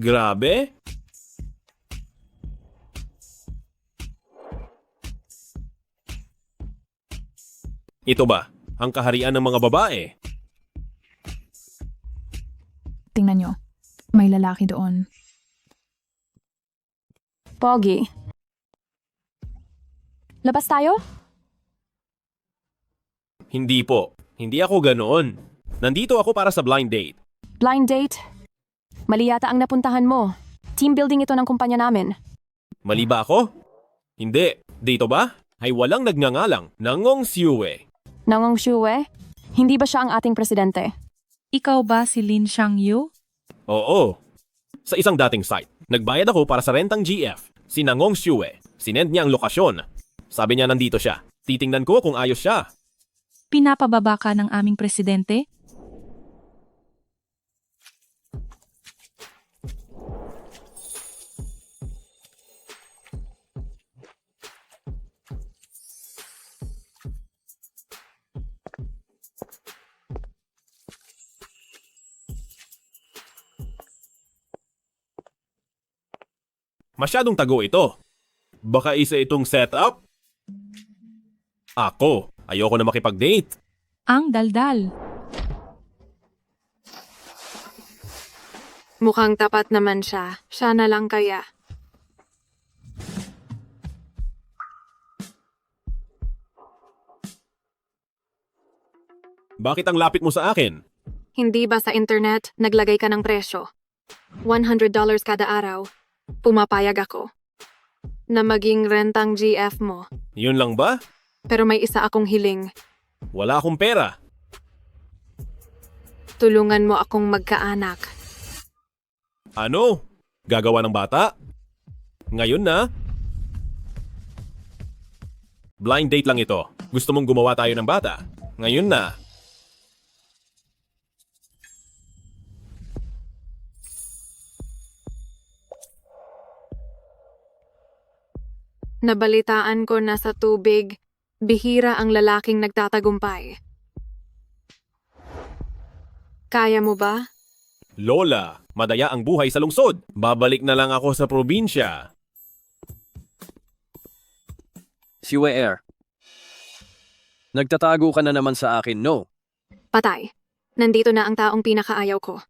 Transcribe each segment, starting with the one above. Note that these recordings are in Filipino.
Grabe? Ito ba, ang kaharian ng mga babae? Tingnan nyo. May lalaki doon. Pogi. Labas tayo? Hindi po. Hindi ako ganoon. Nandito ako para sa blind date. Blind date? Mali yata ang napuntahan mo. Team building ito ng kumpanya namin. Mali ba ako? Hindi. Dito ba? Ay walang nagngangalang Nangong Siwe. Nangong Shue? Hindi ba siya ang ating presidente? Ikaw ba si Lin Shangyu? Oo. Sa isang dating site, nagbayad ako para sa rentang GF. Si Nangong Siwe. Sinend niya ang lokasyon. Sabi niya nandito siya. Titingnan ko kung ayos siya. Pinapababa ka ng aming presidente? Masyadong tago ito. Baka isa itong setup? Ako, ayoko na makipag-date. Ang daldal. Mukhang tapat naman siya. Siya na lang kaya. Bakit ang lapit mo sa akin? Hindi ba sa internet naglagay ka ng presyo? $100 kada araw. Pumapayag ako. Na maging rentang GF mo. Yun lang ba? Pero may isa akong hiling. Wala akong pera. Tulungan mo akong magkaanak. Ano? Gagawa ng bata? Ngayon na? Blind date lang ito. Gusto mong gumawa tayo ng bata? Ngayon na. Nabalitaan ko na sa tubig, bihira ang lalaking nagtatagumpay. Kaya mo ba? Lola, madaya ang buhay sa lungsod. Babalik na lang ako sa probinsya. Siwe Air. Nagtatago ka na naman sa akin, no? Patay. Nandito na ang taong pinakaayaw ko.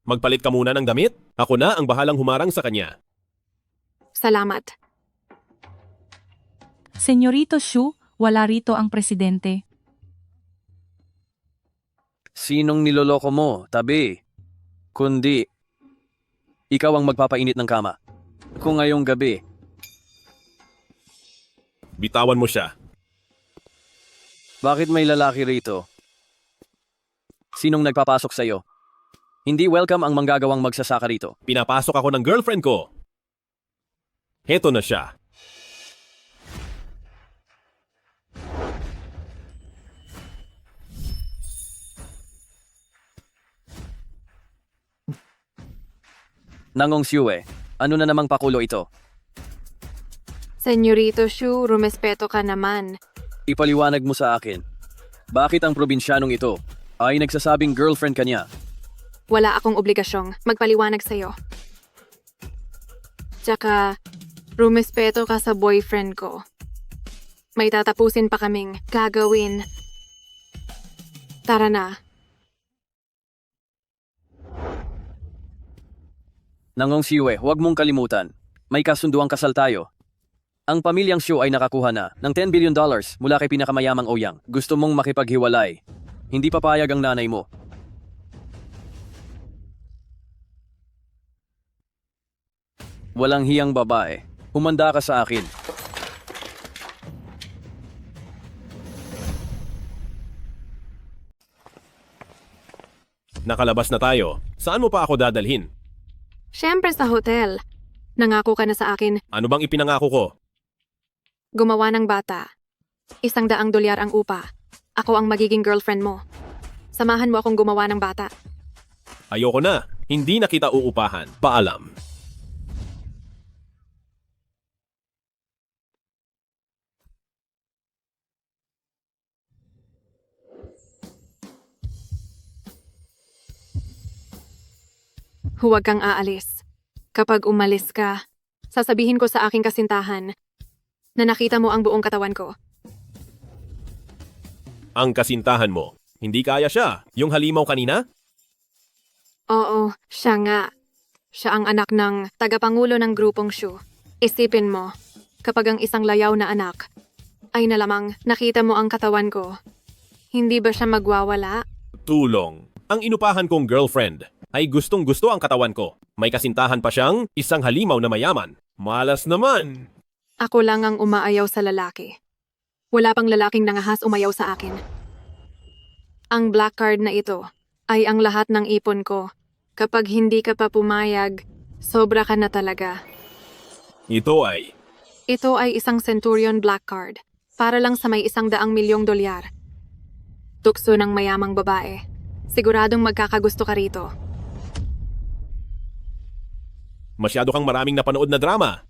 Magpalit ka muna ng damit? Ako na ang bahalang humarang sa kanya. Salamat. Senyorito Shu, wala rito ang presidente. Sinong niloloko mo, tabi? Kundi, ikaw ang magpapainit ng kama. Kung ngayong gabi, Bitawan mo siya. bakit may lalaki rito? Sinong nagpapasok sa'yo? Hindi welcome ang manggagawang magsasaka rito. Pinapasok ako ng girlfriend ko. Heto na siya. Nangong Siwe, ano na namang pakulo ito? Senyorito Shu, rumespeto ka naman. Ipaliwanag mo sa akin. Bakit ang probinsyanong ito ay nagsasabing girlfriend ka niya? Wala akong obligasyong magpaliwanag sa'yo. Tsaka, rumespeto ka sa boyfriend ko. May tatapusin pa kaming gagawin. Tara na. Nangong Siwe, huwag mong kalimutan. May kasunduang kasal tayo. Ang pamilyang Shu ay nakakuha na ng $10 billion mula kay pinakamayamang Ouyang. Gusto mong makipaghiwalay. Hindi papayag ang nanay mo. Walang hiyang babae. Humanda ka sa akin. Nakalabas na tayo. Saan mo pa ako dadalhin? Siyempre sa hotel. Nangako ka na sa akin, Ano bang ipinangako ko? gumawa ng bata. $100 ang upa. Ako ang magiging girlfriend mo. Samahan mo akong gumawa ng bata. Ayoko na. Hindi na kita uupahan. Paalam. Huwag kang aalis. Kapag umalis ka, sasabihin ko sa aking kasintahan na nakita mo ang buong katawan ko. Ang kasintahan mo, hindi kaya siya. Yung halimaw kanina? Oo, siya nga. Siya ang anak ng tagapangulo ng grupong Shu. Isipin mo, kapag ang isang layaw na anak ay nalamang nakita mo ang katawan ko, hindi ba siya magwawala? Tulong. Ang inupahan kong girlfriend ay gustong-gusto ang katawan ko. May kasintahan pa siyang isang halimaw na mayaman. Malas naman. Ako lang ang umaayaw sa lalaki. Wala pang lalaking nangahas umayaw sa akin. Ang black card na ito ay ang lahat ng ipon ko. Kapag hindi ka pa pumayag, sobra ka na talaga. Ito ay Ito ay isang Centurion black card. Para lang sa may $100,000,000. Tukso ng mayamang babae. Siguradong magkakagusto ka rito. masyado kang maraming napanood na drama.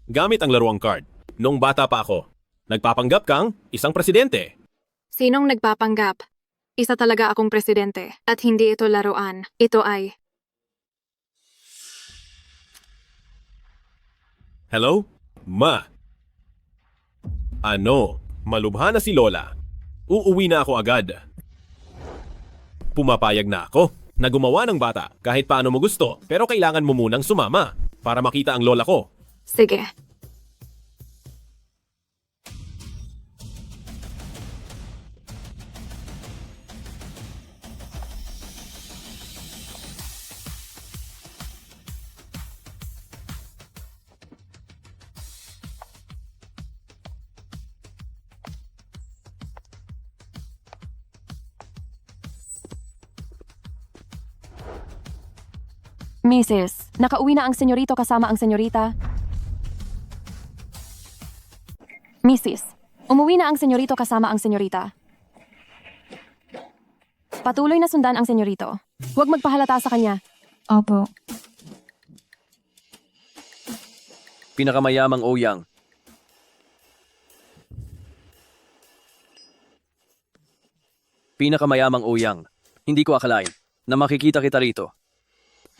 Gamit ang laruang card. Nung bata pa ako, nagpapanggap kang isang presidente. Sinong nagpapanggap? Isa talaga akong presidente. At hindi ito laruan. Ito ay... Hello? Ma? Ano? Malubha na si Lola. Uuwi na ako agad. Pumapayag na ako na gumawa ng bata kahit paano mo gusto, pero kailangan mo munang sumama para makita ang lola ko. Sige. Mrs., nakauwi na ang senyorito kasama ang senyorita. Mrs., umuwi na ang senyorito kasama ang senyorita. Patuloy na sundan ang senyorito. Huwag magpahalata sa kanya. Opo. Pinakamayamang Ouyang. Pinakamayamang Ouyang. Hindi ko akalain na makikita kita rito.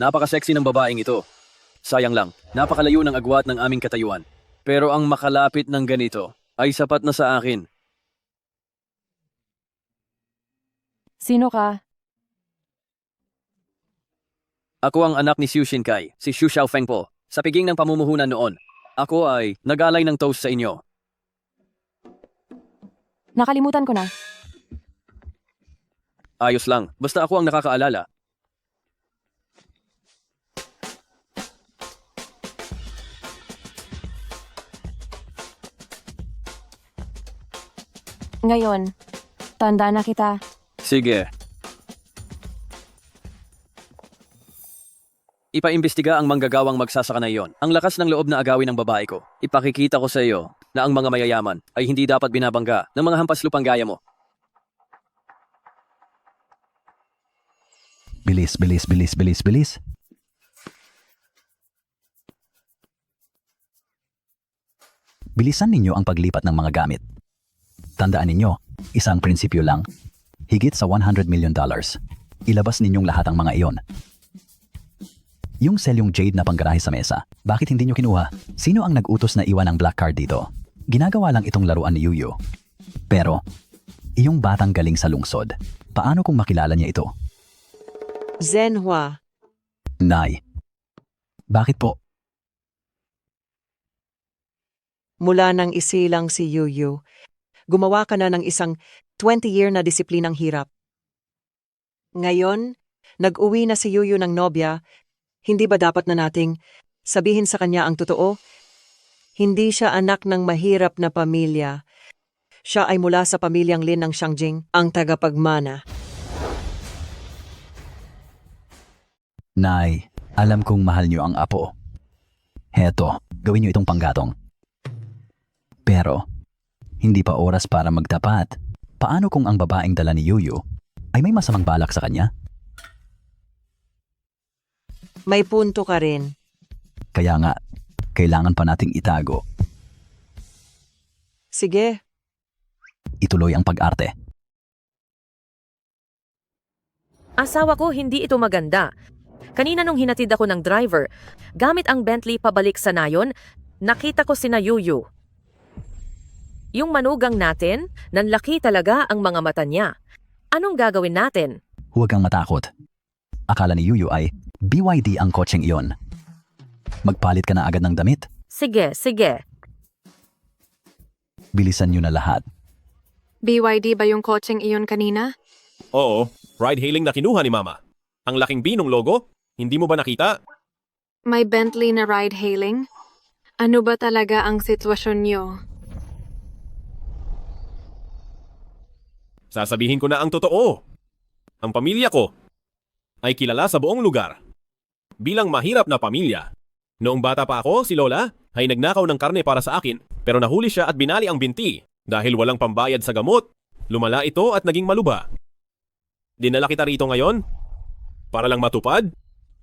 Napaka-sexy ng babaeng ito. Sayang lang, napakalayo ng agwat ng aming katayuan. Pero ang makalapit ng ganito ay sapat na sa akin. Sino ka? Ako ang anak ni Xu Xinkai, si Xu Xiaofeng po. Sa piging ng pamumuhunan noon, ako ay nag-alay ng toast sa inyo. Nakalimutan ko na. Ayos lang, basta ako ang nakakaalala. Ngayon, tanda na kita. Sige. Ipaimbestiga ang manggagawang magsasaka na iyon. Ang lakas ng loob na agawin ng babae ko. Ipakikita ko sa iyo na ang mga mayayaman ay hindi dapat binabangga ng mga hampas lupang gaya mo. Bilis, bilis, bilis, bilis, bilis. Bilisan ninyo ang paglipat ng mga gamit. Tandaan ninyo, isang prinsipyo lang. Higit sa $100 million. Ilabas ninyong lahat ang mga iyon. Yung selyong jade na panggarahe sa mesa, bakit hindi nyo kinuha? Sino ang nag-utos na iwan ang black card dito? Ginagawa lang itong laruan ni Yuyu. Pero, iyong batang galing sa lungsod, paano kung makilala niya ito? Zenhua, Nay. Bakit po? mula nang isilang si Yuyu, gumawa ka na ng isang 20-year na disiplinang hirap. Ngayon, nag-uwi na si Yuyu ng nobya, hindi ba dapat na nating sabihin sa kanya ang totoo? Hindi siya anak ng mahirap na pamilya. Siya ay mula sa pamilyang Lin ng Xiangjing, ang tagapagmana. Nay, alam kong mahal niyo ang apo. Heto, gawin niyo itong panggatong. Pero, hindi pa oras para magtapat. Paano kung ang babaeng dala ni Yuyu ay may masamang balak sa kanya? May punto ka rin. Kaya nga, kailangan pa nating itago. Sige, Ituloy ang pag-arte. Asawa ko, hindi ito maganda. Kanina nung hinatid ako ng driver, gamit ang Bentley pabalik sa nayon, nakita ko sina Yuyu. Yung manugang natin, nanlaki talaga ang mga mata niya. Anong gagawin natin? Huwag kang matakot. Akala ni Yuyu ay BYD ang kotseng iyon. Magpalit ka na agad ng damit. Sige, sige. Bilisan nyo na lahat. BYD ba yung kotseng iyon kanina? Oo, ride-hailing na kinuha ni Mama. Ang laking binong logo, hindi mo ba nakita? May Bentley na ride-hailing? Ano ba talaga ang sitwasyon niyo? Sasabihin ko na ang totoo. Ang pamilya ko ay kilala sa buong lugar bilang mahirap na pamilya. Noong bata pa ako, si Lola ay nagnakaw ng karne para sa akin pero nahuli siya at binali ang binti dahil walang pambayad sa gamot. Lumala ito at naging maluba. Dinala kita rito ngayon para lang matupad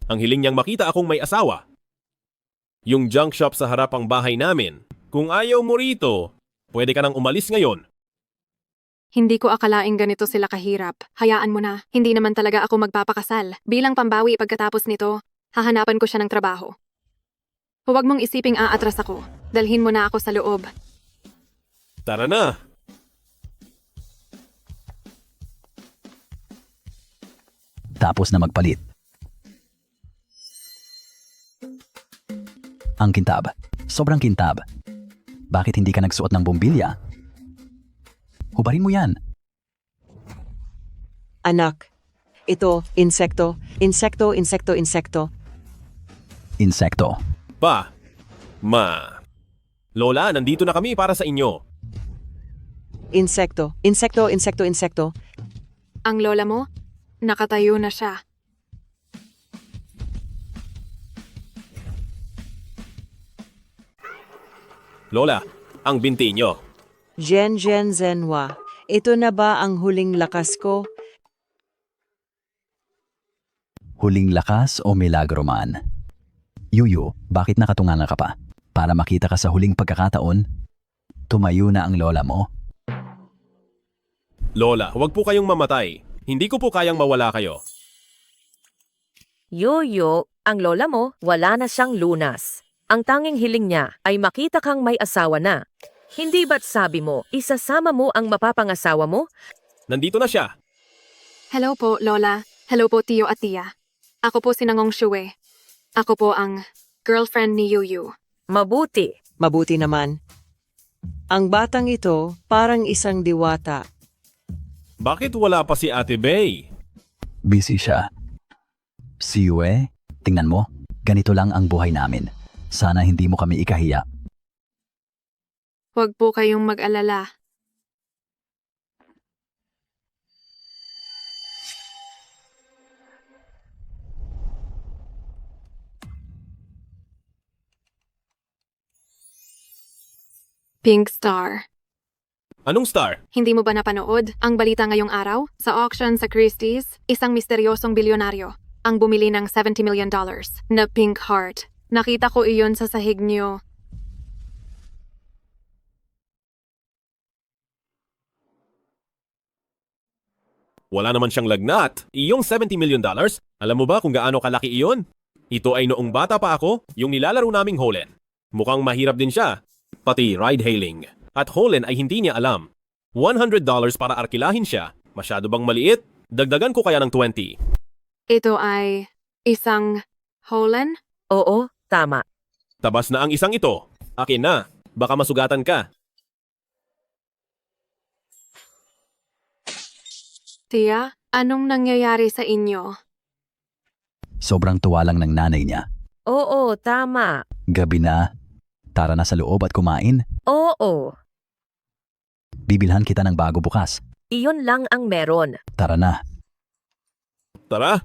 ang hiling niyang makita akong may asawa. Yung junk shop sa harapang bahay namin. Kung ayaw mo rito, pwede ka nang umalis ngayon. Hindi ko akalaing ganito sila kahirap. Hayaan mo na, hindi naman talaga ako magpapakasal. Bilang pambawi pagkatapos nito, hahanapan ko siya ng trabaho. Huwag mong isiping aatras ako. Dalhin mo na ako sa loob. Tara na! Tapos na magpalit. Ang kintab. Sobrang kintab. Bakit hindi ka nagsuot ng bombilya? Hubarin mo yan. Anak, ito, insekto, insekto, insekto, insekto. Insekto. Pa! Ma! Lola, nandito na kami para sa inyo. Insekto, insekto, insekto, insekto. Ang lola mo? Nakatayo na siya. Lola, ang binti nyo. Jen Jen Zenwa. Ito na ba ang huling lakas ko? Huling lakas o milagro man? Yuyu, bakit nakatunganga ka pa? Para makita ka sa huling pagkakataon, tumayo na ang lola mo. Lola, huwag po kayong mamatay. Hindi ko po kayang mawala kayo. Yuyu, ang lola mo, wala na siyang lunas. Ang tanging hiling niya ay makita kang may asawa na. Hindi ba't sabi mo, isasama mo ang mapapangasawa mo? Nandito na siya. Hello po, Lola. Hello po, Tiyo at Tia. Ako po si Nangong Shue. Ako po ang girlfriend ni Yuyu. Mabuti. Mabuti naman. Ang batang ito parang isang diwata. Bakit wala pa si Ate Bay? Busy siya. Si Yue, tingnan mo, ganito lang ang buhay namin. Sana hindi mo kami ikahiya. Huwag po kayong mag-alala. Pink Star. Anong star? Hindi mo ba napanood ang balita ngayong araw? Sa auction sa Christie's, isang misteryosong bilyonaryo ang bumili ng $70 million na pink heart. Nakita ko iyon sa sahig niyo. Wala naman siyang lagnat. Iyong $70 million? Alam mo ba kung gaano kalaki iyon? Ito ay noong bata pa ako, yung nilalaro naming Holen. Mukhang mahirap din siya. Pati ride-hailing. At Holen ay hindi niya alam. $100 para arkilahin siya. Masyado bang maliit? Dagdagan ko kaya ng 20. Ito ay isang Holen? Oo, tama. Tabas na ang isang ito. Akin na. Baka masugatan ka. Tia, anong nangyayari sa inyo? Sobrang tuwa lang ng nanay niya. Oo, tama. Gabi na. Tara na sa loob at kumain. Oo. Bibilhan kita ng bago bukas. Iyon lang ang meron. Tara na. Tara.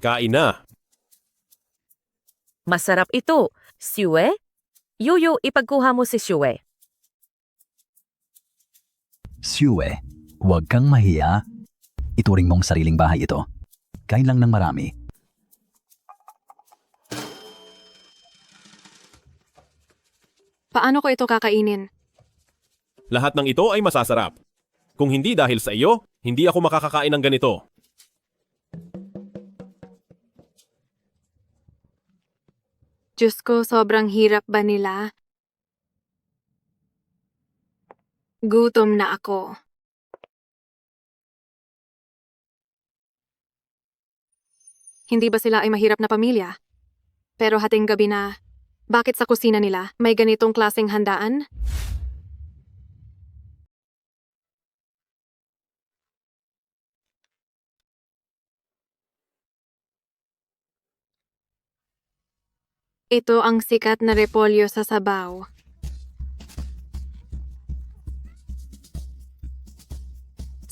Kain na. Masarap ito. Shue? Yuyu, ipagkuha mo si Shue. Shue, huwag kang mahiya. Ituring mong sariling bahay ito. Kain lang ng marami. Paano ko ito kakainin? Lahat ng ito ay masasarap. Kung hindi dahil sa iyo, hindi ako makakakain ng ganito. Diyos ko, sobrang hirap ba nila? Gutom na ako. Hindi ba sila ay mahirap na pamilya? Pero hating gabi na, bakit sa kusina nila may ganitong klaseng handaan? Ito ang sikat na repolyo sa sabaw.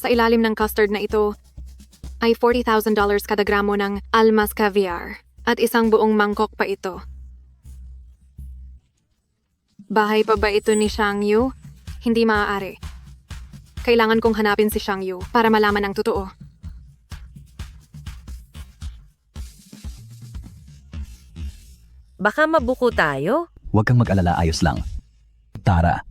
Sa ilalim ng custard na ito ay $40,000 kada gramo ng almas caviar at isang buong mangkok pa ito. Bahay pa ba ito ni Shang Yu? Hindi maaari. Kailangan kong hanapin si Shang Yu para malaman ang totoo. Baka mabuko tayo? Huwag kang mag-alala, ayos lang. Tara,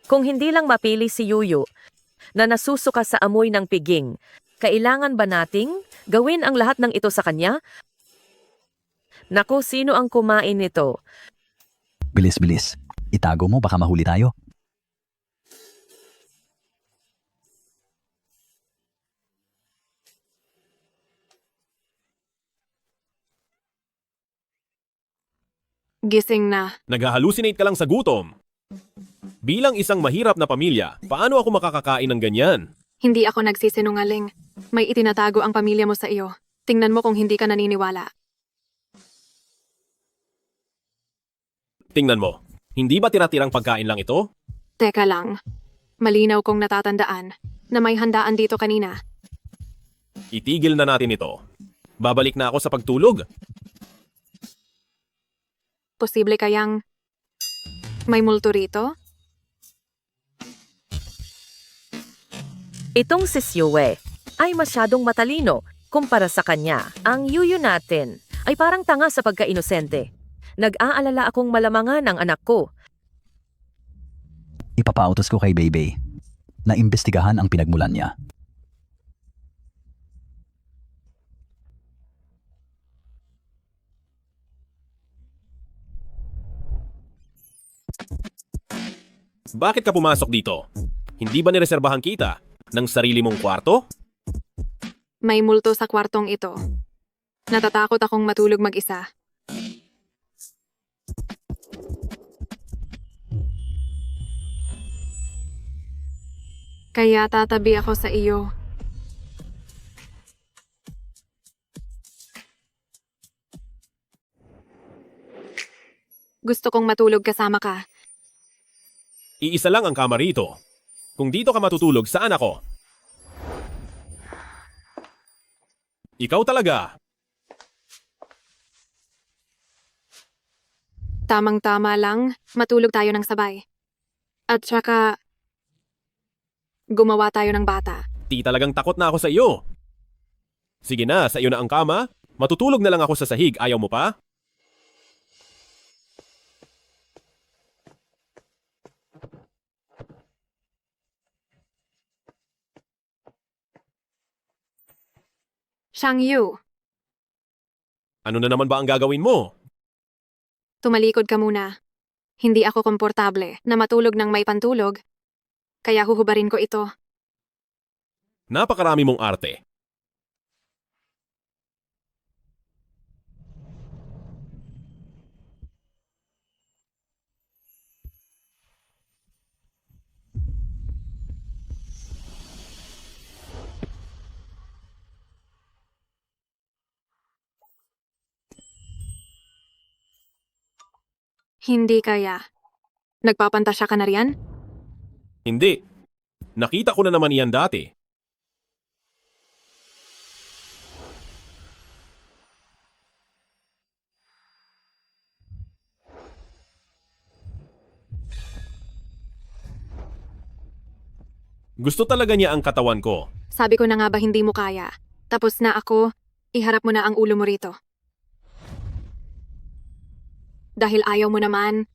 Kung hindi lang mapili si Yuyu na nasusuka sa amoy ng piging, kailangan ba nating gawin ang lahat ng ito sa kanya? Naku, sino ang kumain nito? bilis-bilis. Itago mo, baka mahuli tayo. Gising na. Nag-halusinate ka lang sa gutom. Bilang isang mahirap na pamilya, paano ako makakakain ng ganyan? Hindi ako nagsisinungaling. May itinatago ang pamilya mo sa iyo. Tingnan mo kung hindi ka naniniwala. Tingnan mo, hindi ba tira-tirang pagkain lang ito? Teka lang. Malinaw kong natatandaan na may handaan dito kanina. Itigil na natin ito. Babalik na ako sa pagtulog. Posible kayang may multo rito? Itong si Syue ay masyadong matalino kumpara sa kanya. Ang Yuyu natin ay parang tanga sa pagka-inosente. Nag-aalala akong malamangan ang anak ko. Ipapautos ko kay Bebe na imbestigahan ang pinagmulan niya. Bakit ka pumasok dito? Hindi ba nireserbahan kita ng sarili mong kwarto? May multo sa kwartong ito. Natatakot akong matulog mag-isa. Kaya tatabi ako sa iyo. Gusto kong matulog kasama ka. Iisa lang ang kama rito. Kung dito ka matutulog, saan ako? Ikaw talaga. Tamang-tama lang, matulog tayo ng sabay. At saka, gumawa tayo ng bata. Di talagang takot na ako sa iyo. Sige na, sa iyo na ang kama. Matutulog na lang ako sa sahig, ayaw mo pa? Shang Yu, Ano na naman ba ang gagawin mo? tumalikod ka muna. Hindi ako komportable na matulog ng may pantulog, kaya huhubarin ko ito. Napakarami mong arte. Hindi kaya. Nagpapantasya ka na riyan? Hindi. Nakita ko na naman iyan dati. Gusto talaga niya ang katawan ko. Sabi ko na nga ba hindi mo kaya. Tapos na ako, iharap mo na ang ulo mo rito. Dahil ayaw mo naman,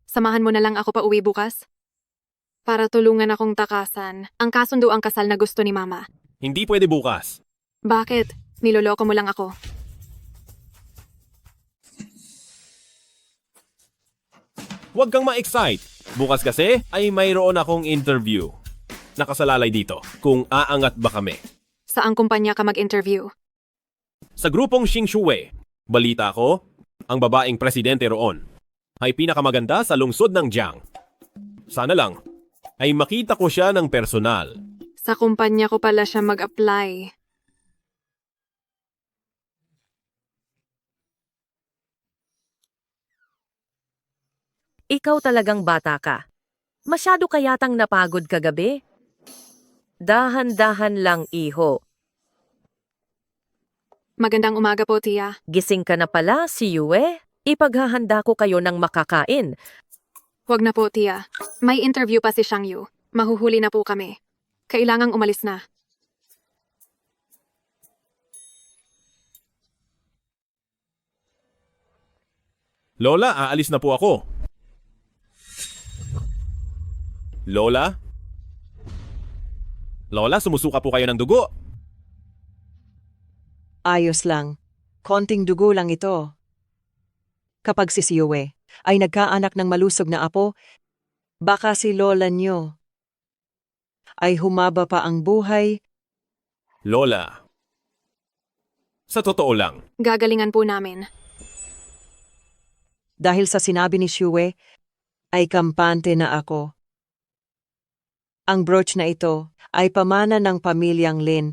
samahan mo na lang ako pa uwi bukas. Para tulungan akong takasan ang kasunduang kasal na gusto ni Mama. Hindi pwede bukas. Bakit? Niloloko mo lang ako. Huwag kang ma-excite. Bukas kasi ay mayroon akong interview. Nakasalalay dito kung aangat ba kami. Saang kumpanya ka mag-interview? Sa grupong Xingshui, balita ko, ang babaeng presidente roon ay pinakamaganda sa lungsod ng Jiang. Sana lang ay makita ko siya ng personal. Sa kumpanya ko pala siya mag-apply. Ikaw talagang bata ka. Masyado kayatang napagod kagabi? Dahan-dahan lang, iho. Magandang umaga po, Tia. Gising ka na pala, si Yue. Ipaghahanda ko kayo ng makakain. Huwag na po, Tia. May interview pa si Shang Yu. Mahuhuli na po kami. Kailangang umalis na. Lola, aalis na po ako. Lola? Lola, sumusuka po kayo ng dugo. Ayos lang. Konting dugo lang ito. Kapag si Yue ay nagkaanak ng malusog na apo, baka si lola nyo ay humaba pa ang buhay. Lola. Sa totoo lang, Gagalingan po namin. Dahil sa sinabi ni Yue, ay kampante na ako. Ang brooch na ito ay pamana ng pamilyang Lin.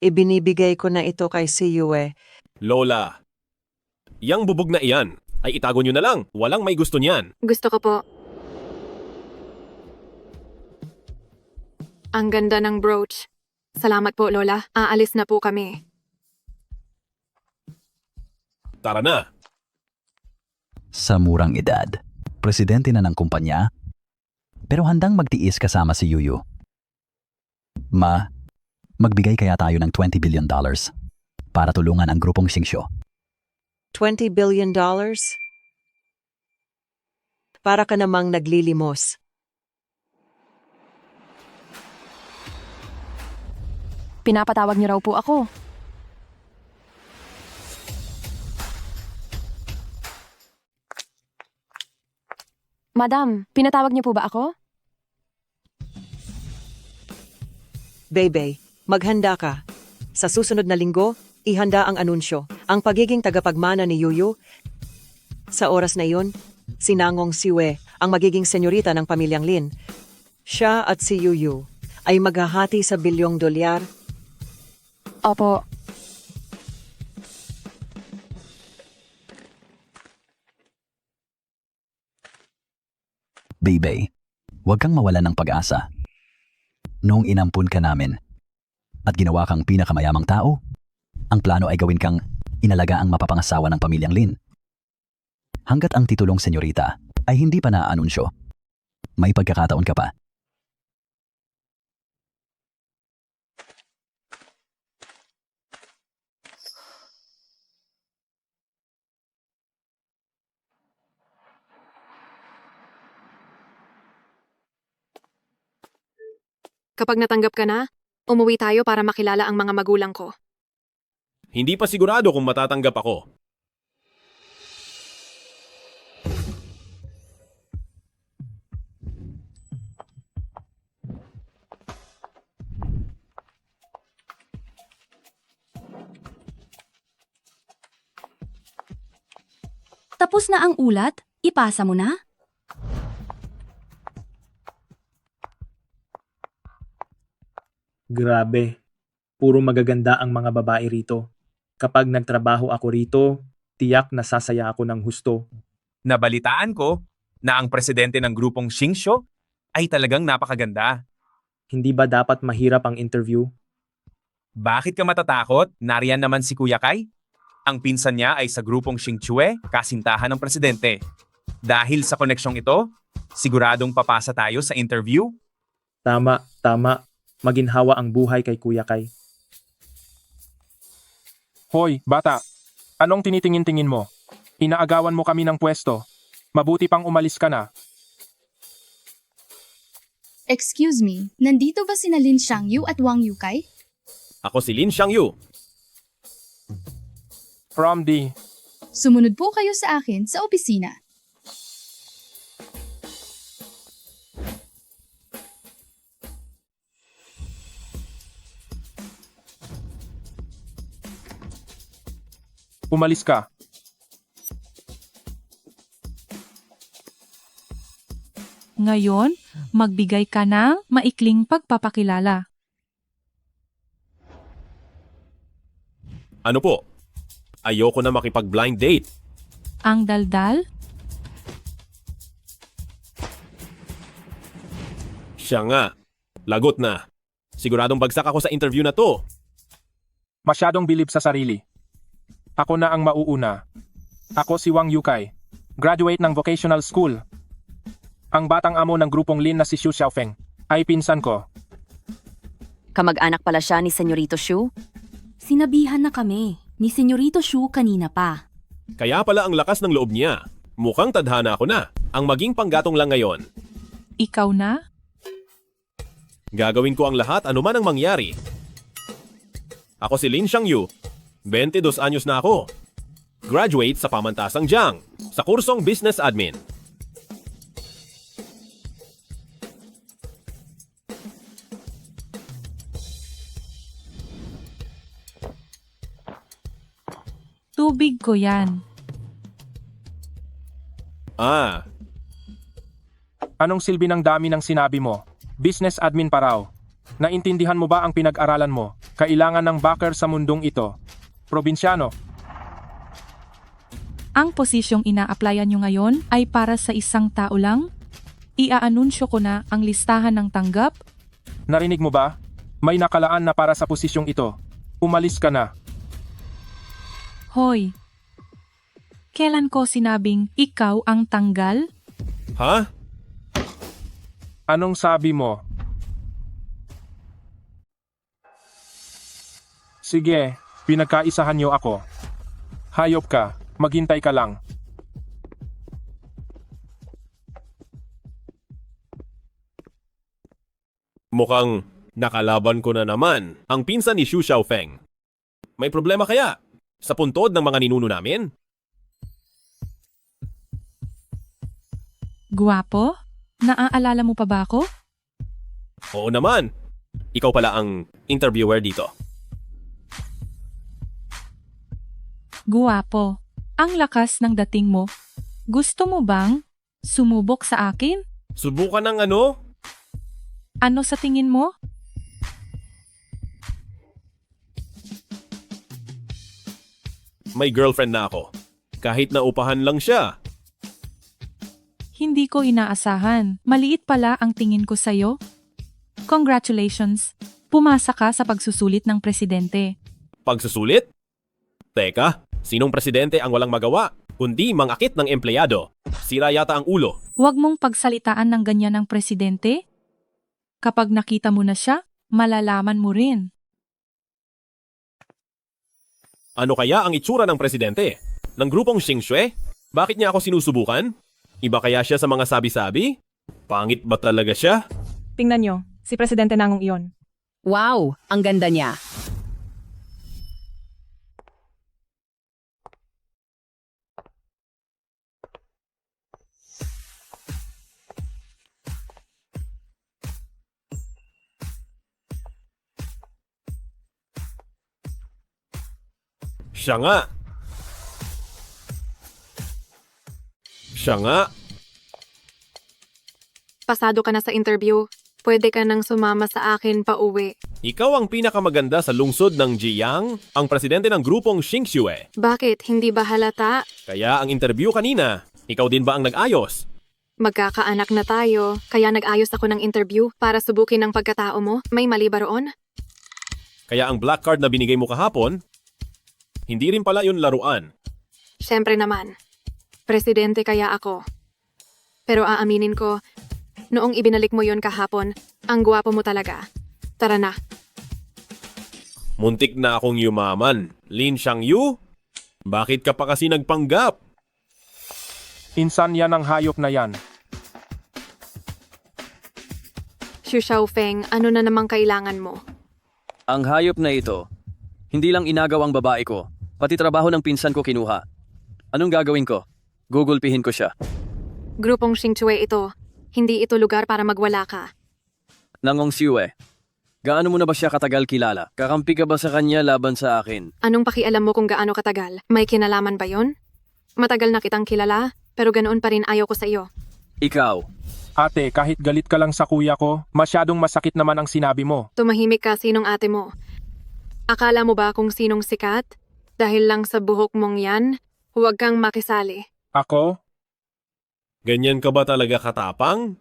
Ibinibigay ko na ito kay si Yue. Lola. Yang bubog na iyan ay itago nyo na lang. Walang may gusto niyan. Gusto ko po. Ang ganda ng brooch. Salamat po, Lola. Aalis na po kami. Tara na. Sa murang edad, presidente na ng kumpanya, pero handang magtiis kasama si Yuyu. Ma, magbigay kaya tayo ng $20 billion para tulungan ang grupong Xingshu. $20 billion? Para ka namang naglilimos. Pinapatawag niyo raw po ako. Madam, pinatawag niyo po ba ako? Bebe, maghanda ka. Sa susunod na linggo, ihanda ang anunsyo. Ang pagiging tagapagmana ni Yuyu. Sa oras na iyon, si Nangong Siwe ang magiging senyorita ng pamilyang Lin. Siya at si Yuyu ay maghahati sa $1 bilyon. Opo. Bebe, huwag kang mawalan ng pag-asa. Noong inampun ka namin at ginawa kang pinakamayamang tao, ang plano ay gawin kang inalaga ang mapapangasawa ng pamilyang Lin. Hanggat ang titulong senyorita ay hindi pa naaanunsyo, may pagkakataon ka pa. Kapag natanggap ka na, umuwi tayo para makilala ang mga magulang ko. Hindi pa sigurado kung matatanggap ako. Tapos na ang ulat? Ipasa mo na? Grabe, puro magaganda ang mga babae rito. Kapag nagtrabaho ako rito, tiyak nasasaya ako ng husto. Nabalitaan ko na ang presidente ng grupong Xingshu ay talagang napakaganda. Hindi ba dapat mahirap ang interview? Bakit ka matatakot? Nariyan naman si Kuya Kai. Ang pinsan niya ay sa grupong Xingchue, kasintahan ng presidente. Dahil sa koneksyong ito, siguradong papasa tayo sa interview. Tama, tama. Maginhawa ang buhay kay Kuya Kai. Hoy, bata. Anong tinitingin-tingin mo? Inaagawan mo kami ng pwesto. Mabuti pang umalis ka na. Excuse me, nandito ba sina Lin Xiangyu at Wang Yukay? Ako si Lin Xiangyu. From the... Sumunod po kayo sa akin sa opisina. Umalis ka. Ngayon, magbigay ka ng maikling pagpapakilala. Ano po? Ayoko na makipag-blind date. Ang daldal? Siya nga. Lagot na. Siguradong bagsak ako sa interview na to. Masyadong bilib sa sarili. Ako na ang mauuna. Ako si Wang Yukay. Graduate ng vocational school. Ang batang amo ng grupong Lin na si Xu Xiaofeng ay pinsan ko. Kamag-anak pala siya ni Senyorito Xu? Sinabihan na kami ni Senyorito Xu kanina pa. Kaya pala ang lakas ng loob niya. Mukhang tadhana ako na. Ang maging panggatong lang ngayon. Ikaw na? Gagawin ko ang lahat anuman ang mangyari. Ako si Lin Xiangyu. 22 anyos na ako. Graduate sa Pamantasang Jiang sa kursong Business Admin. Tubig ko yan. Ah, Anong silbi ng dami ng sinabi mo? Business admin pa raw. Naintindihan mo ba ang pinag-aralan mo? Kailangan ng backer sa mundong ito. Probinsyano. Ang posisyong ina-applyan nyo ngayon ay para sa isang tao lang? Iaanunsyo ko na ang listahan ng tanggap? Narinig mo ba? May nakalaan na para sa posisyong ito. Umalis ka na. Hoy, kailan ko sinabing ikaw ang tanggal? ha? Anong sabi mo? Sige, pinagkaisahan niyo ako. Hayop ka, maghintay ka lang. Mukhang nakalaban ko na naman ang pinsan ni Xu Xiaofeng. May problema kaya sa puntod ng mga ninuno namin? Guwapo? Naaalala mo pa ba ako? Oo naman. Ikaw pala ang interviewer dito. Guwapo. Ang lakas ng dating mo. Gusto mo bang sumubok sa akin? Subukan ng ano? Ano sa tingin mo? May girlfriend na ako. Kahit na upahan lang siya. Hindi ko inaasahan. Maliit pala ang tingin ko sa'yo. Congratulations. Pumasa ka sa pagsusulit ng presidente. Pagsusulit? Teka, sinong presidente ang walang magawa, kundi mangakit ng empleyado? Sira yata ang ulo. Huwag mong pagsalitaan ng ganyan ng presidente. Kapag nakita mo na siya, malalaman mo rin. Ano kaya ang itsura ng presidente? Ng grupong Xingxue? Bakit niya ako sinusubukan? Iba kaya siya sa mga sabi-sabi? Pangit ba talaga siya? Tingnan nyo, si Presidente Nangong iyon. Wow, ang ganda niya. Siya nga. Siya nga. Pasado ka na sa interview. Pwede ka nang sumama sa akin pa uwi. Ikaw ang pinakamaganda sa lungsod ng Jiang, ang presidente ng grupong Xingxue. Bakit? Hindi ba halata? Kaya ang interview kanina, ikaw din ba ang nag-ayos? Magkakaanak na tayo, kaya nag-ayos ako ng interview para subukin ang pagkatao mo. May mali ba roon? Kaya ang black card na binigay mo kahapon, hindi rin pala yun laruan. Siyempre naman. Presidente kaya ako. Pero aaminin ko, noong ibinalik mo yon kahapon, ang gwapo mo talaga. Tara na. Muntik na akong yumaman. Lin Xiangyu? Bakit ka pa kasi nagpanggap? Insan yan ang hayop na yan. Xu Xiaofeng, ano na namang kailangan mo? Ang hayop na ito, hindi lang inagaw ang babae ko, pati trabaho ng pinsan ko kinuha. Anong gagawin ko? Gugulpihin ko siya. Grupong Xingchue ito. Hindi ito lugar para magwala ka. Nangong Siwe, gaano mo na ba siya katagal kilala? Kakampi ka ba sa kanya laban sa akin? Anong pakialam mo kung gaano katagal? May kinalaman ba yon? Matagal na kitang kilala, pero ganoon pa rin ayaw ko sa iyo. Ikaw, Ate, kahit galit ka lang sa kuya ko, masyadong masakit naman ang sinabi mo. Tumahimik ka, sinong ate mo? Akala mo ba kung sinong sikat? Dahil lang sa buhok mong yan, huwag kang makisali. Ako? Ganyan ka ba talaga katapang?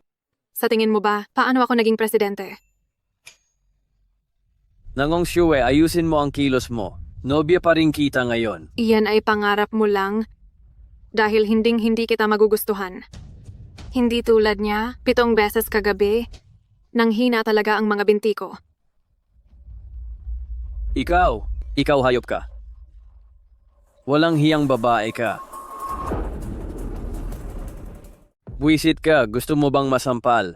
Sa tingin mo ba, paano ako naging presidente? Nangong Siwe, ayusin mo ang kilos mo. Nobya pa rin kita ngayon. Iyan ay pangarap mo lang dahil hindi kita magugustuhan. Hindi tulad niya, 7 beses kagabi, nang hina talaga ang mga binti ko. Ikaw hayop ka. Walang hiyang babae ka. Buwisit ka, gusto mo bang masampal?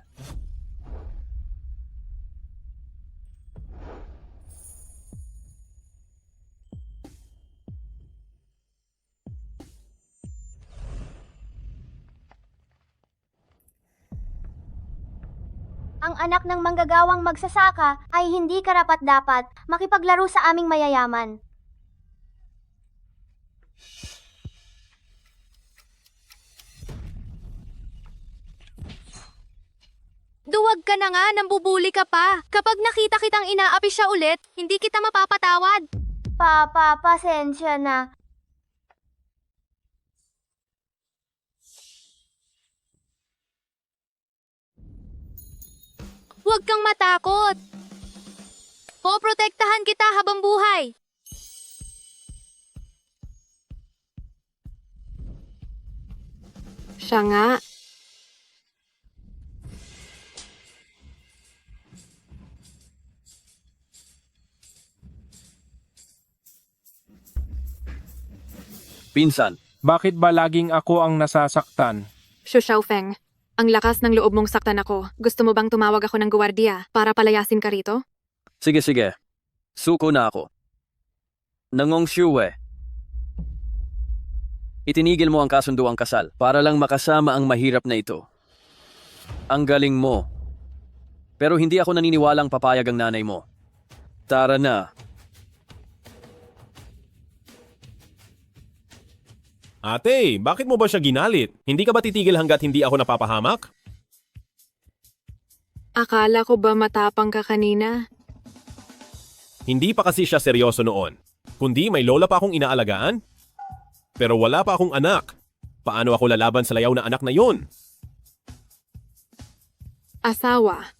Ang anak ng manggagawang magsasaka ay hindi karapat-dapat makipaglaro sa aming mayayaman. Duwag ka na nga, nambubuli ka pa. Kapag nakita kitang inaapi siya ulit, hindi kita mapapatawad. Pasensya na. Huwag kang matakot. Poprotektahan kita habang buhay. Siya nga. Pinsan, Bakit ba laging ako ang nasasaktan? Xu Xiaofeng, ang lakas ng loob mong saktan ako. Gusto mo bang tumawag ako ng guwardiya para palayasin ka rito? sige. Suko na ako. Nangong Siwe, itinigil mo ang kasunduang kasal para lang makasama ang mahirap na ito. Ang galing mo. Pero hindi ako naniniwalang papayag ang nanay mo. Tara na. Ate, bakit mo ba siya ginalit? Hindi ka ba titigil hanggat hindi ako napapahamak? Akala ko ba matapang ka kanina? Hindi pa kasi siya seryoso noon. Kundi may lola pa akong inaalagaan. Pero wala pa akong anak. Paano ako lalaban sa layaw na anak na yon? Asawa.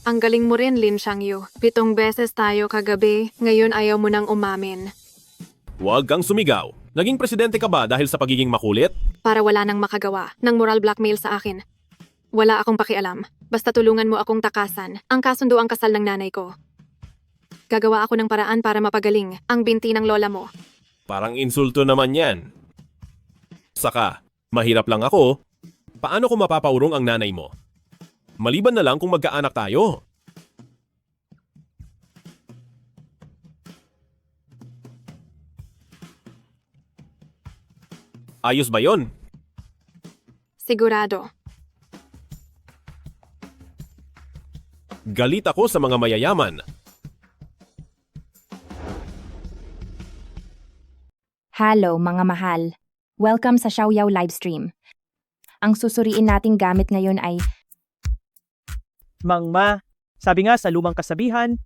Ang galing mo rin, Lin Xiangyu. 7 beses tayo kagabi, ngayon ayaw mo nang umamin. Huwag kang sumigaw. Naging presidente ka ba dahil sa pagiging makulit? Para wala nang makagawa ng moral blackmail sa akin. Wala akong pakialam. Basta tulungan mo akong takasan ang kasunduang kasal ng nanay ko. Gagawa ako ng paraan para mapagaling ang binti ng lola mo. Parang insulto naman yan. Saka, mahirap lang ako. Paano ko mapapaurong ang nanay mo? Maliban na lang kung magkaanak tayo. Ayos ba yon? Sigurado. Galit ako sa mga mayayaman. Hello mga mahal. Welcome sa Xiaoyao livestream. Ang susuriin nating gamit ngayon ay Mangma, sabi nga sa lumang kasabihan,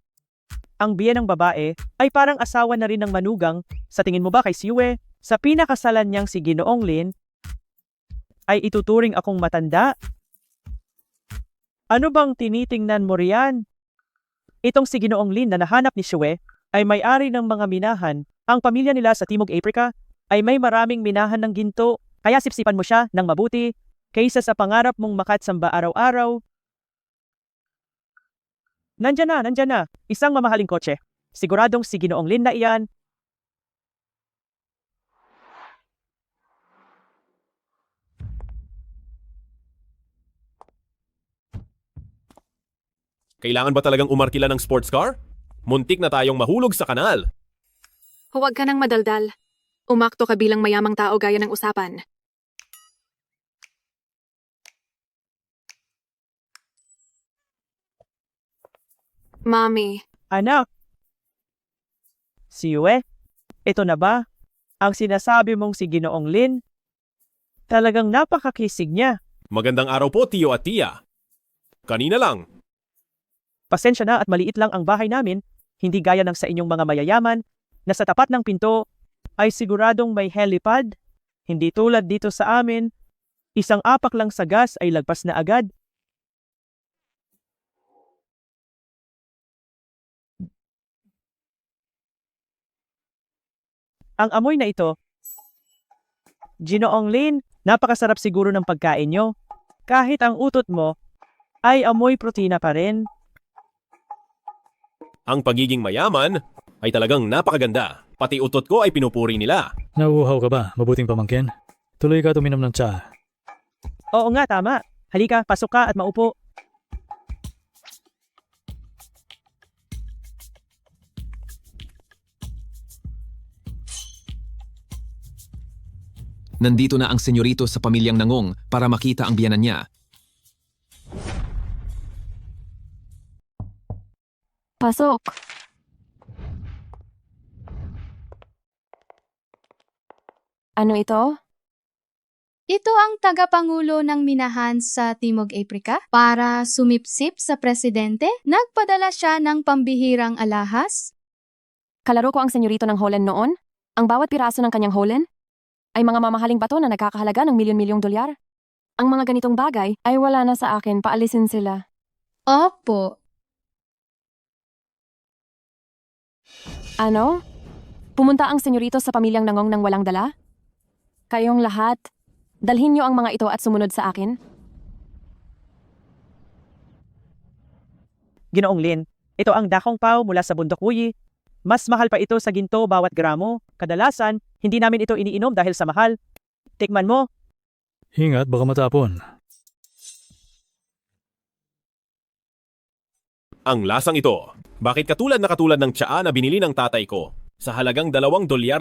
ang biyen ng babae ay parang asawa na rin ng manugang. Sa tingin mo ba kay Siwe, sa pinakasalan niyang si Ginoong Lin, ay ituturing akong matanda? Ano bang tinitingnan mo riyan? Itong si Ginoong Lin na nahanap ni Siwe ay may-ari ng mga minahan. Ang pamilya nila sa Timog Africa ay may maraming minahan ng ginto, kaya sipsipan mo siya ng mabuti kaysa sa pangarap mong makatsamba araw-araw. Nandyan na, isang mamahaling kotse. Siguradong si Ginoong Lin na iyan. Kailangan ba talagang umarkila ng sports car? Muntik na tayong mahulog sa kanal. Huwag ka nang madaldal. Umakto ka bilang mayamang tao gaya ng usapan. Mami, Anak! Si Yue, ito na ba? Ang sinasabi mong si Ginoong Lin? Talagang napakakisig niya. Magandang araw po, Tiyo at Tia. Kanina lang. Pasensya na at maliit lang ang bahay namin, hindi gaya ng sa inyong mga mayayaman, na sa tapat ng pinto ay siguradong may helipad. Hindi tulad dito sa amin, isang apak lang sa gas ay lagpas na agad. Ang amoy na ito, Ginoong Lin, napakasarap siguro ng pagkain nyo. Kahit ang utot mo ay amoy protina pa rin. Ang pagiging mayaman ay talagang napakaganda. Pati utot ko ay pinupuri nila. Nauuhaw ka ba, mabuting pamangkin? Tuloy ka tuminom ng tsa. Oo nga, tama. Halika, pasok ka at maupo. Nandito na ang senyorito sa pamilyang Nangong para makita ang biyanan niya. Pasok. Ano ito? Ito ang tagapangulo ng minahan sa Timog Aprika para sumipsip sa presidente. Nagpadala siya ng pambihirang alahas. Kalaro ko ang senyorito ng Holland noon. Ang bawat piraso ng kanyang Holland ay mga mamahaling bato na nagkakahalaga ng milyon-milyong dolyar. Ang mga ganitong bagay ay wala na sa akin, paalisin sila. Opo. Ano? Pumunta ang senyorito sa pamilyang Nangong nang walang dala? Kayong lahat, dalhin niyo ang mga ito at sumunod sa akin. Ginoong Lin, ito ang dakong pao mula sa bundok Wuyi. Mas mahal pa ito sa ginto bawat gramo. Kadalasan, hindi namin ito iniinom dahil sa mahal. Tikman mo. Ingat, baka matapon. Ang lasang ito. Bakit katulad ng tsaa na binili ng tatay ko? Sa halagang $2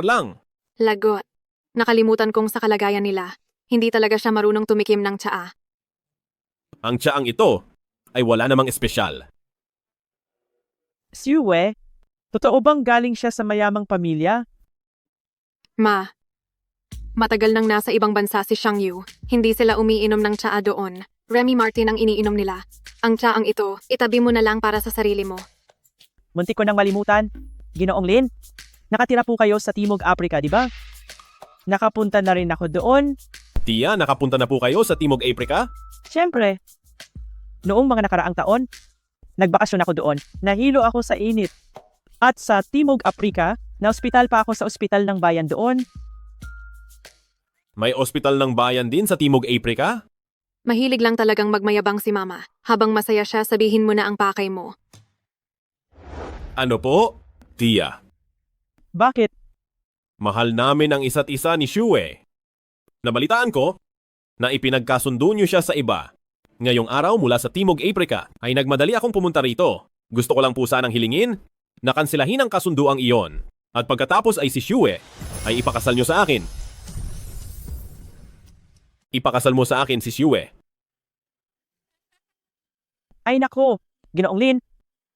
lang. lagot. Nakalimutan kong sa kalagayan nila. Hindi talaga siya marunong tumikim ng tsaa. Ang tsaang ito ay wala namang espesyal. Si Yue, totoo bang galing siya sa mayamang pamilya? Ma, matagal nang nasa ibang bansa si Xiang Yu. Hindi sila umiinom ng tsaa doon. Remy Martin ang iniinom nila. Ang tsaang ito, itabi mo na lang para sa sarili mo. Muntik ko nang malimutan. Ginoong Lin, nakatira po kayo sa Timog Aprika, di ba? Nakapunta na rin ako doon. Tia, nakapunta na po kayo sa Timog Aprika? Siyempre, noong mga nakaraang taon, nagbakasyon ako doon. Nahilo ako sa init. At sa Timog Aprika, na-ospital pa ako sa ospital ng bayan doon. May ospital ng bayan din sa Timog Aprika? Mahilig lang talagang magmayabang si Mama. Habang masaya siya, sabihin mo na ang pakay mo. Ano po? Tia. Bakit? Mahal namin ang isa't isa ni Shue. Nabalitaan ko na ipinagkasundo niyo siya sa iba. Ngayong araw mula sa Timog Aprika ay nagmadali akong pumunta rito. Gusto ko lang po sanang hilingin na kansilahin ang kasunduang iyon. At pagkatapos ay si Shue ay ipakasal niyo sa akin. Ipakasal mo sa akin si Shue. Ay nako, Ginoong Lin,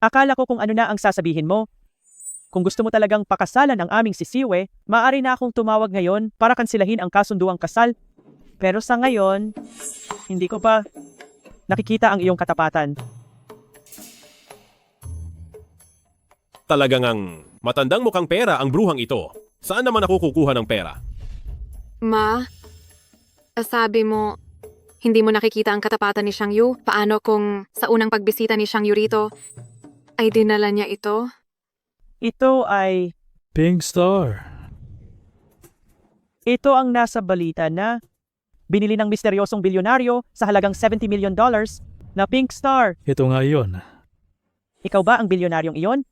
akala ko kung ano na ang sasabihin mo. Kung gusto mo talagang pakasalan ang aming si Siwe, maaari na akong tumawag ngayon para kansilahin ang kasunduang kasal. Pero sa ngayon, hindi ko pa nakikita ang iyong katapatan. Talagang ang matandang mukhang pera ang bruhang ito. Saan naman ako kukuha ng pera? Ma, sabi mo, hindi mo nakikita ang katapatan ni Xiang Yu? Paano kung sa unang pagbisita ni Xiang Yu rito, ay dinala niya ito? Ito ay... Pink Star. Ito ang nasa balita na binili ng misteryosong bilyonaryo sa halagang $70 million na Pink Star. Ito nga iyon. Ikaw ba ang bilyonaryong iyon?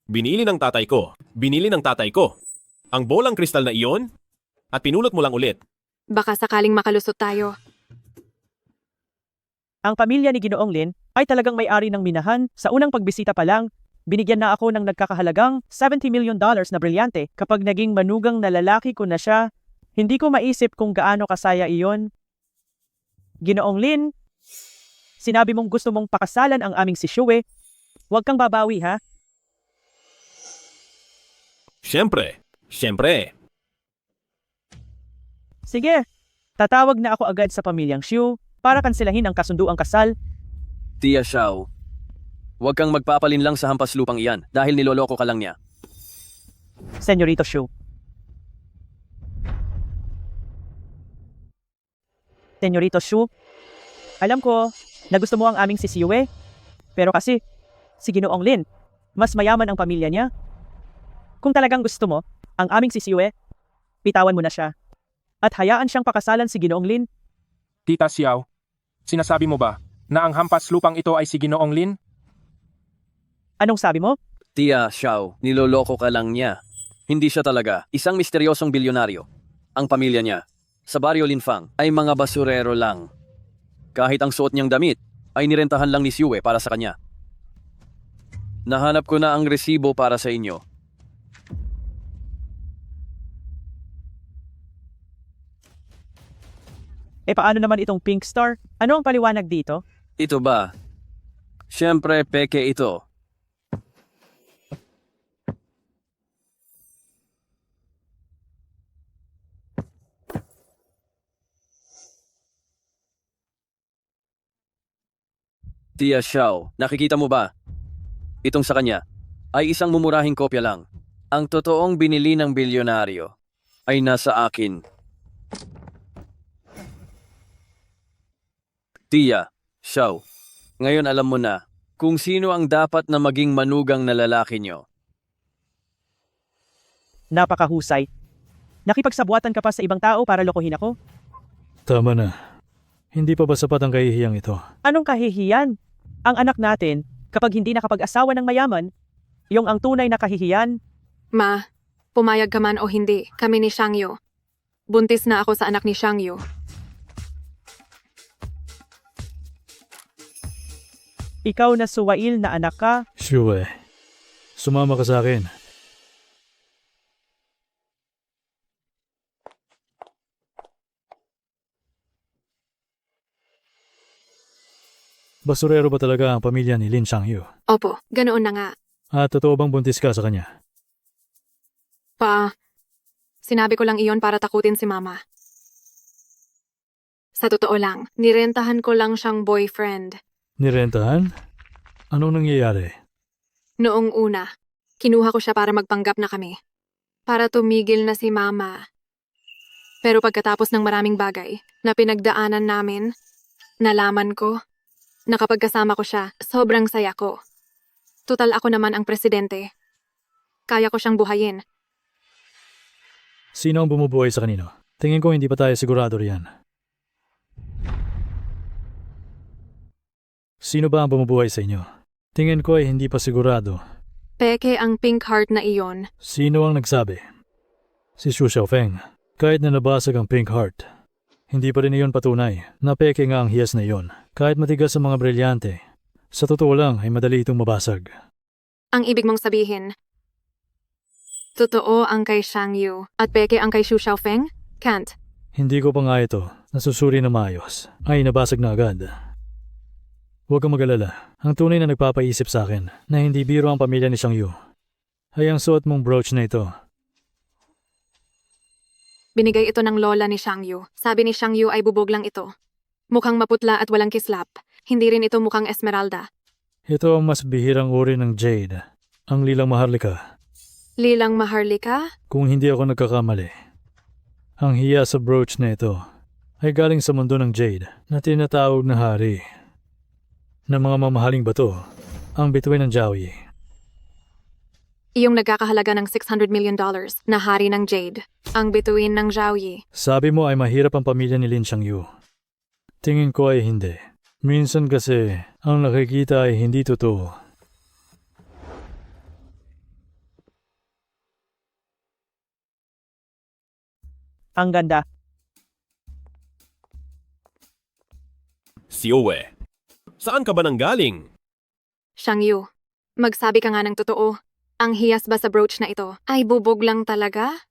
Binili ng tatay ko. Binili ng tatay ko. Ang bolang kristal na iyon at pinulot mo lang ulit. Baka sakaling makalusot tayo. Ang pamilya ni Ginoong Lin ay talagang may-ari ng minahan. Sa unang pagbisita pa lang, binigyan na ako ng nagkakahalagang $70 million na brilyante. Kapag naging manugang na lalaki ko na siya, hindi ko maisip kung gaano kasaya iyon. Ginoong Lin, sinabi mong gusto mong pakasalan ang aming si Shue. Huwag kang babawi, ha? Siyempre. Sige, tatawag na ako agad sa pamilyang Xu para kanselahin ang kasunduang kasal. Tia Xiao, huwag kang magpapalin lang sa hampas lupang iyan dahil niloloko ka lang niya. Senyorito Xu. Senyorito Xu, alam ko na gusto mo ang aming si Yue, pero kasi si Ginoong Lin, mas mayaman ang pamilya niya. Kung talagang gusto mo ang aming si Yue, bitawan mo na siya at hayaan siyang pakasalan si Ginoong Lin. Tita Xiao, sinasabi mo ba na ang hampas lupang ito ay si Ginoong Lin? Anong sabi mo? Tia Xiao, niloloko ka lang niya. Hindi siya talaga isang misteryosong bilyonaryo. Ang pamilya niya, sa Baryo Linfang, ay mga basurero lang. Kahit ang suot niyang damit, ay nirentahan lang ni Xue para sa kanya. Nahanap ko na ang resibo para sa inyo. Paano naman itong Pink Star? Ano ang paliwanag dito? Ito ba? Siyempre, peke ito. Tia Xiao, nakikita mo ba? Itong sa kanya ay isang mumurahing kopya lang. Ang totoong binili ng bilyonaryo ay nasa akin. Tia Xiao, ngayon alam mo na kung sino ang dapat na maging manugang na lalaki nyo. Napakahusay. Nakipagsabuatan ka pa sa ibang tao para lokohin ako? Tama na. Hindi pa ba sapat ang kahihiyang ito? Anong kahihiyan? Ang anak natin, kapag hindi nakapag-asawa ng mayaman, yung ang tunay na kahihiyan. Ma, pumayag ka man o hindi, kami ni Shangyu. Buntis na ako sa anak ni Shangyu. Ikaw na suwail na anak ka. Shue, sumama ka sa akin. Basurero ba talaga ang pamilya ni Lin Shangyu? Opo, ganoon na nga. At totoo bang buntis ka sa kanya? Sinabi ko lang iyon para takutin si Mama. Sa totoo lang, nirentahan ko lang siyang boyfriend. Nirentahan? Anong nangyayari? Noong una, kinuha ko siya para magpanggap na kami. Para tumigil na si Mama. Pero pagkatapos ng maraming bagay na pinagdaanan namin, nalaman ko na kapag kasama ko siya, sobrang saya ko. Tutal ako naman ang presidente. Kaya ko siyang buhayin. Sino ang bumubuhay sa kanino? Tingin ko hindi pa tayo sigurado riyan. Sino ba ang bumubuhay sa inyo? Tingin ko ay hindi pa sigurado. Peke ang pink heart na iyon. Sino ang nagsabi? Si Xu Xiaofeng. Kahit na nabasag ang pink heart, hindi pa rin iyon patunay na peke nga ang hiyas na iyon. Kahit matigas sa mga brilyante, sa totoo lang ay madali itong mabasag. Ang ibig mong sabihin, totoo ang kay Shangyu at peke ang kay Xu Xiaofeng? Can't. Hindi ko pa nga ito nasusuri na maayos. Ay nabasag na agad. Huwag kang mag-alala. Ang tunay na nagpapaisip sa akin na hindi biro ang pamilya ni Shangyu ay ang suot mong brooch na ito. Binigay ito ng lola ni Shangyu. Sabi ni Shangyu ay bubog lang ito. Mukhang maputla at walang kislap. Hindi rin ito mukhang esmeralda. Ito ang mas bihirang uri ng jade. Ang lilang maharlika. Lilang maharlika? Kung hindi ako nagkakamali. Ang hiya sa brooch na ito ay galing sa mundo ng jade na tinatawag na hari ng mga mamahaling bato, ang bituin ng Jiaoyi. Iyong nagkakahalaga ng $600 million na hari ng jade. Ang bituin ng Jiaoyi. Sabi mo ay mahirap ang pamilya ni Lin Shangyu. Tingin ko ay hindi. Minsan kasi ang nakikita ay hindi totoo. Ang ganda. Xue, Saan ka ba nanggaling? Xiang Yu, magsabi ka nga ng totoo. Ang hiyas ba sa brooch na ito ay bubog lang talaga?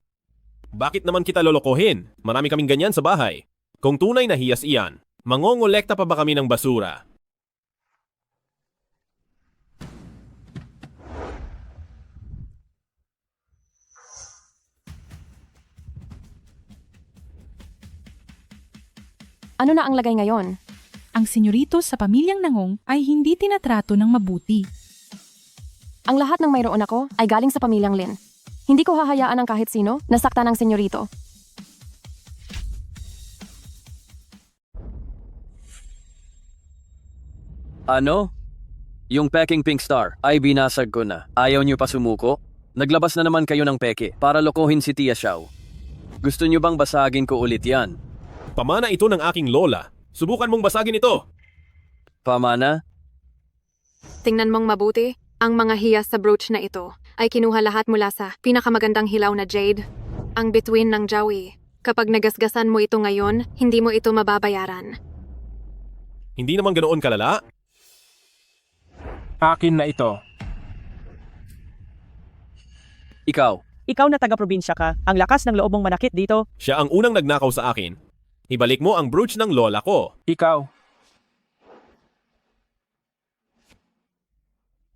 Bakit naman kita lolokohin? Marami kaming ganyan sa bahay. Kung tunay na hiyas iyan, mangongolekta pa ba kami ng basura? Ano na ang lagay ngayon? Ang senyorito sa pamilyang Nangong ay hindi tinatrato ng mabuti. Ang lahat ng mayroon ako ay galing sa pamilyang Lin. Hindi ko hahayaan ang kahit sino na sakta ng senyorito. Ano? Yung peking pink star ay binasag ko na. Ayaw niyo pa sumuko? Naglabas na naman kayo ng peke para lokohin si Tia Xiao. Gusto niyo bang basagin ko ulit yan? Pamana ito ng aking lola. Subukan mong basagin ito. Pamana? Tingnan mong mabuti, ang mga hiyas sa brooch na ito ay kinuha lahat mula sa pinakamagandang hilaw na jade, ang bituin ng Jawi. Kapag nagasgasan mo ito ngayon, hindi mo ito mababayaran. Hindi naman ganoon kalala. Akin na ito. Ikaw. Ikaw na taga-probinsya ka, ang lakas ng loob mong manakit dito. Siya ang unang nagnakaw sa akin. Ibalik mo ang brooch ng lola ko. Ikaw.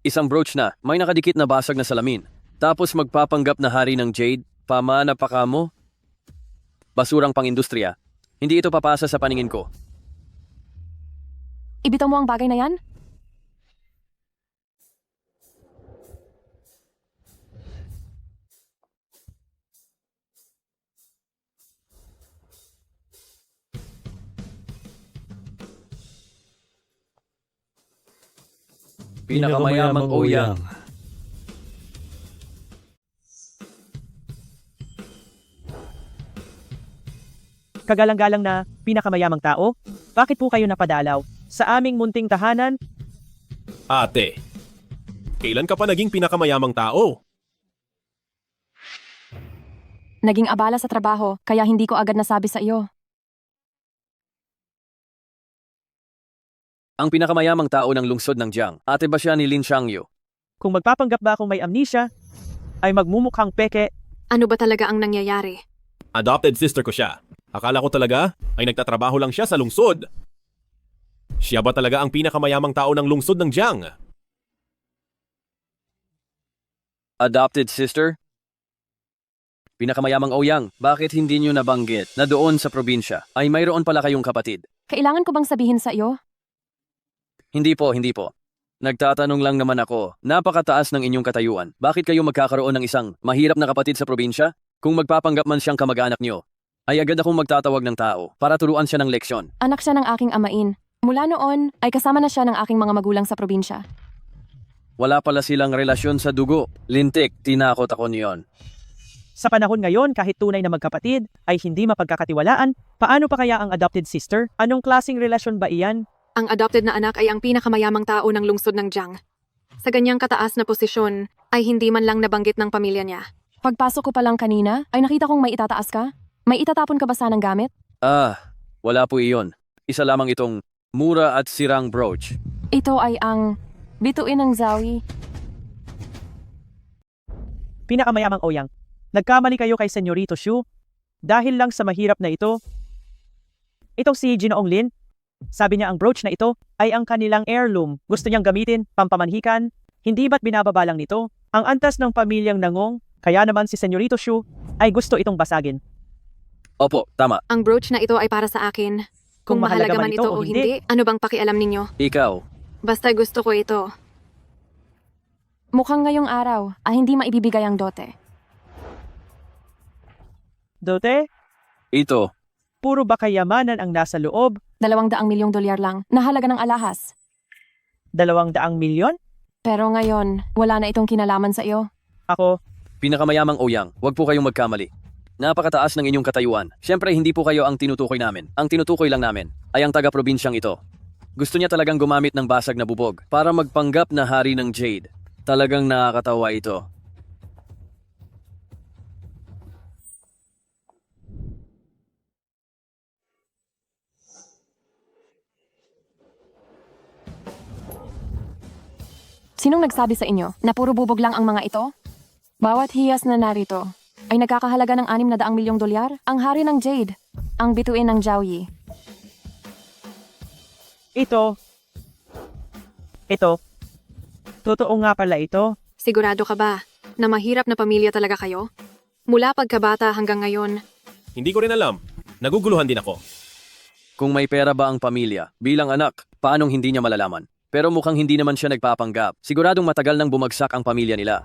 Isang brooch na, may nakadikit na basag na salamin. Tapos magpapanggap na hari ng jade, pamana pa ka mo? Basurang pang-industriya. Hindi ito papasa sa paningin ko. Ibitaw mo ang bagay na yan? Pinakamayamang Ouyang. Kagalang-galang na pinakamayamang tao, bakit po kayo napadalaw sa aming munting tahanan? Ate, kailan ka pa naging pinakamayamang tao? Naging abala sa trabaho, kaya hindi ko agad nasabi sa iyo. Ang pinakamayamang tao ng lungsod ng Jiang, ate ba siya ni Lin Xiangyu? Kung magpapanggap ba akong may amnesia, ay magmumukhang peke. Ano ba talaga ang nangyayari? Adopted sister ko siya. Akala ko talaga ay nagtatrabaho lang siya sa lungsod. Siya ba talaga ang pinakamayamang tao ng lungsod ng Jiang? Adopted sister? Pinakamayamang Ouyang, bakit hindi niyo nabanggit na doon sa probinsya ay mayroon pala kayong kapatid? Kailangan ko bang sabihin sa iyo? Hindi po. Nagtatanong lang naman ako, napakataas ng inyong katayuan. Bakit kayo magkakaroon ng isang mahirap na kapatid sa probinsya? Kung magpapanggap man siyang kamag-anak niyo, ay agad akong magtatawag ng tao para turuan siya ng leksyon. Anak siya ng aking amain. Mula noon, ay kasama na siya ng aking mga magulang sa probinsya. Wala pala silang relasyon sa dugo. Lintik, tinakot ako niyon. Sa panahon ngayon, kahit tunay na magkapatid ay hindi mapagkakatiwalaan, paano pa kaya ang adopted sister? Anong klaseng relasyon ba iyan? Ang adopted na anak ay ang pinakamayamang tao ng lungsod ng Jiang. Sa ganyang kataas na posisyon, ay hindi man lang nabanggit ng pamilya niya. Pagpasok ko pa lang kanina, ay nakita kong may itataas ka. May itatapon ka ba sanang gamit? Wala po iyon. Isa lamang itong mura at sirang brooch. Ito ay ang bituin ng Zawi. Pinakamayamang Ouyang, nagkamali kayo kay Senyorito Xu dahil lang sa mahirap na ito. Itong si Ginoong Lin, sabi niya ang brooch na ito ay ang kanilang heirloom. Gusto niyang gamitin, pampamanhikan. Hindi ba't binababa lang nito? Ang antas ng pamilyang Nangong, kaya naman si Senyorito Xu ay gusto itong basagin. Opo, tama. Ang brooch na ito ay para sa akin. Kung mahalaga man ito o hindi, ano bang pakialam ninyo? Ikaw. Basta gusto ko ito. Mukhang ngayong araw, hindi maibibigay ang dote. Dote? Ito. Puro ba kayamanan ang nasa loob? 200 milyong dolyar lang, na halaga ng alahas. 200 milyon? Pero ngayon, wala na itong kinalaman sa iyo. Ako? Pinakamayamang Ouyang, huwag po kayong magkamali. Napakataas ng inyong katayuan. Siyempre, hindi po kayo ang tinutukoy namin. Ang tinutukoy lang namin ay ang taga-probinsyang ito. Gusto niya talagang gumamit ng basag na bubog para magpanggap na hari ng Jade. Talagang nakakatawa ito. Sinong nagsabi sa inyo na puro bubog lang ang mga ito? Bawat hiyas na narito ay nagkakahalaga ng 600 milyong dolyar. Ang hari ng Jade, ang bituin ng Jiaoyi. Ito. Totoo nga pala ito. Sigurado ka ba na mahirap na pamilya talaga kayo? Mula pagkabata hanggang ngayon, Hindi ko rin alam. Naguguluhan din ako. Kung may pera ba ang pamilya, bilang anak, paanong hindi niya malalaman? Pero mukhang hindi naman siya nagpapanggap. Siguradong matagal nang bumagsak ang pamilya nila.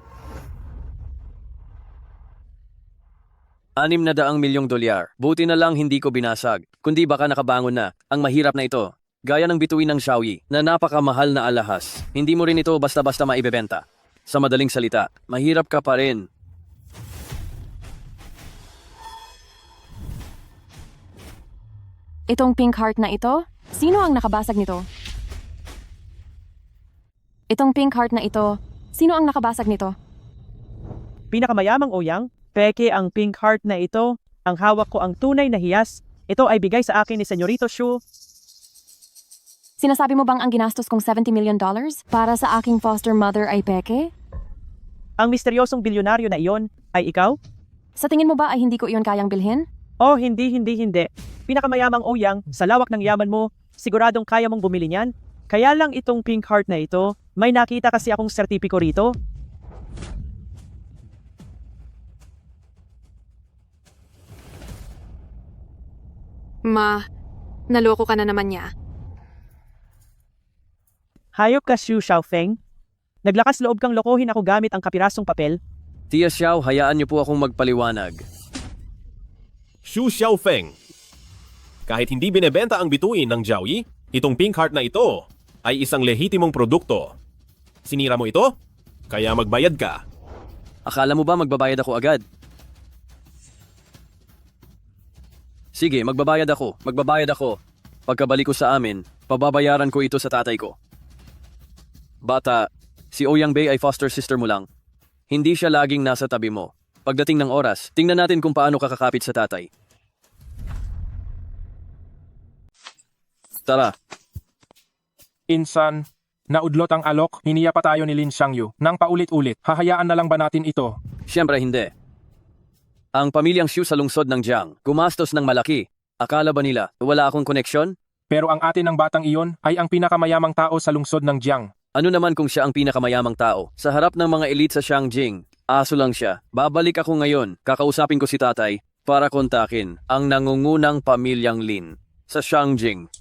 600 milyong dolyar. Buti na lang hindi ko binasag. Kundi baka nakabangon na. Ang mahirap na ito. Gaya ng bituin ng Xiaoyi na napakamahal na alahas. Hindi mo rin ito basta-basta maibebenta. Sa madaling salita, mahirap ka pa rin. Itong pink heart na ito, sino ang nakabasag nito? Itong pink heart na ito, sino ang nakabasag nito? Pinakamayamang Oyang, peke ang pink heart na ito. Ang hawak ko ang tunay na hiyas. Ito ay bigay sa akin ni Senyorito Shu. Sinasabi mo bang ang ginastos kong $70 million para sa aking foster mother ay peke? Ang misteryosong bilyonaryo na iyon ay ikaw? Sa tingin mo ba ay hindi ko iyon kayang bilhin? Oh, hindi. Pinakamayamang Oyang, sa lawak ng yaman mo, siguradong kaya mong bumili niyan. Kaya lang itong pink heart na ito, may nakita kasi akong sertipiko rito. naloko ka na naman niya. Hayop ka, Xu Xiaofeng. Naglakas loob kang lokohin ako gamit ang kapirasong papel. Tia Xiao, hayaan niyo po akong magpaliwanag. Xu Xiaofeng. Kahit hindi binebenta ang bituin ng Jiaoyi, itong pink heart na ito ay isang lehitimong produkto. Sinira mo ito? Kaya magbayad ka. Akala mo ba magbabayad ako agad? Sige, magbabayad ako. Pagkabalik ko sa amin, pababayaran ko ito sa tatay ko. Bata, si Oyang Bei ay foster sister mo lang. Hindi siya laging nasa tabi mo. Pagdating ng oras, tingnan natin kung paano kakakapit sa tatay. Tara. Insan, naudlot ang alok, hiniya pa tayo ni Lin Xiangyu nang paulit-ulit. Hahayaan na lang ba natin ito? Siyempre hindi. Ang pamilyang Xu sa lungsod ng Jiang, gumastos ng malaki. Akala ba nila, wala akong koneksyon? Pero ang ate ng batang iyon ay ang pinakamayamang tao sa lungsod ng Jiang. Ano naman kung siya ang pinakamayamang tao? Sa harap ng mga elite sa Shangjing, aso lang siya. Babalik ako ngayon, kakausapin ko si tatay para kontakin ang nangungunang pamilyang Lin sa Shangjing.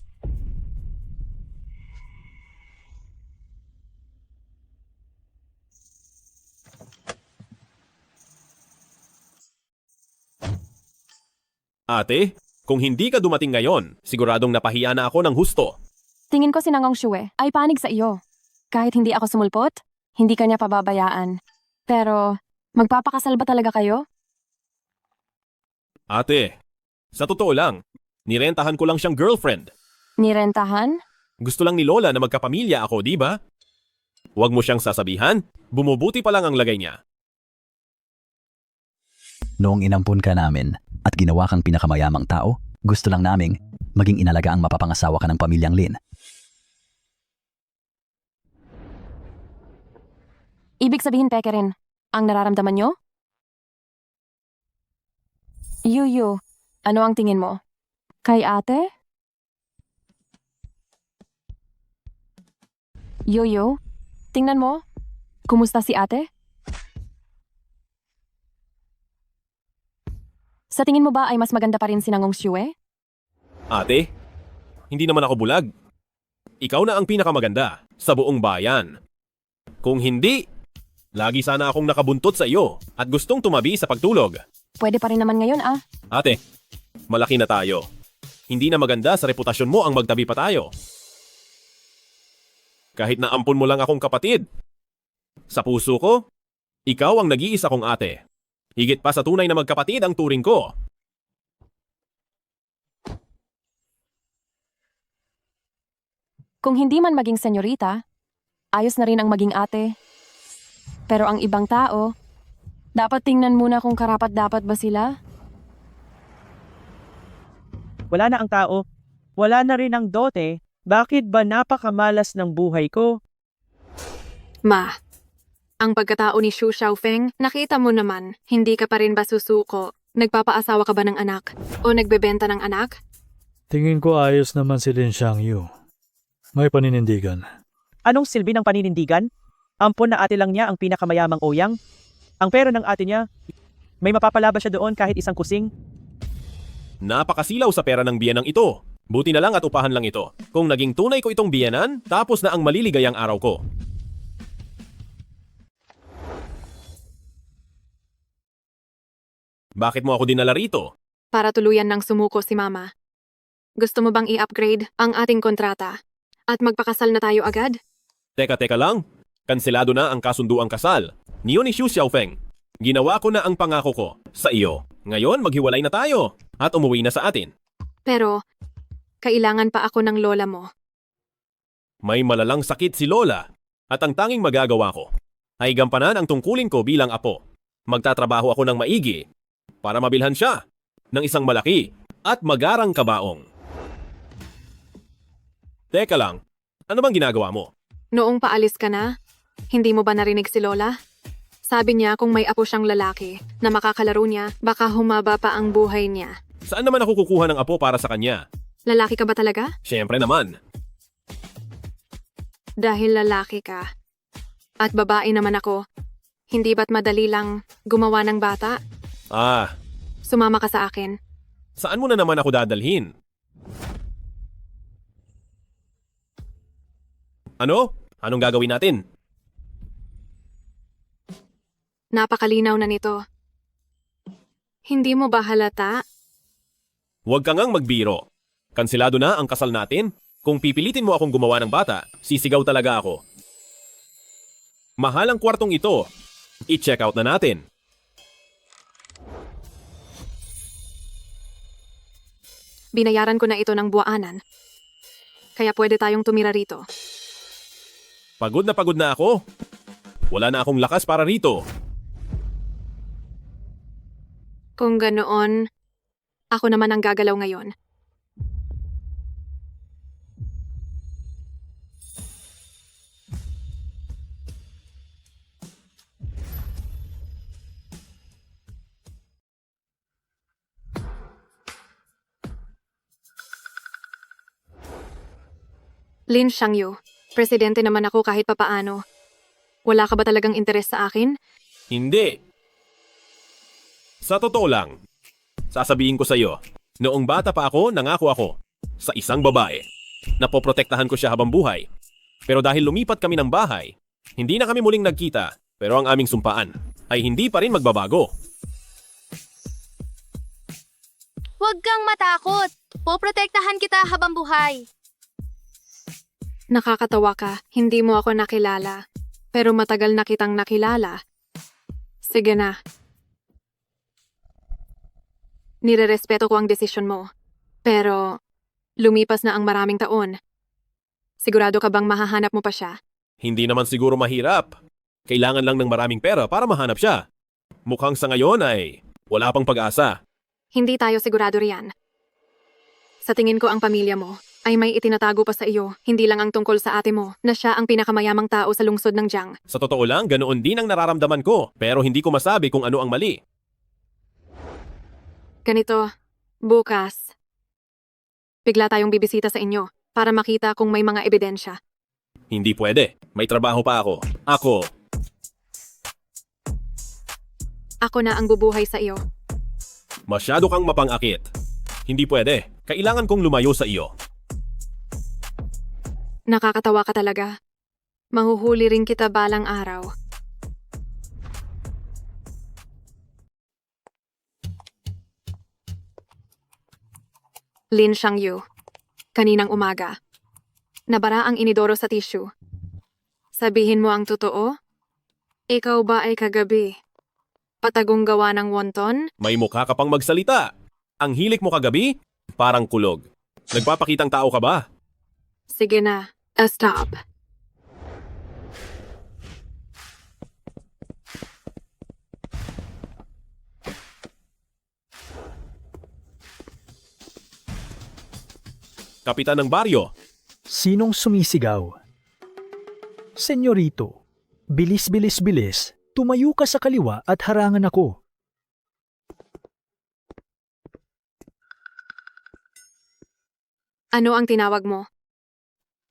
Ate, kung hindi ka dumating ngayon, siguradong napahiya na ako ng husto. Tingin ko si Nangong Shue ay panig sa iyo. Kahit hindi ako sumulpot, hindi kanya pababayaan. Pero, magpapakasal ba talaga kayo? Ate, sa totoo lang, nirentahan ko lang siyang girlfriend. Nirentahan? Gusto lang ni Lola na magkapamilya ako, di ba? Huwag mo siyang sasabihan, bumubuti pa lang ang lagay niya. Noong inampun ka namin at ginawa kang pinakamayamang tao, gusto lang naming maging inalaga ang mapapangasawa ka ng pamilyang Lin. Ibig sabihin peke rin, ang nararamdaman nyo? Yuyu, ano ang tingin mo? Kay ate? Yuyu, tingnan mo. Kumusta si ate? Sa tingin mo ba ay mas maganda pa rin si Nangong Shue? Ate, hindi naman ako bulag. Ikaw na ang pinakamaganda sa buong bayan. Kung hindi, lagi sana akong nakabuntot sa iyo at gustong tumabi sa pagtulog. Pwede pa rin naman ngayon ah. Ate, malaki na tayo. Hindi na maganda sa reputasyon mo ang magtabi pa tayo. Kahit na ampun mo lang akong kapatid. Sa puso ko, ikaw ang nag-iisa kong ate. Higit pa sa tunay na magkapatid ang turing ko. Kung hindi man maging senyorita, ayos na rin ang maging ate. Pero ang ibang tao, dapat tingnan muna kung karapat-dapat ba sila. Wala na ang tao. Wala na rin ang dote. Bakit ba napakamalas ng buhay ko? Ma, ang pagkatao ni Xu Xiaofeng, nakita mo naman, hindi ka pa rin ba susuko? Nagpapaasawa ka ba ng anak? O nagbebenta ng anak? Tingin ko ayos naman si Lin Xiangyu. May paninindigan. Anong silbi ng paninindigan? Ampon na ate lang niya ang pinakamayamang Ouyang. Ang pera ng ate niya, may mapapala ba siya doon kahit isang kusing? Napakasilaw sa pera ng biyenang ito. Buti na lang at upahan lang ito. Kung naging tunay ko itong biyenan, tapos na ang maliligayang araw ko. Bakit mo ako dinala rito? Para tuluyan ng sumuko si Mama. Gusto mo bang i-upgrade ang ating kontrata? At magpakasal na tayo agad? Teka lang. Kanselado na ang kasunduang kasal. Niyo ni Xu Xiaofeng. Ginawa ko na ang pangako ko sa iyo. Ngayon maghiwalay na tayo at umuwi na sa atin. Pero, kailangan pa ako ng lola mo. May malalang sakit si Lola at ang tanging magagawa ko ay gampanan ang tungkulin ko bilang apo. Magtatrabaho ako ng maigi para mabilhan siya ng isang malaki at magarang kabaong. Teka lang, ano bang ginagawa mo? Noong paalis ka na, hindi mo ba narinig si Lola? Sabi niya kung may apo siyang lalaki na makakalaro niya, baka humaba pa ang buhay niya. Saan naman ako kukuha ng apo para sa kanya? Lalaki ka ba talaga? Siyempre naman. Dahil lalaki ka. At babae naman ako. Hindi ba't madali lang gumawa ng bata? Sumama ka sa akin. Saan mo na naman ako dadalhin? Ano? Anong gagawin natin? Napakalinaw na nito. Hindi mo ba halata? Huwag ka ngang magbiro. Kanselado na ang kasal natin. Kung pipilitin mo akong gumawa ng bata, sisigaw talaga ako. Mahal ang kwartong ito. I-check out na natin. Binayaran ko na ito ng buwaanan. Kaya pwede tayong tumira rito. Pagod na ako. Wala na akong lakas para rito. Kung ganoon, ako naman ang gagalaw ngayon. Lin Xiangyu, presidente naman ako kahit papaano. Wala ka ba talagang interes sa akin? Hindi. Sa totoo lang, sasabihin ko sa iyo, noong bata pa ako, nangako ako sa isang babae. Napoprotektahan ko siya habang buhay. Pero dahil lumipat kami ng bahay, hindi na kami muling nagkita, pero ang aming sumpaan ay hindi pa rin magbabago. Huwag kang matakot. Poprotektahan kita habang buhay. Nakakatawa ka, hindi mo ako nakilala. Pero matagal na kitang nakilala. Sige na. Nirerespeto ko ang desisyon mo. Pero, lumipas na ang maraming taon. Sigurado ka bang mahahanap mo pa siya? Hindi naman siguro mahirap. Kailangan lang ng maraming pera para mahanap siya. Mukhang sa ngayon ay wala pang pag-asa. Hindi tayo sigurado riyan. Sa tingin ko ang pamilya mo ay may itinatago pa sa iyo, hindi lang ang tungkol sa ate mo, na siya ang pinakamayamang tao sa lungsod ng Jiang. Sa totoo lang, ganoon din ang nararamdaman ko, pero hindi ko masabi kung ano ang mali. Ganito, bukas, bigla tayong bibisita sa inyo para makita kung may mga ebidensya. Hindi pwede. May trabaho pa ako. Ako na ang bubuhay sa iyo. Masyado kang mapang-akit. Hindi pwede. Kailangan kong lumayo sa iyo. Nakakatawa ka talaga. Mahuhuli rin kita balang araw. Lin Xiangyu, kaninang umaga. Nabara ang inidoro sa tissue. Sabihin mo ang totoo? Ikaw ba ay kagabi patagong gawa ng wonton? May mukha ka pang magsalita. Ang hilik mo kagabi, parang kulog. Nagpapakitang tao ka ba? Sige na, stop. Kapitan ng baryo. Sinong sumisigaw? Senyorito, Bilis, bilis, bilis. Tumayo ka sa kaliwa at harangan ako. Ano ang tinawag mo?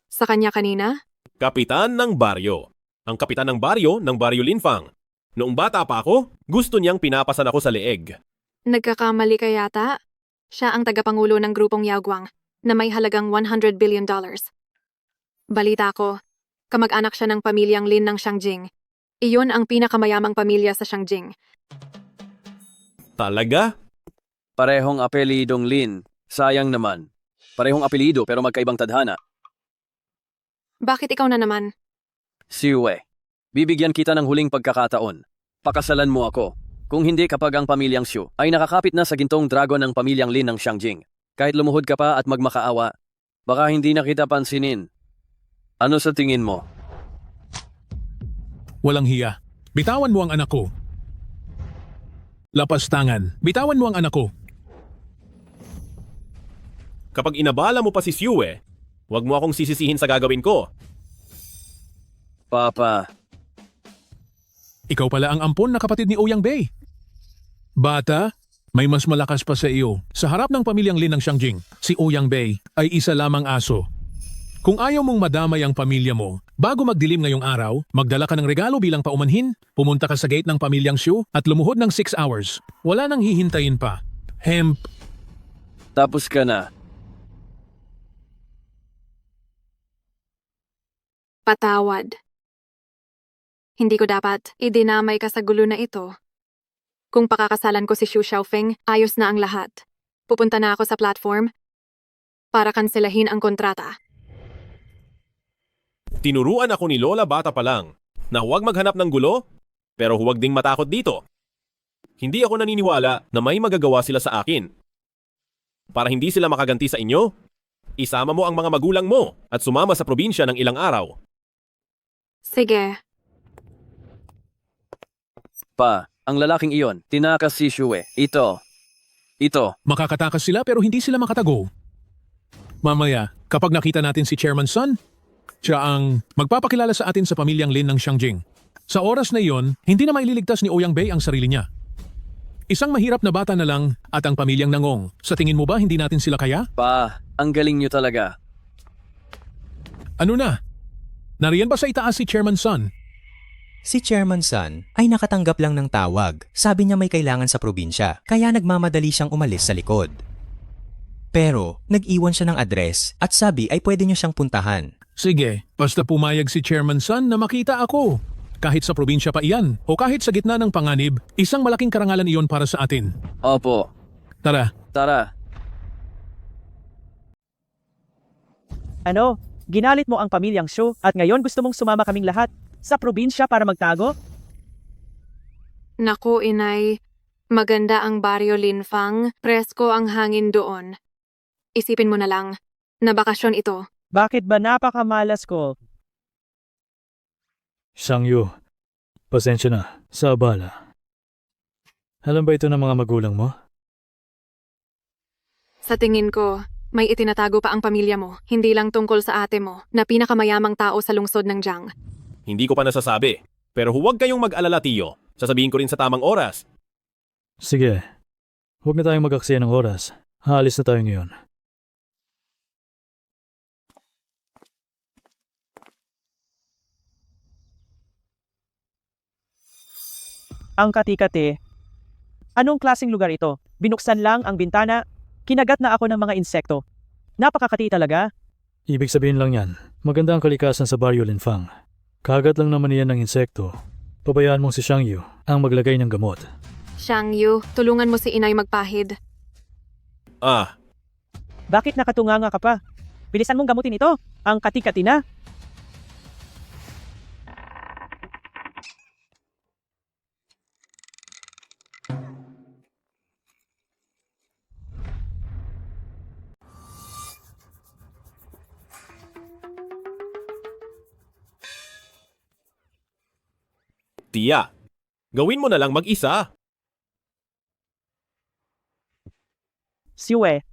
Sa kanya kanina? Kapitan ng baryo. Ang kapitan ng baryo Linfang. Noong bata pa ako, gusto niyang pinapasan ako sa leeg. Nagkakamali ka yata? Siya ang tagapangulo ng grupong Yaoguang na may halagang $100 billion. Balita ko, kamag-anak siya ng pamilyang Lin ng Shangjing. Iyon ang pinakamayamang pamilya sa Shangjing. Talaga? Parehong apelidong Lin. Sayang naman. Parehong apelido pero magkaibang tadhana. Bakit ikaw na naman? Si Yue. Bibigyan kita ng huling pagkakataon. Pakasalan mo ako. Kung hindi kapag ang pamilyang Xu ay nakakapit na sa gintong dragon ng pamilyang Lin ng Shangjing. Kahit lumuhod ka pa at magmakaawa, baka hindi na kita pansinin. Ano sa tingin mo? Walang hiya. Bitawan mo ang anak ko. Lapastangan. Bitawan mo ang anak ko. Kapag inabala mo pa si Yue, huwag mo akong sisisihin sa gagawin ko. Papa. Ikaw pala ang ampon na kapatid ni Ouyang Bei. Bata, may mas malakas pa sa iyo. Sa harap ng pamilyang Lin ng Shangjing, si Ouyang Bei ay isa lamang aso. Kung ayaw mong madamay ang pamilya mo, bago magdilim ngayong araw, magdala ka ng regalo bilang paumanhin, pumunta ka sa gate ng pamilyang Xu at lumuhod ng 6 hours. Wala nang hihintayin pa. Hemp. Tapos ka na. Patawad. Hindi ko dapat idinamay ka sa gulo na ito. Kung pakakasalan ko si Xu Xiaofeng, ayos na ang lahat. Pupunta na ako sa platform para kanselahin ang kontrata. Tinuruan ako ni Lola bata pa lang na huwag maghanap ng gulo, pero huwag ding matakot dito. Hindi ako naniniwala na may magagawa sila sa akin. Para hindi sila makaganti sa inyo, isama mo ang mga magulang mo at sumama sa probinsya ng ilang araw. Sige. Pa, ang lalaking iyon, tinakas si Xue. Ito. Makakatakas sila pero hindi sila makatago. Mamaya, kapag nakita natin si Chairman Sun, siya ang magpapakilala sa atin sa pamilyang Lin ng Shangjing. Sa oras na iyon, hindi na maililigtas ni Ouyang Bei ang sarili niya. Isang mahirap na bata na lang at ang pamilyang Nangong. Sa tingin mo ba hindi natin sila kaya? Pa, ang galing niyo talaga. Ano na? Nariyan ba sa itaas si Chairman Sun? Si Chairman Sun ay nakatanggap lang ng tawag. Sabi niya may kailangan sa probinsya, kaya nagmamadali siyang umalis sa likod. Pero, nag-iwan siya ng address at sabi ay pwede niyo siyang puntahan. Sige, basta pumayag si Chairman Sun na makita ako. Kahit sa probinsya pa iyan, o kahit sa gitna ng panganib, isang malaking karangalan iyon para sa atin. Opo. Tara. Tara. Ano? Ginalit mo ang pamilyang Xu at ngayon gusto mong sumama kaming lahat sa probinsya para magtago? Naku, inay. Maganda ang baryo Linfang. Presko ang hangin doon. Isipin mo na lang na bakasyon ito. Bakit ba napakamalas ko? Shangyu, pasensya na sa abala. Alam ba ito ng mga magulang mo? Sa tingin ko, may itinatago pa ang pamilya mo, hindi lang tungkol sa ate mo, na pinakamayamang tao sa lungsod ng Jiang. Hindi ko pa nasasabi, pero huwag kayong mag-alala, Tiyo. Sasabihin ko rin sa tamang oras. Sige, huwag na tayong mag-aksaya ng oras. Haalis na tayo ngayon. Ang kati-kati. Anong klaseng lugar ito? Binuksan lang ang bintana, kinagat na ako ng mga insekto. Napakakati talaga. Ibig sabihin lang yan, maganda ang kalikasan sa baryo Linfang. Kagat lang naman yan ng insekto. Pabayaan mong si Shangyu ang maglagay ng gamot. Shangyu, tulungan mo si inay magpahid. Bakit nakatunganga ka pa? Bilisan mong gamutin ito. Ang kati-kati na. Tia, gawin mo na lang mag-isa. Si Yue.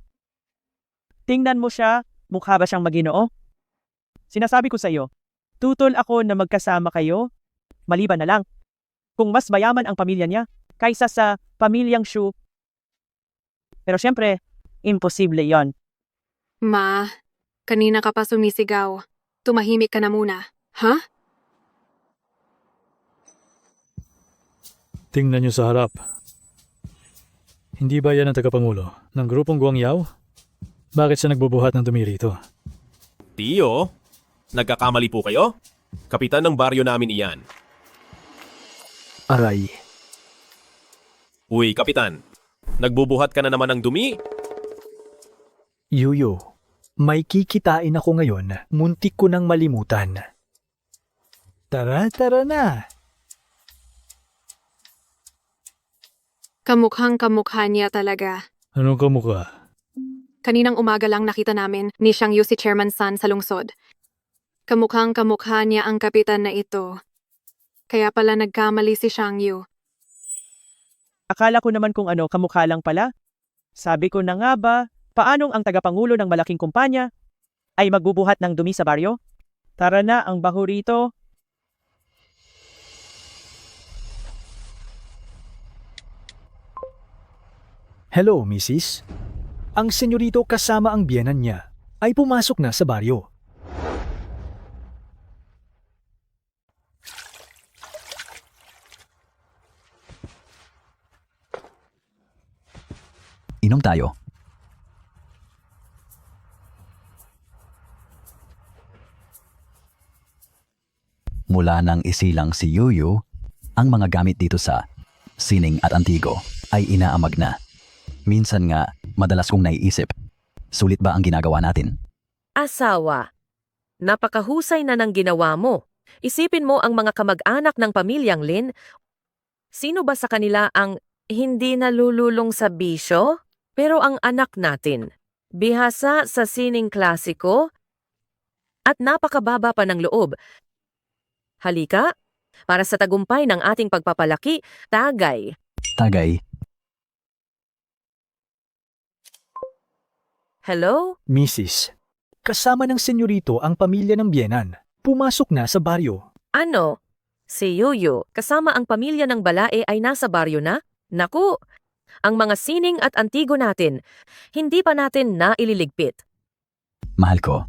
Tingnan mo siya, mukha ba siyang maginoo? Sinasabi ko sa iyo, tutol ako na magkasama kayo Maliban na lang kung mas mayaman ang pamilya niya kaysa sa pamilyang Shu. Pero syempre, imposible yon. Ma, kanina ka pa sumisigaw. Tumahimik ka na muna. Ha? Tingnan niyo sa harap. Hindi ba yan ang tagapangulo ng grupong Guangyao? Bakit siya nagbubuhat ng dumi rito? Tiyo, nagkakamali po kayo? Kapitan ng baryo namin iyan. Aray. Uy, kapitan. Nagbubuhat ka na naman ng dumi? Yuyo, may kikitain ako ngayon. Muntik ko nang malimutan. Tara na. Kamukhang kamukha niya talaga. Anong kamukha? Kaninang umaga lang nakita namin ni Xiang Yu si Chairman San sa lungsod. Kamukhang kamukha niya ang kapitan na ito. Kaya pala nagkamali si Xiang Yu. Akala ko naman kung ano, kamukha lang pala. Sabi ko na nga ba, paanong ang tagapangulo ng malaking kumpanya ay magbubuhat ng dumi sa baryo? Tara na, ang baho rito. Hello, Mrs. Ang senyorito kasama ang biyenan niya ay pumasok na sa baryo. Inom tayo. Mula nang isilang si Yuyu, ang mga gamit dito sa Sining at Antigo ay inaamag na. Minsan nga, madalas kong naiisip, sulit ba ang ginagawa natin? Asawa, napakahusay na ng ginawa mo. Isipin mo ang mga kamag-anak ng pamilyang Lin. Sino ba sa kanila ang hindi nalululong sa bisyo? Pero ang anak natin, bihasa sa sining klasiko at napakababa pa ng loob. Halika, para sa tagumpay ng ating pagpapalaki, tagay. Tagay. Hello? Mrs. Kasama ng senyorito ang pamilya ng biyenan. Pumasok na sa baryo. Ano? Si Yuyu, kasama ang pamilya ng Balae ay nasa baryo na? Naku, ang mga sining at antigo natin, hindi pa natin naililigpit. Mahal ko,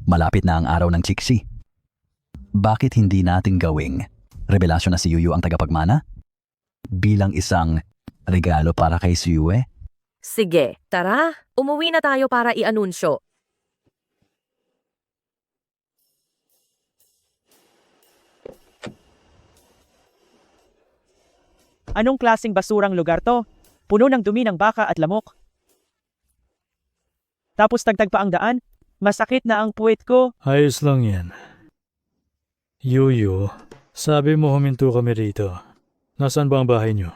malapit na ang araw ng chiksi. Bakit hindi natin gawing revelasyon na si Yuyu ang tagapagmana? Bilang isang regalo para kay Siyue? Sige, tara, umuwi na tayo para i-anunsyo. Anong klaseng basurang lugar to? Puno ng dumi ng baka at lamok. Tapos tagtag pa ang daan? Masakit na ang puwet ko. Ayos lang yan. Yuyu, sabi mo huminto kami rito. Nasaan ba ang bahay niyo?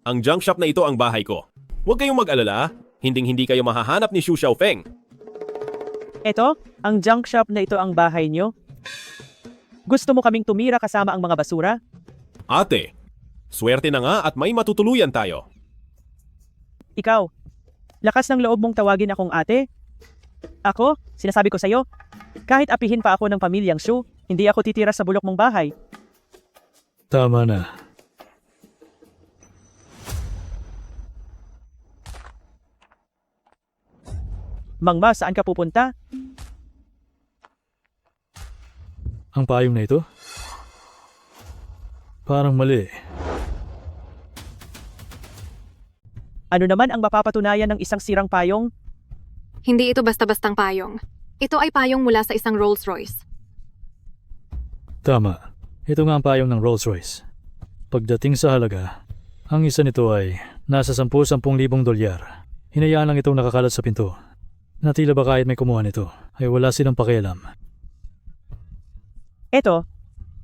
Ang junk shop na ito ang bahay ko. Huwag kayong mag-alala, hinding-hindi kayo mahahanap ni Xu Xiaofeng. Eto, ang junk shop na ito ang bahay nyo. Gusto mo kaming tumira kasama ang mga basura? Ate, swerte na nga at may matutuluyan tayo. Ikaw, lakas ng loob mong tawagin akong ate? Ako, sinasabi ko sa'yo, kahit apihin pa ako ng pamilyang Shu, hindi ako titira sa bulok mong bahay. Tama na. Mangma, saan ka pupunta? Ang payong na ito? Parang mali. Ano naman ang mapapatunayan ng isang sirang payong? Hindi ito basta-bastang payong. Ito ay payong mula sa isang Rolls Royce. Tama. Ito nga ang payong ng Rolls Royce. Pagdating sa halaga, ang isa nito ay nasa 10,000 dolyar. Hinayaan lang itong nakakalat sa pinto. Natila ba kahit may kumuha nito, ay wala silang pakialam. Eto,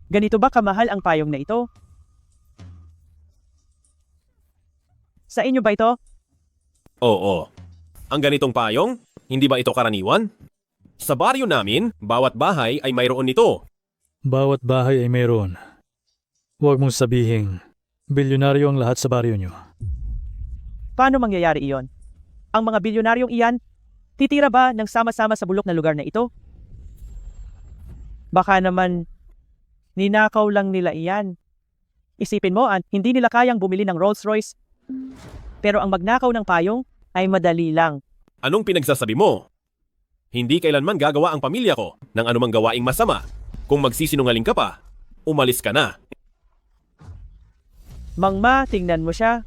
ganito ba kamahal ang payong na ito? Sa inyo ba ito? Oo. Ang ganitong payong, hindi ba ito karaniwan? Sa baryo namin, bawat bahay ay mayroon nito. Bawat bahay ay mayroon. Huwag mong sabihing, bilyonaryo ang lahat sa baryo nyo. Paano mangyayari iyon? Ang mga bilyonaryong iyan, titira ba ng sama-sama sa bulok na lugar na ito? Baka naman Ninakaw lang nila iyan. Isipin mo, hindi nila kayang bumili ng Rolls Royce. Pero ang magnakaw ng payong ay madali lang. Anong pinagsasabi mo? Hindi kailanman gagawa ang pamilya ko ng anumang gawaing masama. Kung magsisinungaling ka pa, umalis ka na. Mangma, tingnan mo siya.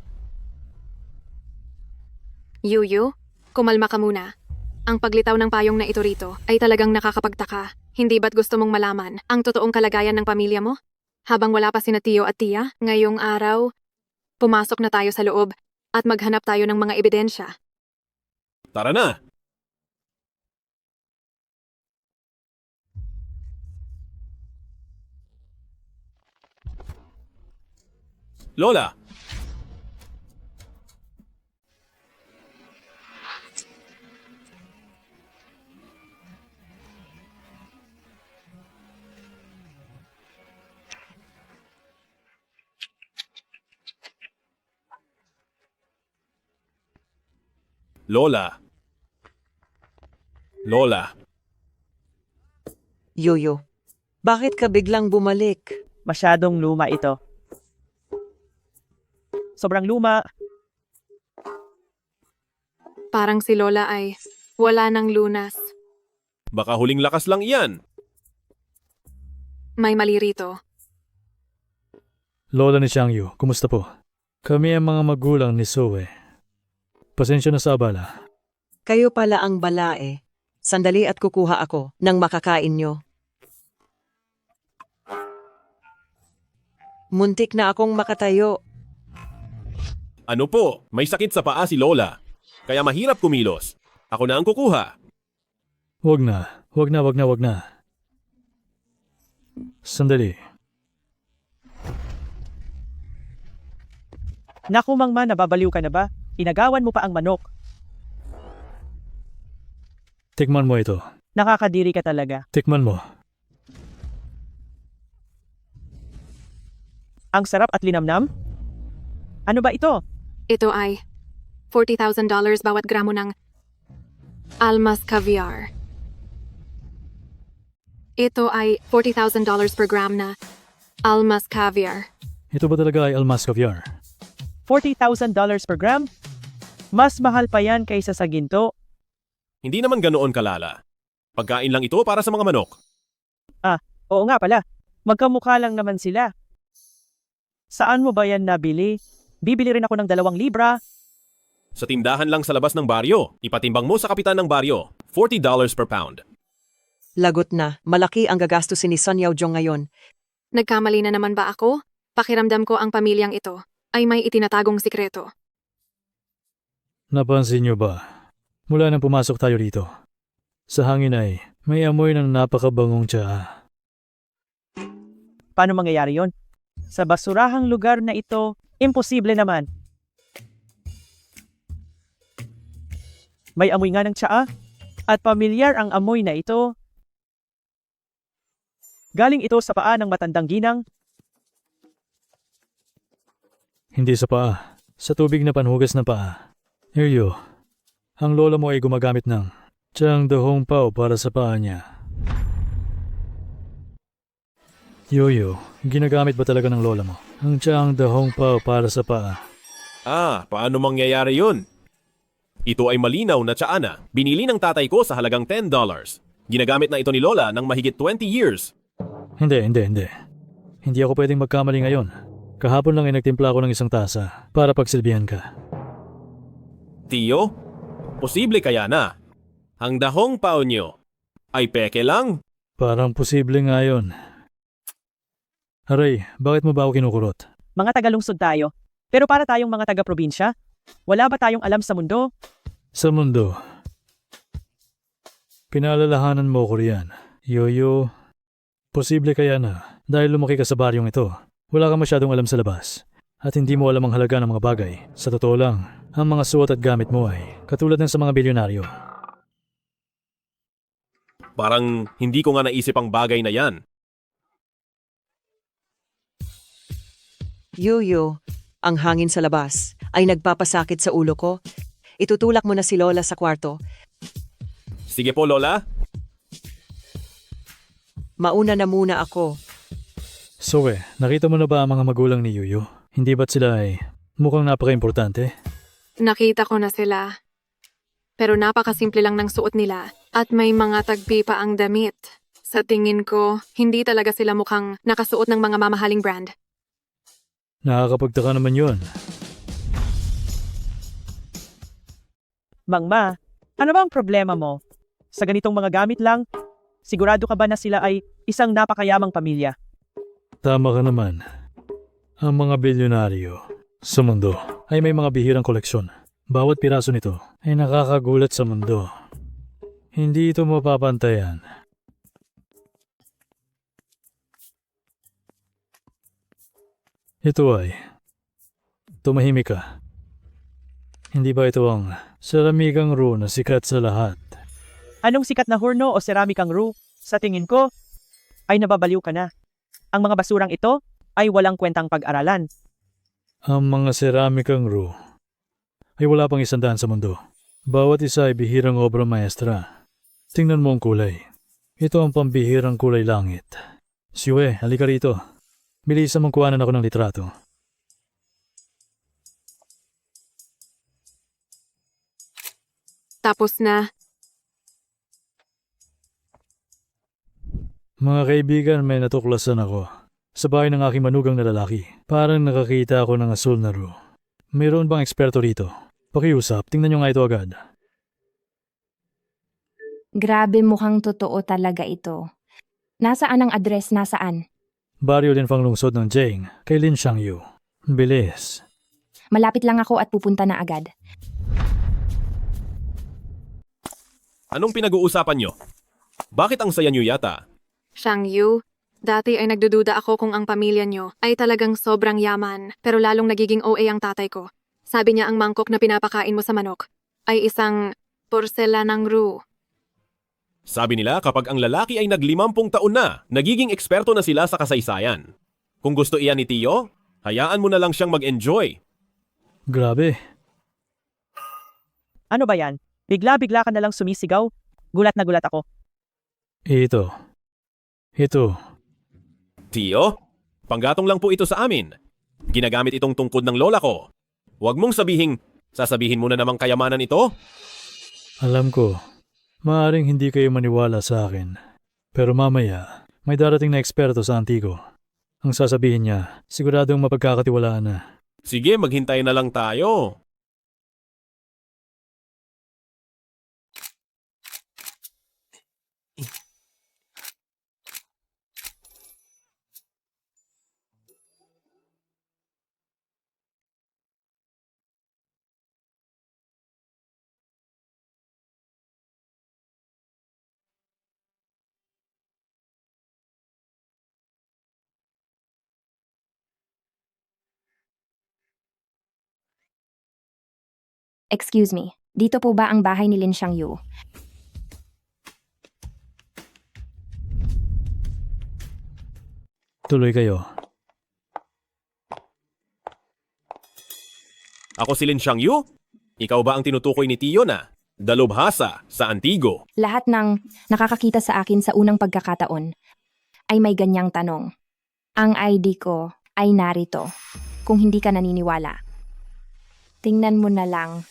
Yuyu, kumalma ka muna. Ang paglitaw ng payong na ito rito ay talagang nakakapagtaka. Hindi ba't gusto mong malaman ang totoong kalagayan ng pamilya mo? Habang wala pa sina Tio at Tia, ngayong araw, pumasok na tayo sa loob at maghanap tayo ng mga ebidensya. Tara na! Lola! Lola. Lola. Yuyu, bakit ka biglang bumalik? Masyadong luma ito. Sobrang luma. Parang si Lola ay wala ng lunas. Baka huling lakas lang iyan. May mali rito. Lola ni Xiangyu, kumusta po? Kami ang mga magulang ni Zoe. Pasensya na sa abala. Kayo pala ang balae. Sandali at kukuha ako ng makakain nyo. Muntik na akong makatayo. Ano po? May sakit sa paa si Lola. Kaya mahirap kumilos. Ako na ang kukuha. Wag na. Sandali. Naku Mangma, nababaliw ka na ba? Inagawan mo pa ang manok. Tikman mo ito. Nakakadiri ka talaga. Tikman mo. Ang sarap at linamnam? Ano ba ito? Ito ay $40,000 bawat gramo ng Almas Caviar. Ito ay $40,000 per gram na Almas Caviar. Ito ba talaga ay Almas Caviar? $40,000 per gram? Mas mahal pa yan kaysa sa ginto. Hindi naman ganoon kalala. Pagkain lang ito para sa mga manok. Oo nga pala. Magkamukha lang naman sila. Saan mo ba yan nabili? Bibili rin ako ng 2 libra. Sa tindahan lang sa labas ng baryo. Ipatimbang mo sa kapitan ng baryo. $40 per pound. Lagot na. Malaki ang gagastusin ni Sun Yaojong ngayon. Nagkamali na naman ba ako? Pakiramdam ko ang pamilyang ito ay may itinatagong sikreto. Napansin niyo ba? Mula nang pumasok tayo dito, sa hangin ay may amoy ng napakabangong tsaa. Paano mangyayari yon? Sa basurahang lugar na ito, imposible naman. May amoy nga ng tsaa at pamilyar ang amoy na ito. Galing ito sa paa ng matandang ginang. Hindi sa paa, sa tubig na panhugas ng paa. Yuyu, ang lola mo ay gumagamit ng Chang Dahong Pao para sa paa niya. Yuyu, ginagamit ba talaga ng lola mo ang Chang Dahong Pao para sa paa? Paano mangyayari yun? Ito ay malinaw na tsaana. Binili ng tatay ko sa halagang $10. Ginagamit na ito ni Lola ng mahigit 20 years. Hindi. Hindi ako pwedeng magkamali ngayon. Kahapon lang ay nagtimpla ako ng 1 tasa para pagsilbihan ka. Tio, posible kaya na? Ang dahong pao nyo ay peke lang? Parang posible nga yun. Aray, bakit mo ba ako kinukurot? Mga tagalungsod tayo. Pero para tayong mga taga-probinsya, wala ba tayong alam sa mundo? Sa mundo. Pinaalalahanan mo ko riyan. Yuyu, posible kaya na dahil lumaki ka sa baryong ito, wala ka masyadong alam sa labas. At hindi mo alam ang halaga ng mga bagay. Sa totoo lang, ang mga suot at gamit mo ay katulad ng sa mga bilyonaryo. Parang hindi ko nga naisip ang bagay na yan. Yuyu, ang hangin sa labas ay nagpapasakit sa ulo ko. Itutulak mo na si Lola sa kwarto. Sige po, Lola. Mauna na muna ako. So nakita mo na ba ang mga magulang ni Yuyo? Hindi ba't sila ay mukhang napaka-importante? Nakita ko na sila. Pero napakasimple lang ng suot nila at may mga tagpi pa ang damit. Sa tingin ko, hindi talaga sila mukhang nakasuot ng mga mamahaling brand. Nakakapagtaka naman yun. Mangma, ano ba ang problema mo? Sa ganitong mga gamit lang, sigurado ka ba na sila ay isang napakayamang pamilya? Tama ka naman. Ang mga bilyonaryo sa mundo ay may mga bihirang koleksyon. Bawat piraso nito ay nakakagulat sa mundo. Hindi ito mapapantayan. Ito ay tumahimik ka. Hindi ba ito ang seramikang Ru na sikat sa lahat? Anong sikat na horno o ceramikang Ru? Sa tingin ko, ay nababaliw ka na. Ang mga basurang ito ay walang kwentang pag-aralan. Ang mga seramikang Ru ay wala pang 100 sa mundo. Bawat isa ay bihirang obra maestra. Tingnan mo ang kulay. Ito ang pambihirang kulay langit. Siwe, halika rito. Bilisan mong kuhanan ako ng litrato. Tapos na. Mga kaibigan, may natuklasan ako. Sa bahay ng aking manugang na lalaki. Parang nakakita ako ng asul na Ru. Mayroon bang eksperto rito? Pakiusap, tingnan nyo nga ito agad. Grabe, mukhang totoo talaga ito. Nasaan ang address? Nasaan? Baryo din pang lungsod ng Jing, kay Lin Xiangyu. Bilis. Malapit lang ako at pupunta na agad. Anong pinag-uusapan nyo? Bakit ang saya nyo yata? Shang Yu, dati ay nagdududa ako kung ang pamilya nyo ay talagang sobrang yaman, pero lalong nagiging OA ang tatay ko. Sabi niya ang mangkok na pinapakain mo sa manok ay isang porselanang Ru. Sabi nila kapag ang lalaki ay nag-50 taon na, nagiging eksperto na sila sa kasaysayan. Kung gusto iyan ni Tio, hayaan mo na lang siyang mag-enjoy. Grabe. Ano ba yan? Bigla-bigla ka na lang sumisigaw? Gulat na gulat ako. Ito. Tio, panggatong lang po ito sa amin. Ginagamit itong tungkod ng lola ko. Huwag mong sasabihin mo na namang kayamanan ito. Alam ko, maaring hindi kayo maniwala sa akin. Pero mamaya, may darating na eksperto sa Antigo. Ang sasabihin niya, siguradong mapagkakatiwalaan na. Sige, maghintay na lang tayo. Excuse me, dito po ba ang bahay ni Lin Xiangyu? Tuloy kayo. Ako si Lin Xiangyu? Ikaw ba ang tinutukoy ni Tio na dalubhasa sa Antigo? Lahat ng nakakakita sa akin sa unang pagkakataon ay may ganyang tanong. Ang ID ko ay narito. Kung hindi ka naniniwala, tingnan mo na lang.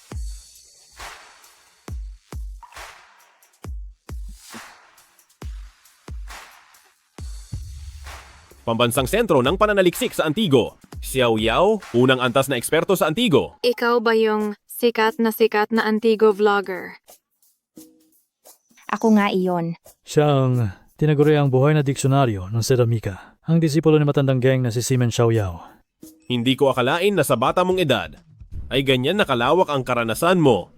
Pambansang sentro ng pananaliksik sa Antigo. Xiao Yao, unang antas na eksperto sa Antigo. Ikaw ba yung sikat na Antigo vlogger? Ako nga iyon. Siya ang tinaguriang buhay na diksyonaryo ng seramika. Ang disipulo ni matandang geng na si Simen Xiaoyao. Hindi ko akalain na sa bata mong edad ay ganyan nakalawak ang karanasan mo.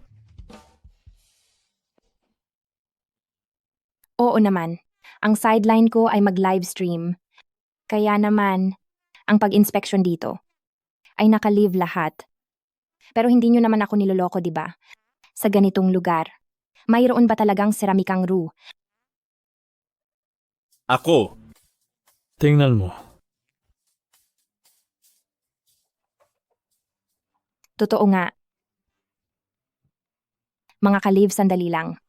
Oo naman. Ang sideline ko ay mag-livestream. Kaya naman, ang pag-inspection dito ay nakalive lahat. Pero hindi nyo naman ako niloloko, di ba? Sa ganitong lugar, mayroon ba talagang seramikang Ru? Ako. Tingnan mo. Totoo nga. Mga kaliv, sandali lang.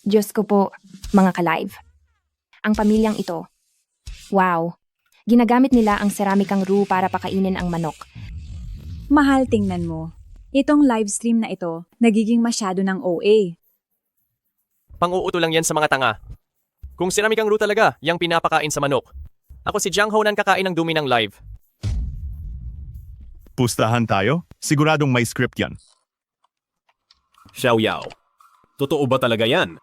Diyos ko po, mga ka-live. Ang pamilyang ito. Wow. Ginagamit nila ang ceramikang roux para pakainin ang manok. Mahal, tingnan mo. Itong livestream na ito, nagiging masyado ng OA. Pang-uuto lang yan sa mga tanga. Kung siramikang roux talaga, yang pinapakain sa manok. Ako si Jiang Honan kakain ng dumi ng live. Pustahan tayo? Siguradong may script yan. Xiao Yao, totoo ba talaga yan?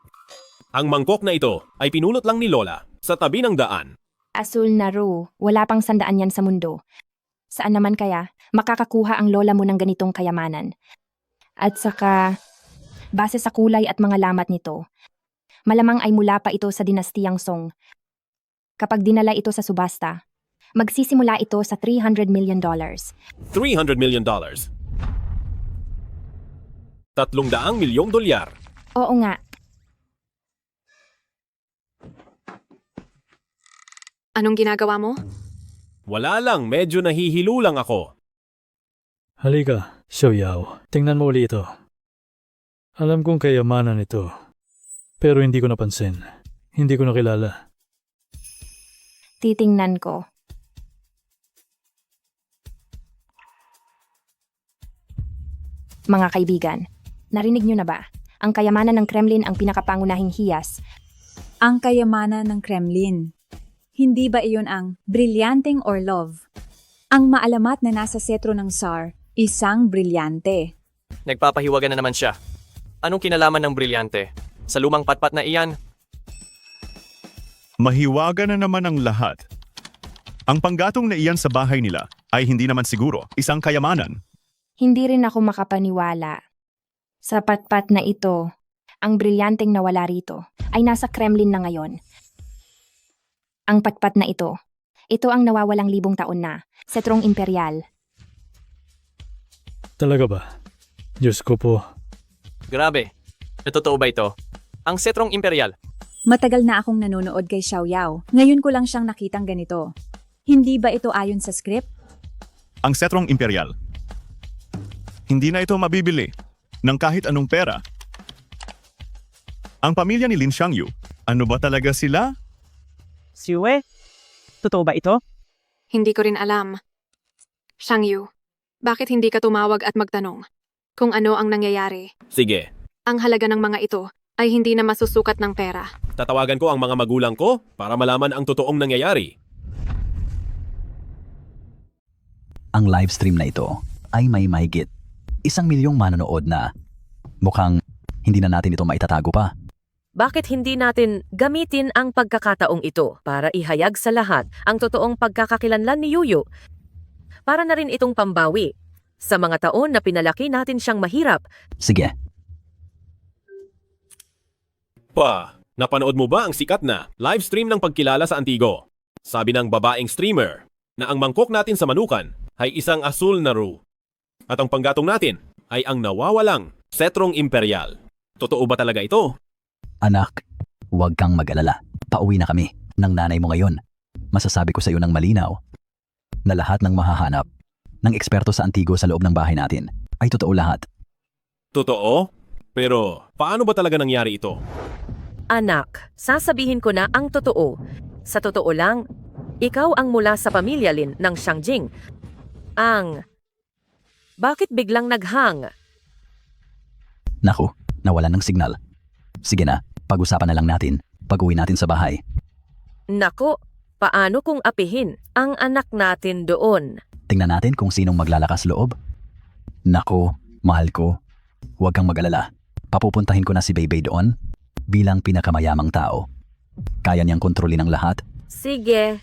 Ang mangkok na ito ay pinulot lang ni Lola sa tabi ng daan. Asul na roux, wala pang sandaan yan sa mundo. Saan naman kaya makakakuha ang lola mo ng ganitong kayamanan? At saka, base sa kulay at mga lamat nito, malamang ay mula pa ito sa dinastiyang Song. Kapag dinala ito sa subasta, magsisimula ito sa $300 million. $300 million. $300 milyong dolyar. Oo nga. Anong ginagawa mo? Wala lang, medyo nahihilo lang ako. Halika, Xiao Yao. Tingnan mo uli ito. Alam kong kayamanan ito. Pero hindi ko napansin. Hindi ko nakilala. Titingnan ko. Mga kaibigan, narinig nyo na ba? Ang kayamanan ng Kremlin ang pinakapangunahing hiyas. Ang kayamanan ng Kremlin. Hindi ba iyon ang brilyanteng Orlov? Ang maalamat na nasa setro ng Tsar, isang brilyante. Nagpapahiwaga na naman siya. Anong kinalaman ng brilyante? Sa lumang patpat na iyan? Mahiwaga na naman ang lahat. Ang panggatong na iyan sa bahay nila ay hindi naman siguro isang kayamanan. Hindi rin ako makapaniwala. Sa patpat na ito, ang brilyanteng nawala rito ay nasa Kremlin na ngayon. Ang patpat na ito ang nawawalang libong taon na, setrong imperial. Talaga ba? Diyos ko po. Grabe. Totoo ba ito? Ang setrong imperial. Matagal na akong nanonood kay Xiao Yao. Ngayon ko lang siyang nakitang ganito. Hindi ba ito ayon sa script? Ang setrong imperial. Hindi na ito mabibili ng kahit anong pera. Ang pamilya ni Lin Xiangyu, ano ba talaga sila? Siwe? Totoo ba ito? Hindi ko rin alam. Xiangyu, bakit hindi ka tumawag at magtanong kung ano ang nangyayari? Sige, Ang halaga ng mga ito ay hindi na masusukat ng pera. tatawagan ko ang mga magulang ko para malaman ang totoong nangyayari. Ang livestream na ito ay may mahigit 1 milyong manonood na. Mukhang hindi na natin ito maitatago pa. Bakit hindi natin gamitin ang pagkakataong ito para ihayag sa lahat ang totoong pagkakakilanlan ni Yuyu? Para na rin itong pambawi sa mga taon na pinalaki natin siyang mahirap. Sige. Napanood mo ba ang sikat na live stream ng pagkilala sa Antigo? Sabi ng babaeng streamer na ang mangkok natin sa manukan ay isang asul na roux. At ang panggatong natin ay ang nawawalang setrong imperial. Totoo ba talaga ito? Anak, huwag kang mag-alala. Pauwi na kami ng nanay mo ngayon. Masasabi ko sa iyo ng malinaw na lahat ng mahahanap ng eksperto sa Antigo sa loob ng bahay natin ay totoo lahat. Totoo? Pero paano ba talaga nangyari ito? Anak, sasabihin ko na ang totoo. Sa totoo lang, ikaw ang mula sa pamilya Lin ng Xiangjing. Bakit biglang naghang? Naku, nawalan ng signal. Sige na, pag-usapan na lang natin pag-uwi natin sa bahay. Nako, paano kung apihin ang anak natin doon? Tingnan natin kung sinong maglalakas loob. Naku, mahal ko, huwag kang mag-alala. Papupuntahin ko na si Beibei doon bilang pinakamayamang tao. Kaya niyang kontrolin ang lahat. Sige.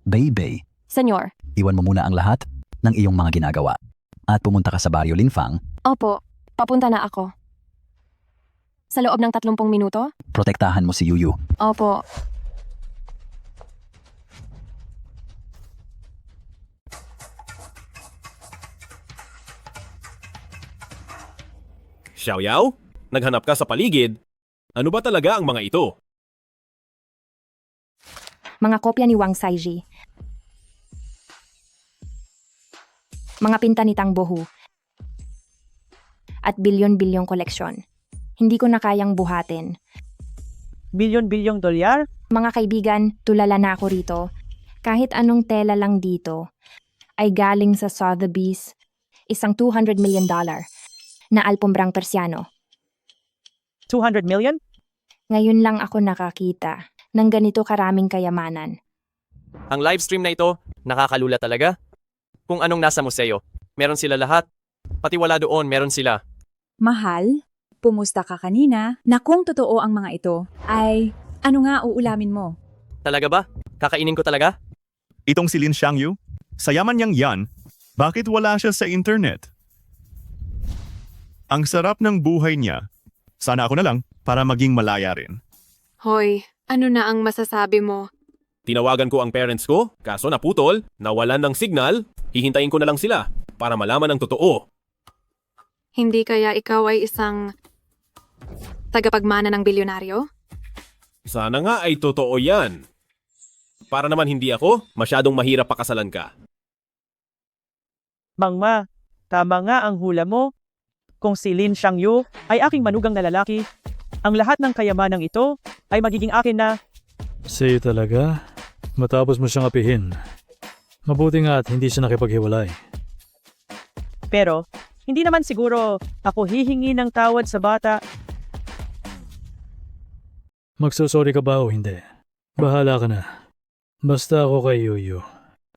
Beibei, Senyor. iwan mo muna ang lahat ng iyong mga ginagawa at pumunta ka sa baryo Linfang. Opo, papunta na ako. Sa loob ng 30 minuto? Protektahan mo si Yuyu. Opo. Xiao Yao? Naghanap ka sa paligid? Ano ba talaga ang mga ito? Mga kopya ni Wang Saiji. mga pintanitang buhu, at bilyon-bilyong koleksyon. Hindi ko na kayang buhatin. Bilyon-bilyong dolyar? Mga kaibigan, tulala na ako rito. Kahit anong tela lang dito ay galing sa Sotheby's, isang $200 million na alpombrang Persiano. 200 million? Ngayon lang ako nakakita ng ganito karaming kayamanan. Ang live stream na ito, nakakalula talaga. Kung anong nasa museo, meron sila lahat. Pati wala doon, meron sila. Mahal, pumusta ka kanina na kung totoo ang mga ito, ay ano nga uulamin mo? Talaga ba? Kakainin ko talaga? Itong si Lin Xiangyu, sa yaman niyang yan, bakit wala siya sa internet? Ang sarap ng buhay niya. Sana ako na lang para maging malaya rin. Hoy, ano na ang masasabi mo? Tinawagan ko ang parents ko, kaso naputol, nawalan ng signal, hihintayin ko na lang sila para malaman ang totoo. Hindi kaya ikaw ay isang tagapagmana ng bilyonaryo? Sana nga ay totoo yan. Para naman hindi ako, masyadong mahirap pakasalan ka. Mangma, tama nga ang hula mo. Kung si Lin Xiangyu ay aking manugang na lalaki, ang lahat ng kayamanang ito ay magiging akin na. Sa'yo talaga? Matapos mo siyang apihin. Mabuti nga at hindi siya nakipaghiwalay. Pero, hindi naman siguro ako hihingi ng tawad sa bata. Magsusorry ka ba o hindi? Bahala ka na. Basta ako kay Yuyu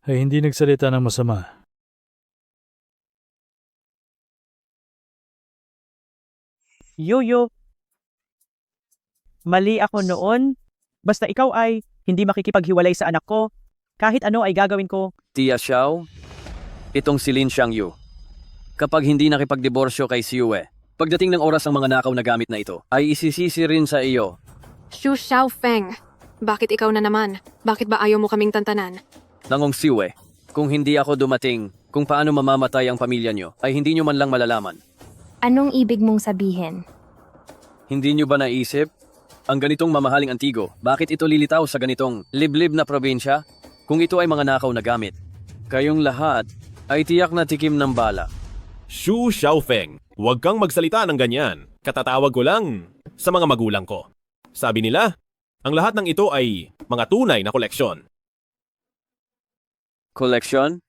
ay hindi nagsalita ng masama. Yuyu, mali ako noon. Basta ikaw ay hindi makikipaghiwalay sa anak ko. Kahit ano ay gagawin ko. Tia Xiao, itong si Lin Xiangyu. Kapag hindi nakipagdiborsyo kay Siue, pagdating ng oras ng mga nakaw na gamit na ito, ay isisisi rin sa iyo. Xu Xiaofeng, bakit ikaw na naman? Bakit ba ayaw mo kaming tantanan? Nangong Siue, kung hindi ako dumating, kung paano mamamatay ang pamilya nyo, ay hindi nyo man lang malalaman. Anong ibig mong sabihin? Hindi nyo ba naisip? Ang ganitong mamahaling antigo, bakit ito lilitaw sa ganitong liblib na probinsya? Kung ito ay mga nakaw na gamit, kayong lahat ay tiyak na tikim ng bala. Xu Xiaofeng, huwag kang magsalita ng ganyan. Katatawag ko lang sa mga magulang ko. Sabi nila, ang lahat ng ito ay mga tunay na koleksyon. Koleksyon?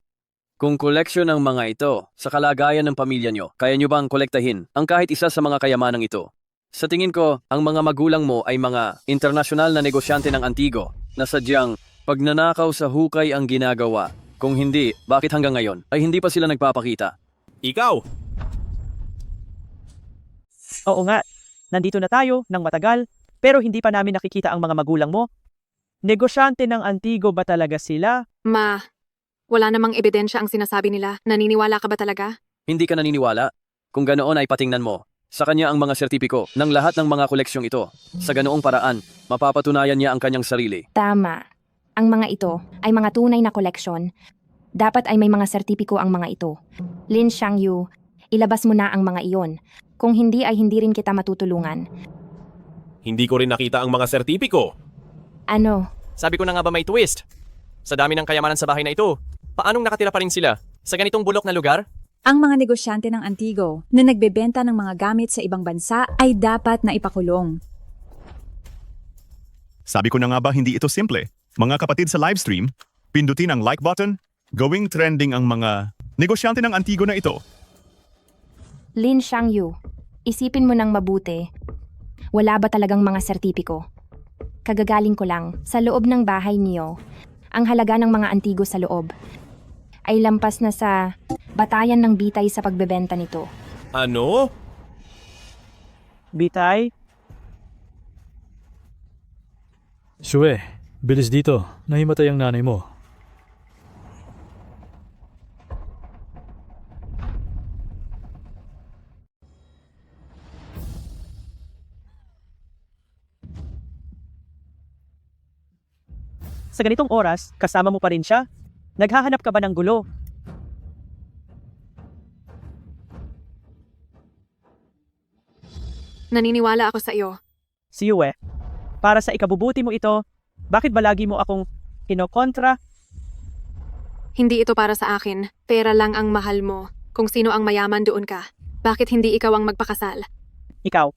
Kung koleksyon ng mga ito sa kalagayan ng pamilya nyo, kaya nyo bang kolektahin ang kahit isa sa mga kayamanang ito? Sa tingin ko, ang mga magulang mo ay mga internasyonal na negosyante ng antigo na sadyang pagnanakaw sa hukay ang ginagawa. Kung hindi, bakit hanggang ngayon ay hindi pa sila nagpapakita? Ikaw! Oo nga, nandito na tayo ng matagal, pero hindi pa namin nakikita ang mga magulang mo. Negosyante ng antigo ba talaga sila? Ma, wala namang ebidensya ang sinasabi nila. Naniniwala ka ba talaga? Hindi ka naniniwala? Kung ganoon ay patingnan mo. Sa kanya ang mga sertipiko ng lahat ng mga koleksyong ito. Sa ganoong paraan, mapapatunayan niya ang kanyang sarili. Tama. Ang mga ito ay mga tunay na koleksyon. Dapat ay may mga sertipiko ang mga ito. Lin Xiangyu, ilabas mo na ang mga iyon. Kung hindi ay hindi rin kita matutulungan. Hindi ko rin nakita ang mga sertipiko. Ano? Sabi ko na nga ba may twist? Sa dami ng kayamanan sa bahay na ito, paanong nakatira pa rin sila? Sa ganitong bulok na lugar? Ang mga negosyante ng Antigo na nagbebenta ng mga gamit sa ibang bansa ay dapat na ipakulong. Sabi ko na nga ba hindi ito simple? Mga kapatid sa livestream, pindutin ang like button, gawing trending ang mga negosyante ng antigo na ito. Lin Xiangyu, isipin mo ng mabuti. Wala ba talagang mga sertipiko? Kagagaling ko lang, sa loob ng bahay niyo, ang halaga ng mga antigo sa loob ay lampas na sa batayan ng bitay sa pagbebenta nito. Ano? Bitay? Shue, bilis dito. Nahimatay ang nanay mo. Sa ganitong oras, kasama mo pa rin siya? Naghahanap ka ba ng gulo? Naniniwala ako sa iyo. Si Yue, para sa ikabubuti mo ito, bakit ba lagi mo akong kinokontra? Hindi ito para sa akin. Pera lang ang mahal mo. Kung sino ang mayaman doon ka. Bakit hindi ikaw ang magpakasal? Ikaw,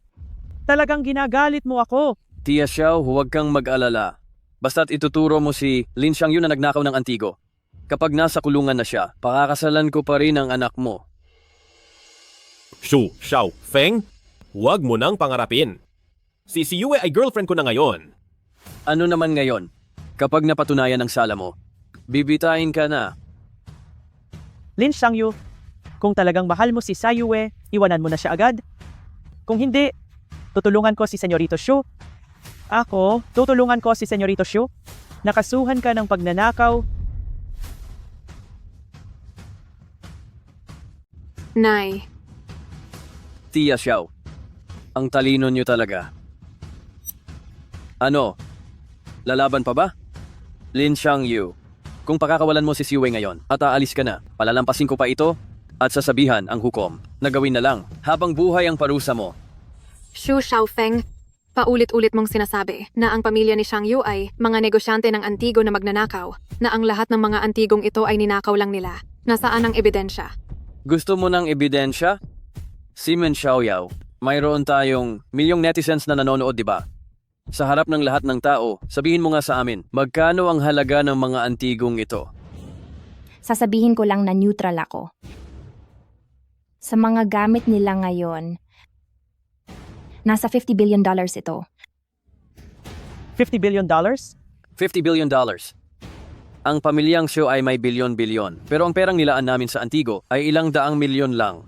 talagang ginagalit mo ako. Tia Xiao, huwag kang mag-alala. Basta't ituturo mo si Lin Xiangyu na nagnakaw ng antigo. Kapag nasa kulungan na siya, pakakasalan ko pa rin ang anak mo. Shu Xiao Feng, huwag mo nang pangarapin. Si Yue ay girlfriend ko na ngayon. Ano naman ngayon? Kapag napatunayan ang sala mo, bibitayin ka na. Lin Xiangyu, kung talagang mahal mo si Sayue, iwanan mo na siya agad. Kung hindi, tutulungan ko si Senyorito Shu. Ako, tutulungan ko si Senyorito Shu. Nakasuhan ka ng pagnanakaw. Nay, Tia Xiao, ang talino niyo talaga. Ano? Lalaban pa ba? Lin Xiangyu, kung pakakawalan mo si Siwei ngayon at aalis ka na, palalampasin ko pa ito at sasabihan ang hukom na gawin na lang habang buhay ang parusa mo. Shu Xiaofeng, paulit-ulit mong sinasabi na ang pamilya ni Xiangyu ay mga negosyante ng antigo na magnanakaw, na ang lahat ng mga antigong ito ay ninakaw lang nila. Nasaan ang ebidensya? Gusto mo ng ebidensya? Simen Xiaoyao, mayroon tayong milyong netizens na nanonood, di ba? Sa harap ng lahat ng tao, sabihin mo nga sa amin, magkano ang halaga ng mga antigong ito? Sasabihin ko lang na neutral ako. Sa mga gamit nila ngayon, nasa $50 billion ito. $50 billion? $50 billion. Ang pamilyang Xiu ay may bilyon-bilyon, pero ang perang nilaan namin sa Antigo ay ilang daang milyon lang.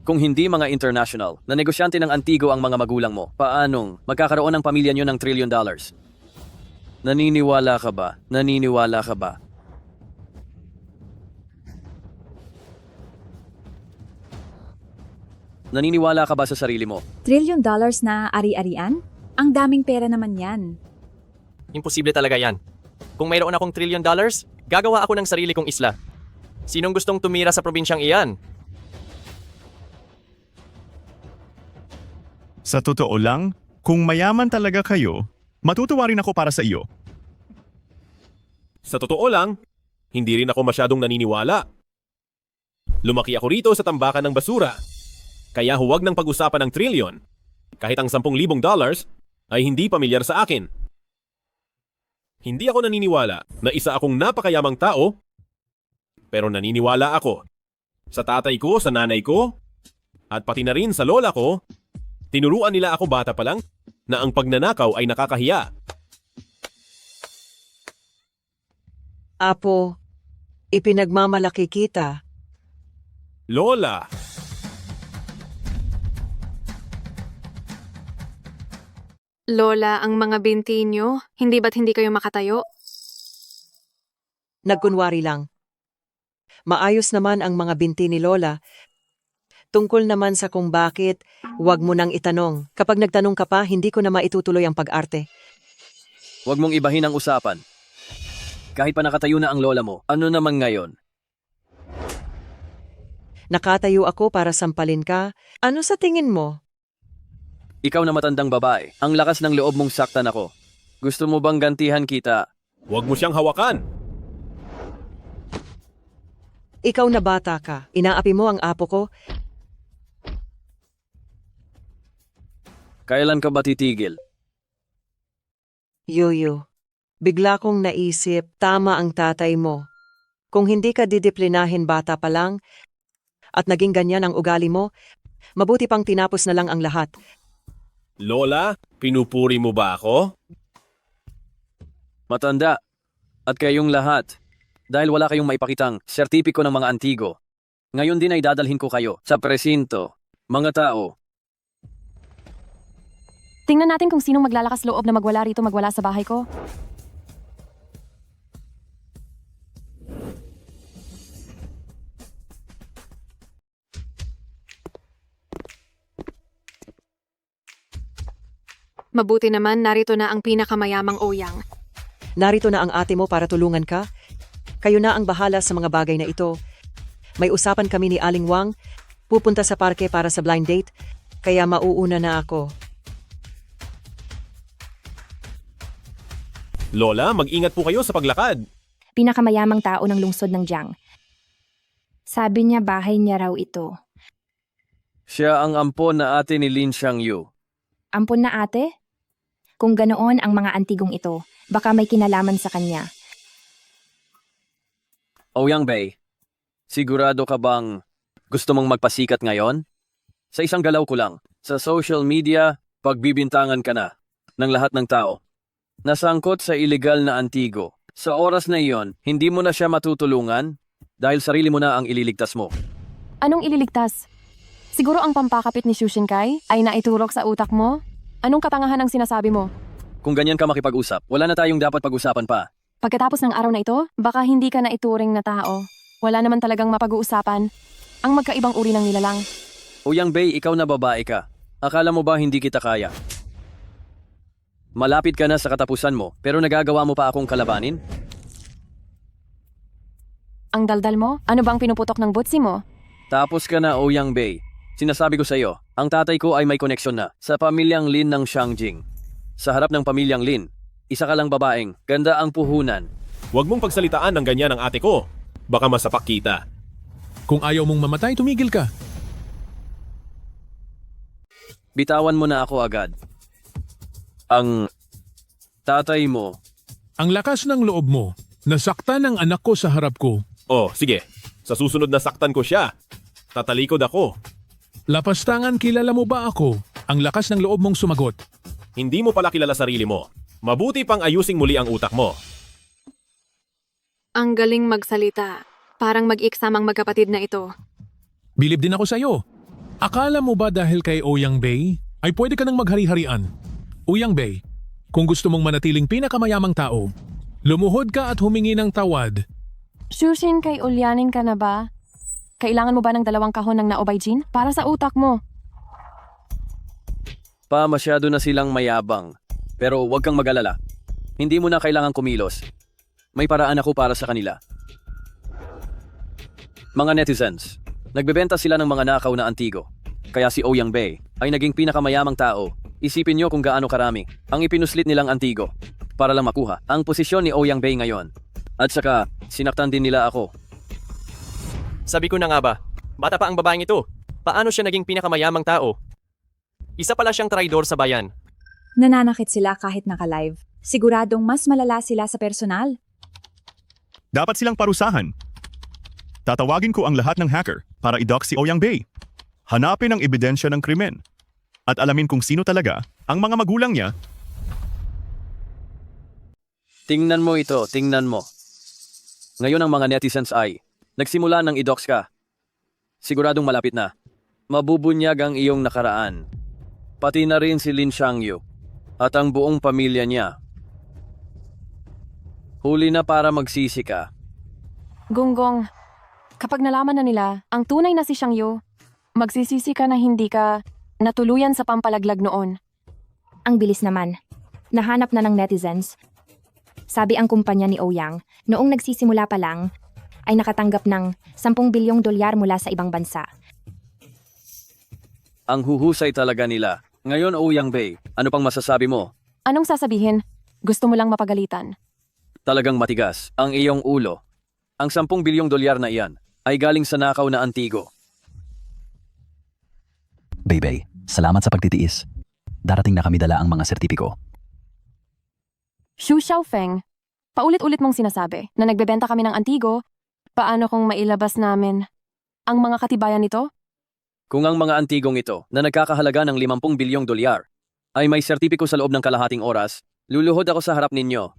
Kung hindi mga international na negosyante ng Antigo ang mga magulang mo, paanong magkakaroon ng pamilya nyo ng $1 trillion? Naniniwala ka ba? Naniniwala ka ba? Naniniwala ka ba sa sarili mo? $1 trillion na ari-arian? Ang daming pera naman yan. Imposible talaga yan. Kung mayroon akong $1 trillion, gagawa ako ng sarili kong isla. Sinong gustong tumira sa probinsyang iyan? Sa totoo lang, kung mayaman talaga kayo, matutuwa rin ako para sa iyo. Sa totoo lang, hindi rin ako masyadong naniniwala. Lumaki ako rito sa tambakan ng basura. Kaya huwag nang pag-usapan ng trilyon. Kahit ang $10,000 ay hindi pamilyar sa akin. Hindi ako naniniwala na isa akong napakayamang tao, pero naniniwala ako sa tatay ko, sa nanay ko, at pati na rin sa lola ko. Tinuruan nila ako bata pa lang na ang pagnanakaw ay nakakahiya. Apo, ipinagmamalaki kita. Lola! Lola, ang mga binti nyo, hindi ba't hindi kayo makatayo? Nagkunwari lang. Maayos naman ang mga binti ni Lola. Tungkol naman sa kung bakit, huwag mo nang itanong. Kapag nagtanong ka pa, hindi ko na maitutuloy ang pag-arte. Huwag mong ibahin ang usapan. Kahit pa nakatayo na ang lola mo, ano naman ngayon? Nakatayo ako para sampalin ka. Ano sa tingin mo? Ikaw na matandang babae, ang lakas ng loob mong saktan ako. Gusto mo bang gantihan kita? Huwag mo siyang hawakan! Ikaw na bata ka. Inaapi mo ang apo ko. Kailan ka ba titigil? Yuyu, bigla kong naisip, tama ang tatay mo. Kung hindi ka didiplinahin bata pa lang, at naging ganyan ang ugali mo, mabuti pang tinapos na lang ang lahat. Lola, pinupuri mo ba ako? Matanda. At kayong lahat. Dahil wala kayong maipakitang sertipiko ng mga antigo. Ngayon din ay dadalhin ko kayo sa presinto. Mga tao. Tingnan natin kung sinong maglalakas loob na magwala rito magwala sa bahay ko. Mabuti naman narito na ang pinakamayamang Ouyang. Narito na ang ate mo para tulungan ka. Kayo na ang bahala sa mga bagay na ito. May usapan kami ni Aling Wang. Pupunta sa parke para sa blind date. Kaya mauuna na ako. Lola, mag-ingat po kayo sa paglakad. Pinakamayamang tao ng lungsod ng Jiang. Sabi niya bahay niya raw ito. Siya ang ampon na ate ni Lin Xiangyu. Ampon na ate? Kung ganoon ang mga antigong ito, baka may kinalaman sa kanya. Ouyang Bei, sigurado ka bang gusto mong magpasikat ngayon? Sa isang galaw ko lang, sa social media, pagbibintangan ka na ng lahat ng tao. Nasangkot sa illegal na antigo. Sa oras na iyon, hindi mo na siya matutulungan dahil sarili mo na ang ililigtas mo. Anong ililigtas? Siguro ang pampakapit ni Shushinkai ay naiturok sa utak mo? Anong katangahan ang sinasabi mo? Kung ganyan ka makipag-usap, wala na tayong dapat pag-usapan pa. Pagkatapos ng araw na ito, baka hindi ka na ituring na tao. Wala naman talagang mapag-uusapan. Ang magkaibang uri ng nilalang. Ouyang Bei, ikaw na babae ka. Akala mo ba hindi kita kaya? Malapit ka na sa katapusan mo, pero nagagawa mo pa akong kalabanin? Ang daldal mo? Ano bang pinuputok ng butsi mo? Tapos ka na, Ouyang Bei. Sinasabi ko sa iyo, ang tatay ko ay may koneksyon na sa pamilyang Lin ng Xiangjing. Sa harap ng pamilyang Lin, isa ka lang babaeng, ganda ang puhunan. Huwag mong pagsalitaan ng ganyan ang ate ko. Baka masapak kita. Kung ayaw mong mamatay, tumigil ka. Bitawan mo na ako agad. Ang tatay mo. Ang lakas ng loob mo. Nasaktan ang anak ko sa harap ko. Oh, sige. Sa susunod na saktan ko siya. Tatalikod ako. Lapastangan, kilala mo ba ako? Ang lakas ng loob mong sumagot. Hindi mo pala kilala sarili mo. Mabuti pang ayusing muli ang utak mo. Ang galing magsalita. Parang mag-iksam ang magkapatid na ito. Bilib din ako sa iyo. Akala mo ba dahil kay Ouyang Bei ay pwede ka nang maghari-harian? Ouyang Bei, kung gusto mong manatiling pinakamayamang tao, lumuhod ka at humingi ng tawad. Shushinkai, ulyanin ka na ba? Kailangan mo ba ng 2 kahon ng naobaijin para sa utak mo? Masyado na silang mayabang. Pero huwag kang mag-alala. Hindi mo na kailangang kumilos. May paraan ako para sa kanila. Mga netizens, nagbebenta sila ng mga nakaw na antigo. Kaya si Ouyang Bei ay naging pinakamayamang tao. Isipin nyo kung gaano karami ang ipinuslit nilang antigo para lang makuha ang posisyon ni Ouyang Bei ngayon. At saka, sinaktan din nila ako. Sabi ko na nga ba, bata pa ang babaeng ito. Paano siya naging pinakamayamang tao? Isa pala siyang traidor sa bayan. Nananakit sila kahit naka-live. Siguradong mas malala sila sa personal. Dapat silang parusahan. Tatawagin ko ang lahat ng hacker para i-dock si Ouyang Bei. Hanapin ang ebidensya ng krimen. At alamin kung sino talaga ang mga magulang niya. Tingnan mo ito, tingnan mo. Ngayon ang mga netizens ay nagsimula ng i-dox ka. Siguradong malapit na. Mabubunyag ang iyong nakaraan. Pati na rin si Lin Xiangyu at ang buong pamilya niya. Huli na para magsisi ka. Gonggong, kapag nalaman na nila ang tunay na si Xiangyu, magsisisi ka na hindi ka natuluyan sa pampalaglag noon. Ang bilis naman. Nahanap na ng netizens. Sabi ang kumpanya ni Ouyang, noong nagsisimula pa lang, ay nakatanggap ng 10 bilyong dolyar mula sa ibang bansa. Ang huhusay talaga nila. Ngayon, Ouyang Bei, ano pang masasabi mo? Anong sasabihin? Gusto mo lang mapagalitan. Talagang matigas ang iyong ulo. Ang 10 bilyong dolyar na iyan ay galing sa nakaw na antigo. Bei, salamat sa pagtitiis. Darating na kami dala ang mga sertipiko. Xu Xiaofeng, paulit-ulit mong sinasabi na nagbebenta kami ng antigo. Paano kung mailabas namin ang mga katibayan nito? Kung ang mga antigong ito na nagkakahalaga ng 50 bilyong dolyar ay may sertipiko sa loob ng kalahating oras, luluhod ako sa harap ninyo.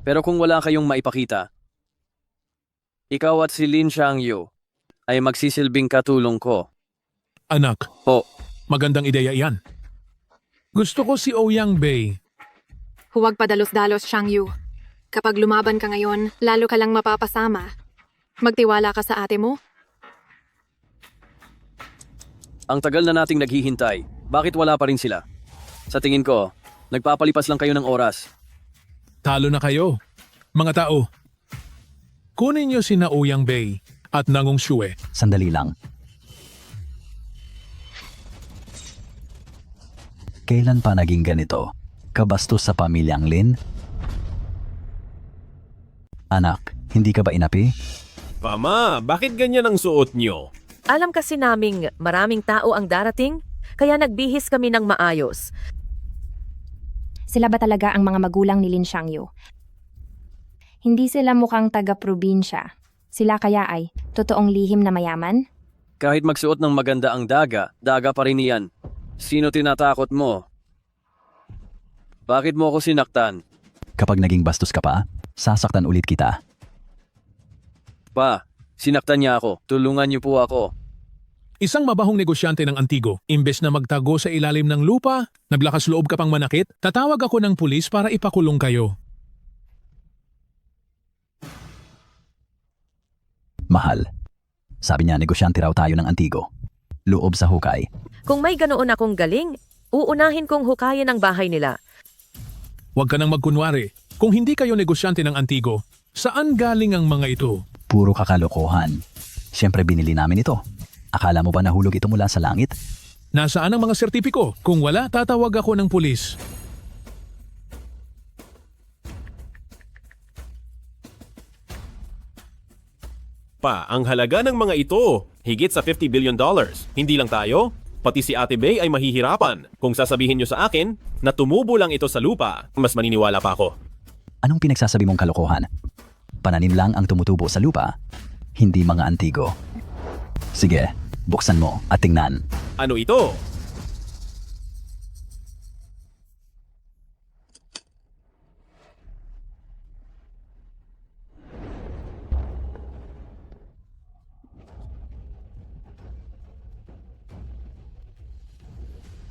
Pero kung wala kayong maipakita, ikaw at si Lin Xiangyu ay magsisilbing katulong ko. Anak, magandang ideya iyan. Gusto ko si Ouyang Bei. Huwag padalos-dalos, Xiangyu. Kapag lumaban ka ngayon, lalo ka lang mapapasama. Magtiwala ka sa ate mo. Ang tagal na nating naghihintay. Bakit wala pa rin sila? Sa tingin ko, nagpapalipas lang kayo ng oras. Talo na kayo. Mga tao, kunin niyo sina Ouyang Bei at Nangong Xue. Sandali lang. Kailan pa naging ganito? Kabastos sa pamilyang Lin? Anak, Hindi ka ba inapi? Mama, bakit ganyan ang suot niyo? Alam kasi naming maraming tao ang darating, kaya nagbihis kami ng maayos. Sila ba talaga ang mga magulang ni Lin Xiangyu? Hindi sila mukhang taga-probinsya. Sila kaya ay totoong lihim na mayaman? Kahit magsuot ng maganda ang daga, daga pa rin iyan. Sino tinatakot mo? Bakit mo ako sinaktan? Kapag naging bastos ka pa, sasaktan ulit kita. Pa, sinaktan niya ako. Tulungan niyo po ako. Isang mabahong negosyante ng Antigo, imbes na magtago sa ilalim ng lupa, naglakas loob ka pang manakit, tatawag ako ng pulis para ipakulong kayo. Mahal. Sabi niya, negosyante raw tayo ng Antigo. Loob sa hukay. Kung may ganoon akong galing, uunahin kong hukayin ang bahay nila. Huwag ka nang magkunwari. Kung hindi kayo negosyante ng Antigo, saan galing ang mga ito? Puro kakalokohan. Siyempre binili namin ito. Akala mo ba nahulog ito mula sa langit? Nasaan ang mga sertipiko? Kung wala, tatawag ako ng pulis. Pa, ang halaga ng mga ito, higit sa $50 billion. Hindi lang tayo, pati si Ate Bay ay mahihirapan. Kung sasabihin niyo sa akin na tumubo lang ito sa lupa, mas maniniwala pa ako. Anong pinagsasabi mong kalokohan? Pananim lang ang tumutubo sa lupa, hindi mga Antigo. Sige, buksan mo at tingnan. Ano ito?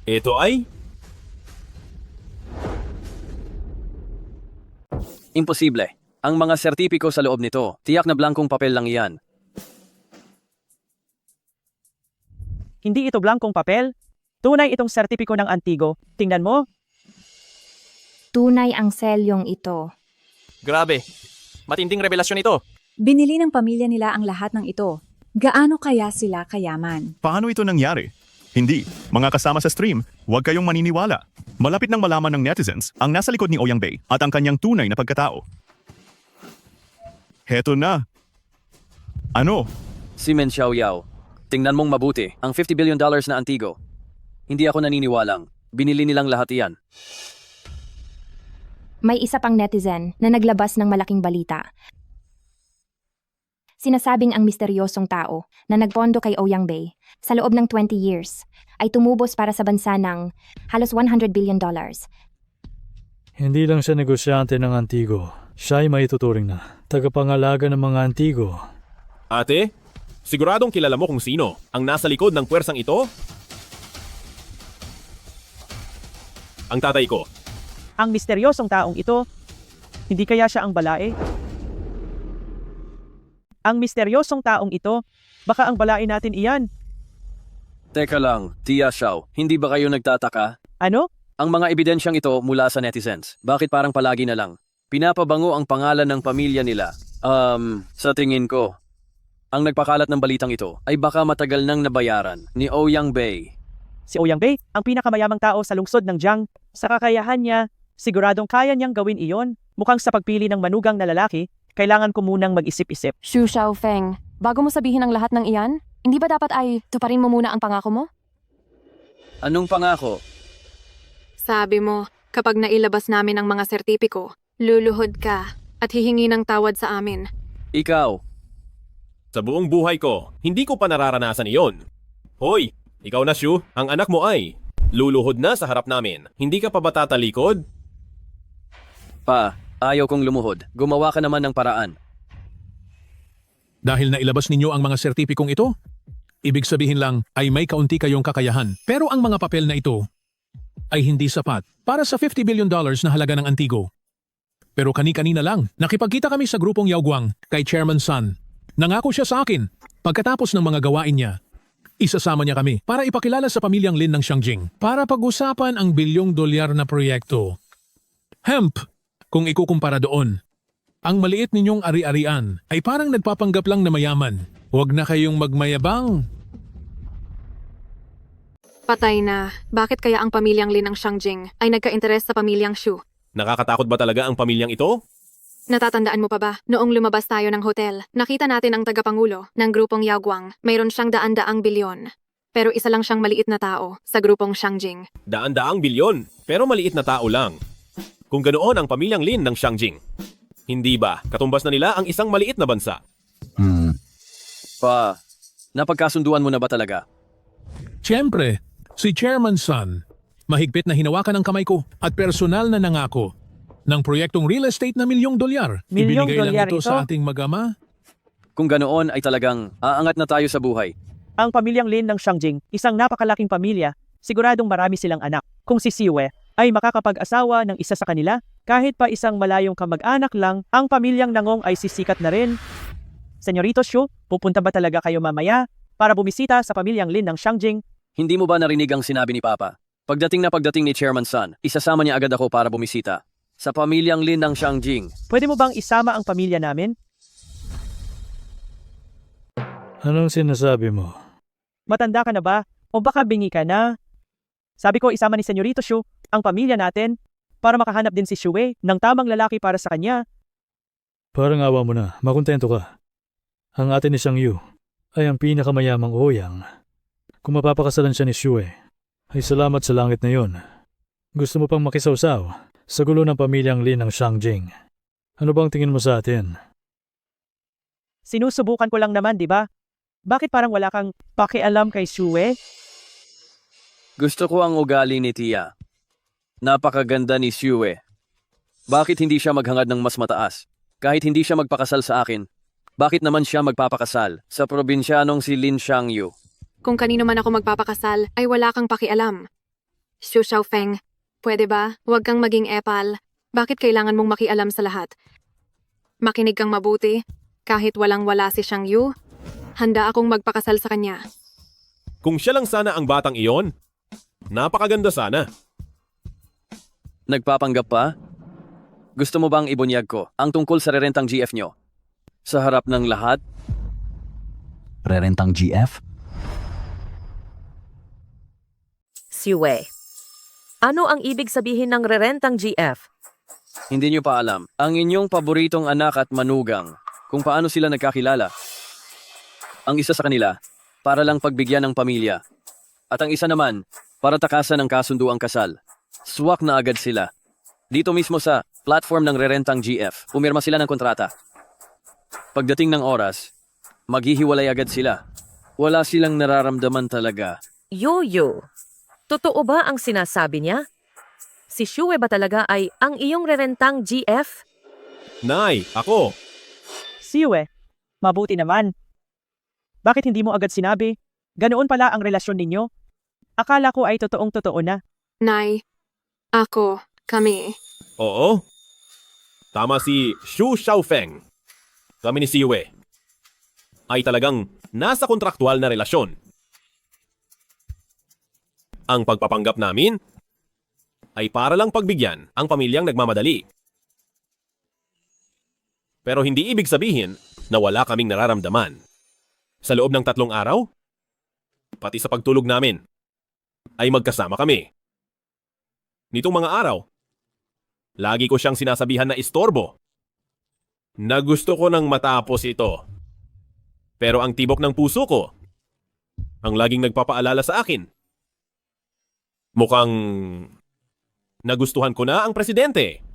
Ito ay? Imposible. Ang mga sertipiko sa loob nito, tiyak na blankong papel lang iyan. Hindi ito blankong papel. Tunay itong sertipiko ng Antigo. Tingnan mo. Tunay ang selyong ito. Grabe. Matinding revelasyon ito. Binili ng pamilya nila ang lahat ng ito. Gaano kaya sila kayaman? Paano ito nangyari? Hindi. Mga kasama sa stream, huwag kayong maniniwala. Malapit nang malaman ng netizens ang nasa likod ni Ouyang Bay at ang kanyang tunay na pagkatao. Heto na. Ano? Si Men Xiaoyao. Tingnan mong mabuti, ang $50 billion na Antigo. Hindi ako naniniwalang. Binili nilang lahat iyan. May isa pang netizen na naglabas ng malaking balita. Sinasabing ang misteryosong tao na nagpondo kay Ouyang Bay sa loob ng 20 years ay tumubos para sa bansa ng halos $100 billion. Hindi lang siya negosyante ng Antigo. Siya ay maituturing na tagapangalaga ng mga Antigo. Ate, siguradong kilala mo kung sino ang nasa likod ng puwersang ito? Ang tatay ko. Ang misteryosong taong ito, hindi kaya siya ang balae? Ang misteryosong taong ito, baka ang balae natin iyan. Teka lang, Tia Xiao, hindi ba kayo nagtataka? Ano? Ang mga ebidensyang ito mula sa netizens, bakit parang palagi na lang? Pinapabango ang pangalan ng pamilya nila. Sa tingin ko, ang nagpakalat ng balitang ito ay baka matagal nang nabayaran ni Ouyang Bay. Si Ouyang Bay, ang pinakamayamang tao sa lungsod ng Jiang. Sa kakayahan niya, siguradong kaya niyang gawin iyon. Mukhang sa pagpili ng manugang na lalaki, kailangan ko munang mag-isip-isip. Xu Xiaofeng, bago mo sabihin ang lahat ng iyan, hindi ba dapat ay tuparin mo muna ang pangako mo? Anong pangako? Sabi mo, kapag nailabas namin ang mga sertipiko, luluhod ka at hihingi ng tawad sa amin. Ikaw. Sa buong buhay ko, hindi ko pa nararanasan iyon. Hoy, ikaw na Shu, ang anak mo ay luluhod na sa harap namin. Hindi ka pa ba tatalikod? Pa, ayaw kong lumuhod. Gumawa ka naman ng paraan. Dahil nailabas ninyo ang mga sertipikong ito, ibig sabihin lang ay may kaunti kayong kakayahan. Pero ang mga papel na ito ay hindi sapat para sa $50 billion na halaga ng Antigo. Pero kani-kanina lang, nakipagkita kami sa grupong Yaoguang kay Chairman Sun. Nangako siya sa akin, pagkatapos ng mga gawain niya, isasama niya kami para ipakilala sa pamilyang Lin ng Xiangjing para pag-usapan ang $1 billion na proyekto. Hemp, kung ikukumpara doon. Ang maliit ninyong ari-arian ay parang nagpapanggap lang na mayaman. Huwag na kayong magmayabang. Patay na. Bakit kaya ang pamilyang Lin ng Xiangjing ay nagka-interes sa pamilyang Xu? Nakakatakot ba talaga ang pamilyang ito? Natatandaan mo pa ba, noong lumabas tayo ng hotel, nakita natin ang tagapangulo ng grupong Yaguang. Mayroon siyang daan-daang bilyon. Pero isa lang siyang maliit na tao sa grupong Shangjing. Daan-daang bilyon, pero maliit na tao lang. Kung ganoon ang pamilyang Lin ng Shangjing. Hindi ba, katumbas na nila ang isang maliit na bansa? Napagkasunduan mo na ba talaga? Siyempre, si Chairman Sun, mahigpit na hinawakan ang kamay ko at personal na nangako ng proyektong real estate na $1 milyong. Ibinigay lang $1 ito sa ating mag-ama. Kung ganoon ay talagang aangat na tayo sa buhay. Ang pamilyang Lin ng Shangjing, isang napakalaking pamilya, siguradong marami silang anak. Kung si Siwe ay makakapag-asawa ng isa sa kanila, kahit pa isang malayong kamag-anak lang, ang pamilyang Nangong ay sisikat na rin. Senyorito Shu, pupunta ba talaga kayo mamaya para bumisita sa pamilyang Lin ng Shangjing? Hindi mo ba narinig ang sinabi ni Papa? Pagdating ni Chairman Sun, isasama niya agad ako para bumisita sa pamilyang Lin ng Shangjing. Pwede mo bang isama ang pamilya namin? Anong sinasabi mo? Matanda ka na ba? O baka bingi ka na? Sabi ko isama ni Senyorito Shu ang pamilya natin para makahanap din si Shue ng tamang lalaki para sa kanya. Parang awa mo na, makontento ka. Ang ate ni Xiang Yu ay ang pinakamayamang Ouyang. Kung mapapakasalan siya ni Shue, ay salamat sa langit na yon. Gusto mo pang makisawsaw sa gulo ng pamilyang Lin ng Shangjing. Ano bang tingin mo sa atin? Sinusubukan ko lang naman, di ba? Bakit parang wala kang pakialam kay Shue? Gusto ko ang ugali ni Tia. Napakaganda ni Shue. Bakit hindi siya maghangad ng mas mataas? Kahit hindi siya magpakasal sa akin, bakit naman siya magpapakasal sa probinsyanong si Lin Xiangyu? Kung kanino man ako magpapakasal, ay wala kang pakialam. Xu Xiaofeng, pwede ba? Huwag kang maging epal. Bakit kailangan mong makialam sa lahat? Makinig kang mabuti. Kahit walang-wala si Xiangyu, handa akong magpakasal sa kanya. Kung siya lang sana ang batang iyon, napakaganda sana. Nagpapanggap pa? Gusto mo bang ibunyag ko ang tungkol sa rerentang GF nyo? Sa harap ng lahat? Rerentang GF? Siwe. Ano ang ibig sabihin ng rerentang GF? Hindi nyo pa alam. Ang inyong paboritong anak at manugang, kung paano sila nagkakilala. Ang isa sa kanila, para lang pagbigyan ng pamilya. At ang isa naman, para takasan ng kasunduang kasal. Swak na agad sila. Dito mismo sa platform ng rerentang GF, pumirma sila ng kontrata. Pagdating ng oras, maghihiwalay agad sila. Wala silang nararamdaman talaga. Yoyo, totoo ba ang sinasabi niya? Si Shue ba talaga ay ang iyong rerentang GF? Nay, ako. Siwe, mabuti naman. Bakit hindi mo agad sinabi? Ganoon pala ang relasyon ninyo? Akala ko ay totoong-totoo na. Nay, ako, kami. Oo. Tama si Xu Xiaofeng. Kami ni Siwe ay talagang nasa kontraktual na relasyon. Ang pagpapanggap namin ay para lang pagbigyan ang pamilyang nagmamadali. Pero hindi ibig sabihin na wala kaming nararamdaman. Sa loob ng 3 araw, pati sa pagtulog namin, ay magkasama kami. Nitong mga araw, lagi ko siyang sinasabihan na istorbo, na gusto ko nang matapos ito. Pero ang tibok ng puso ko, ang laging nagpapaalala sa akin, mukhang nagustuhan ko na ang presidente.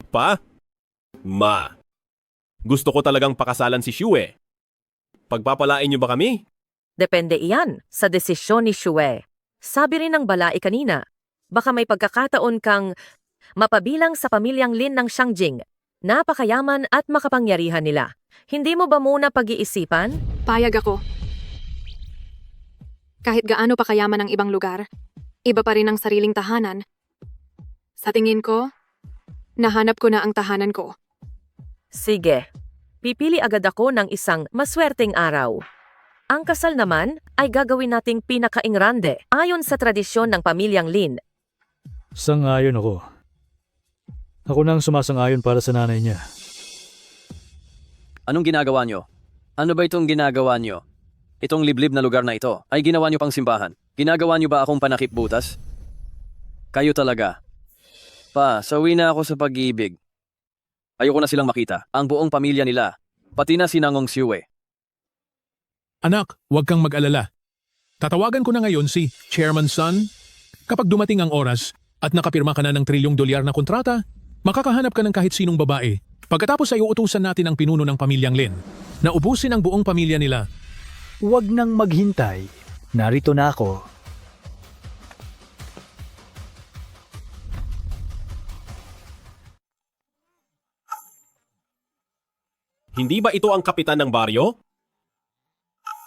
Pa? Ma. Gusto ko talagang pakasalan si Shue. Pagpapalain niyo ba kami? Depende iyan sa desisyon ni Shue. Sabi rin ng balai kanina, baka may pagkakataon kang mapabilang sa pamilyang Lin ng Shangjing. Napakayaman at makapangyarihan nila. Hindi mo ba muna pag-iisipan? Payag ako. Kahit gaano pa kayaman ang ibang lugar, iba pa rin ang sariling tahanan. Sa tingin ko, nahanap ko na ang tahanan ko. Sige. Pipili agad ako ng isang maswerteng araw. Ang kasal naman ay gagawin nating pinakaingrande ayon sa tradisyon ng pamilyang Lin. Sang-ayon ako. Ako na ang sumasang-ayon para sa nanay niya. Anong ginagawa nyo? Ano ba itong ginagawa nyo? Itong liblib na lugar na ito ay ginawa nyo pang simbahan. Ginagawa nyo ba akong panakip butas? Kayo talaga. Pa, sawi na ako sa pag-ibig. Ayoko na silang makita. Ang buong pamilya nila. Pati na si Nangong Siwe. Anak, huwag kang mag-alala. Tatawagan ko na ngayon si Chairman Sun. Kapag dumating ang oras at nakapirma ka na ng $1 trillion na kontrata, makakahanap ka ng kahit sinong babae. Pagkatapos ay uutusan natin ang pinuno ng pamilyang Lin na ubusin ang buong pamilya nila. Huwag nang maghintay. Narito na ako. Hindi ba ito ang kapitan ng baryo?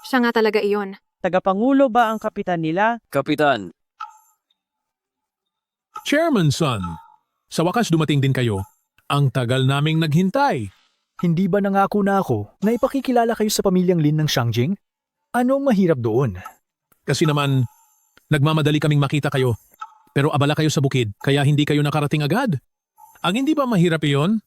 Siya nga talaga iyon. Tagapangulo ba ang kapitan nila? Kapitan, Chairman Sun, sa wakas dumating din kayo. Ang tagal naming naghintay. Hindi ba nangako na ako na ipakikilala kayo sa pamilyang Lin ng Xiangjing? Anong mahirap doon? Kasi naman, nagmamadali kaming makita kayo. Pero abala kayo sa bukid, kaya hindi kayo nakarating agad. Ang hindi ba mahirap iyon?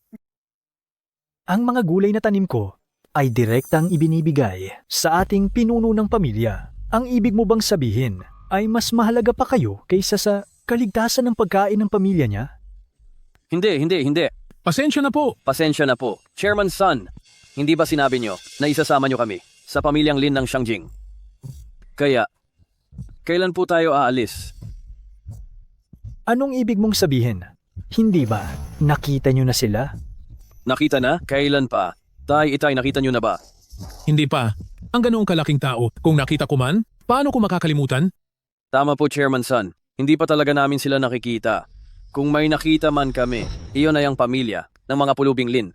Ang mga gulay na tanim ko ay direktang ibinibigay sa ating pinuno ng pamilya. Ang ibig mo bang sabihin ay mas mahalaga pa kayo kaysa sa kaligtasan ng pagkain ng pamilya niya? Hindi. Pasensya na po. Pasensya na po. Chairman Sun, hindi ba sinabi nyo na isasama nyo kami sa pamilyang Lin ng Xiangjing? Kaya, kailan po tayo aalis? Anong ibig mong sabihin? Hindi ba nakita nyo na sila? Nakita na? Kailan pa? Itay, nakita nyo na ba? Hindi pa. Ang ganoong kalaking tao, kung nakita ko man, paano ko makakalimutan? Tama po, Chairman Sun. Hindi pa talaga namin sila nakikita. Kung may nakita man kami, iyon ay ang pamilya ng mga pulubing Lin.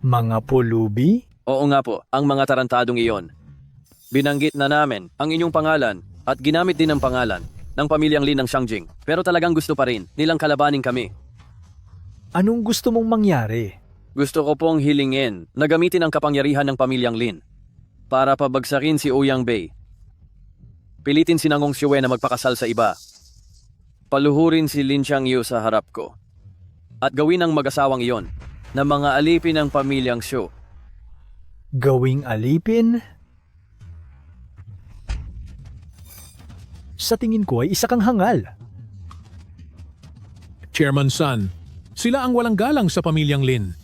Mga pulubi? Oo nga po, ang mga tarantadong iyon. Binanggit na namin ang inyong pangalan at ginamit din ang pangalan ng pamilyang Lin ng Xiangjing. Pero talagang gusto pa rin nilang kalabanin kami. Anong gusto mong mangyari? Gusto ko pong hilingin na gamitin ang kapangyarihan ng pamilyang Lin para pabagsakin si Ouyang Bei. Pilitin si Nangong Siwe na magpakasal sa iba. Paluhurin si Lin Xiangyu sa harap ko. At gawin ang mag-asawang iyon na mga alipin ng pamilyang Xu. Gawing alipin? Sa tingin ko ay isa kang hangal. Chairman Sun, sila ang walang galang sa pamilyang Lin.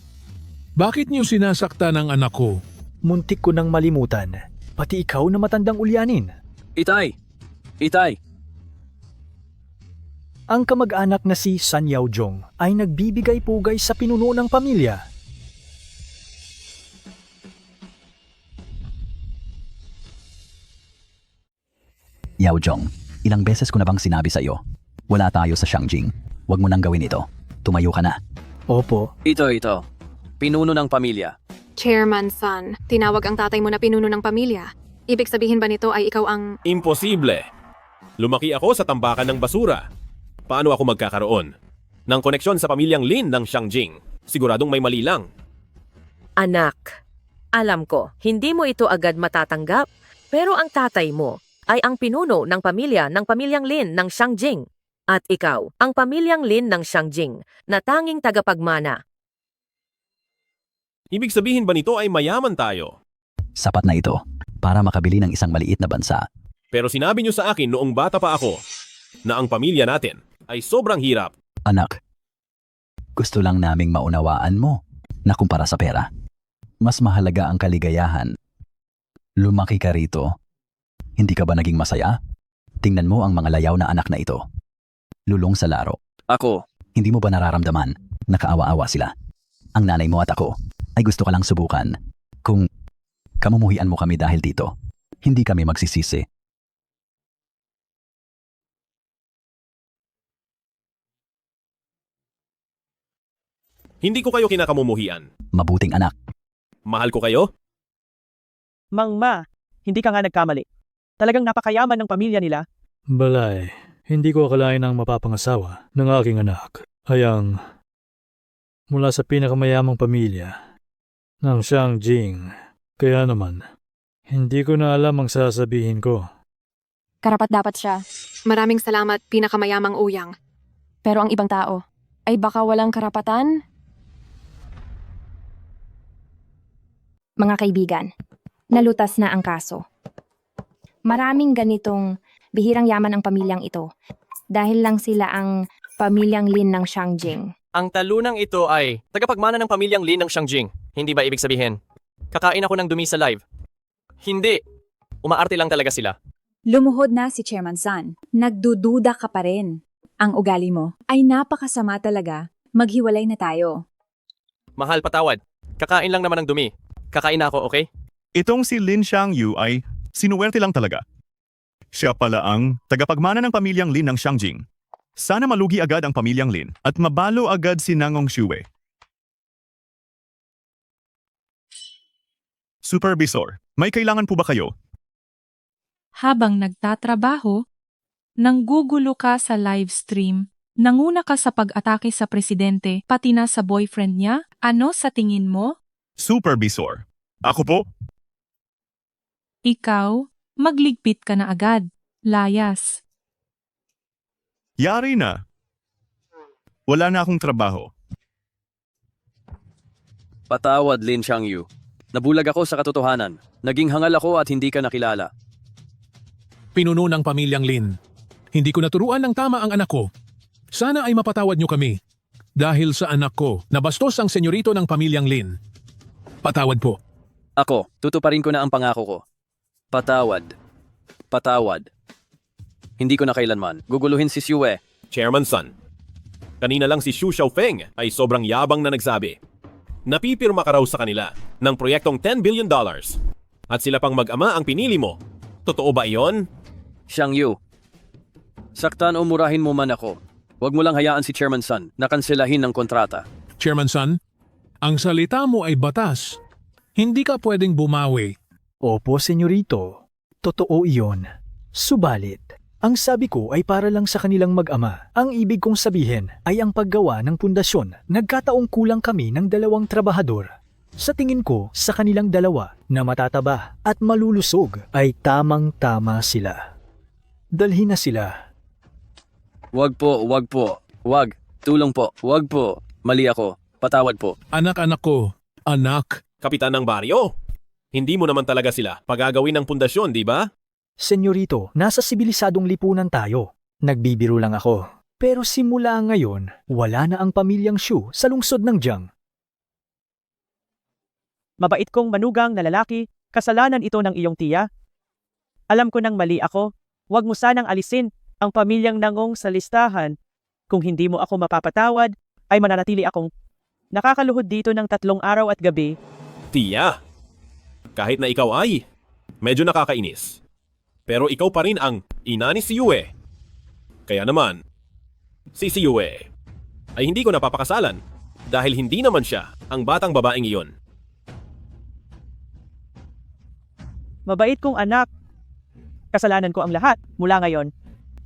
Bakit niyo sinasaktan ang anak ko? Muntik ko nang malimutan. Pati ikaw na matandang ulyanin. Itay! Ang kamag-anak na si San Yaojong ay nagbibigay pugay sa pinuno ng pamilya. Yaojong, ilang beses ko na bang sinabi sa iyo? Wala tayo sa Xiangjing. Huwag mo nang gawin ito. Tumayo ka na. Opo. Ito. Pinuno ng pamilya. Chairman Sun, tinawag ang tatay mo na pinuno ng pamilya. Ibig sabihin ba nito ay ikaw ang... Imposible. Lumaki ako sa tambakan ng basura. Paano ako magkakaroon ng koneksyon sa pamilyang Lin ng Xiangjing? Siguradong may mali lang. Anak, alam ko, hindi mo ito agad matatanggap, pero ang tatay mo ay ang pinuno ng pamilyang Lin ng Xiangjing. At ikaw, ang pamilyang Lin ng Xiangjing na tanging tagapagmana. Ibig sabihin ba nito ay mayaman tayo? Sapat na ito para makabili ng isang maliit na bansa. Pero sinabi niyo sa akin noong bata pa ako na ang pamilya natin ay sobrang hirap. Anak, gusto lang naming maunawaan mo na kumpara sa pera, mas mahalaga ang kaligayahan. Lumaki ka rito. Hindi ka ba naging masaya? Tingnan mo ang mga layaw na anak na ito. Lulong sa laro. Ako. Hindi mo ba nararamdaman na kaawa-awa sila? Ang nanay mo at ako ay gusto ka lang subukan. Kung kamumuhian mo kami dahil dito, hindi kami magsisisi. Hindi ko kayo kinakamumuhian. Mabuting anak. Mahal ko kayo? Mangma, hindi ka nga nagkamali. Talagang napakayaman ng pamilya nila. Balay, hindi ko akalain ang mapapangasawa ng aking anak ay ang mula sa pinakamayamang pamilya ng Xiangjing. Kaya naman, hindi ko na alam ang sasabihin ko. Karapat dapat siya. Maraming salamat, pinakamayamang Ouyang. Pero ang ibang tao ay baka walang karapatan? Mga kaibigan, nalutas na ang kaso. Maraming ganitong bihirang yaman ang pamilyang ito dahil lang sila ang pamilyang Lin ng Shangjing. Ang talunang ito ay tagapagmana ng pamilyang Lin ng Shangjing. Hindi ba ibig sabihin? Kakain ako ng dumi sa live. Hindi. Umaarte lang talaga sila. Lumuhod na si Chairman San. Nagdududa ka pa rin. Ang ugali mo ay napakasama talaga. Maghiwalay na tayo. Mahal, patawad. Kakain lang naman ng dumi. Kakain na ako, okay? Itong si Lin Xiangyu ay sinuwerte lang talaga. Siya pala ang tagapagmana ng pamilyang Lin ng Shangjing. Sana malugi agad ang pamilyang Lin at mabalo agad si Nangong Xue. Supervisor, may kailangan po ba kayo? Habang nagtatrabaho, nanggugulo ka sa live stream, nanguna ka sa pag-atake sa presidente, pati na sa boyfriend niya, ano sa tingin mo? Supervisor, ako po? Ikaw, magligpit ka na agad. Layas. Yari na. Wala na akong trabaho. Patawad, Lin Xiangyu. Nabulag ako sa katotohanan. Naging hangal ako at hindi ka nakilala. Pinuno ng pamilyang Lin. Hindi ko naturuan ng tama ang anak ko. Sana ay mapatawad niyo kami. Dahil sa anak ko, nabastos ang senyorito ng pamilyang Lin. Patawad po. Ako, tutuparin ko na ang pangako ko. Patawad. Patawad. Hindi ko na kailanman guguluhin si Xue. Chairman Sun, kanina lang si Xu Xiaofeng ay sobrang yabang na nagsabi. Napipirma ka raw sa kanila ng proyektong $10 billion. At sila pang mag-ama ang pinili mo. Totoo ba iyon? Xiangyu, saktan o murahin mo man ako. Huwag mo lang hayaan si Chairman Sun na kanselahin ng kontrata. Chairman Sun, ang salita mo ay batas. Hindi ka pwedeng bumawi. Opo, senyorito. Totoo iyon. Subalit, ang sabi ko ay para lang sa kanilang mag-ama. Ang ibig kong sabihin ay ang paggawa ng pundasyon. Nagkataong kulang kami ng 2 trabahador. Sa tingin ko, sa kanilang 2 na matataba at malulusog ay tamang-tama sila. Dalhin na sila. Wag po, wag po. Wag. Tulong po. Wag po. Mali ako. Patawad po. Anak-anak ko. Anak. Kapitan ng baryo. Hindi mo naman talaga sila pagagawin ng pundasyon, di ba? Senyorito, nasa sibilisadong lipunan tayo. Nagbibiro lang ako. Pero simula ngayon, wala na ang pamilyang Xu sa lungsod ng Jiang. Mabait kong manugang na lalaki, kasalanan ito ng iyong tiya. Alam ko nang mali ako. Huwag mo sanang alisin ang pamilyang Nangong sa listahan. Kung hindi mo ako mapapatawad, ay mananatili akong nakakaluhod dito ng 3 araw at gabi. Tiya, kahit na ikaw ay medyo nakakainis. Pero ikaw pa rin ang ina ni Xue. Kaya naman, si Xue ay hindi ko napapakasalan dahil hindi naman siya ang batang babaeng iyon. Mabait kong anak. Kasalanan ko ang lahat mula ngayon.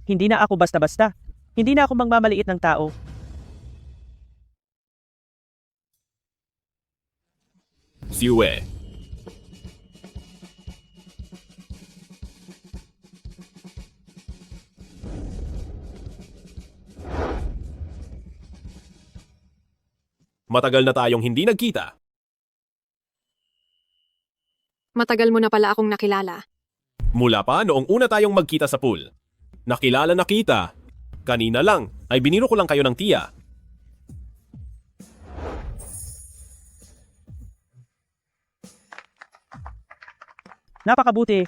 Hindi na ako basta-basta. Hindi na ako mangmamaliit ng tao. Xue. Matagal na tayong hindi nagkita. Matagal mo na pala akong nakilala. Mula pa noong una tayong magkita sa pool. Nakilala na kita. Kanina lang ay biniro ko lang kayo ng tiya. Napakabuti.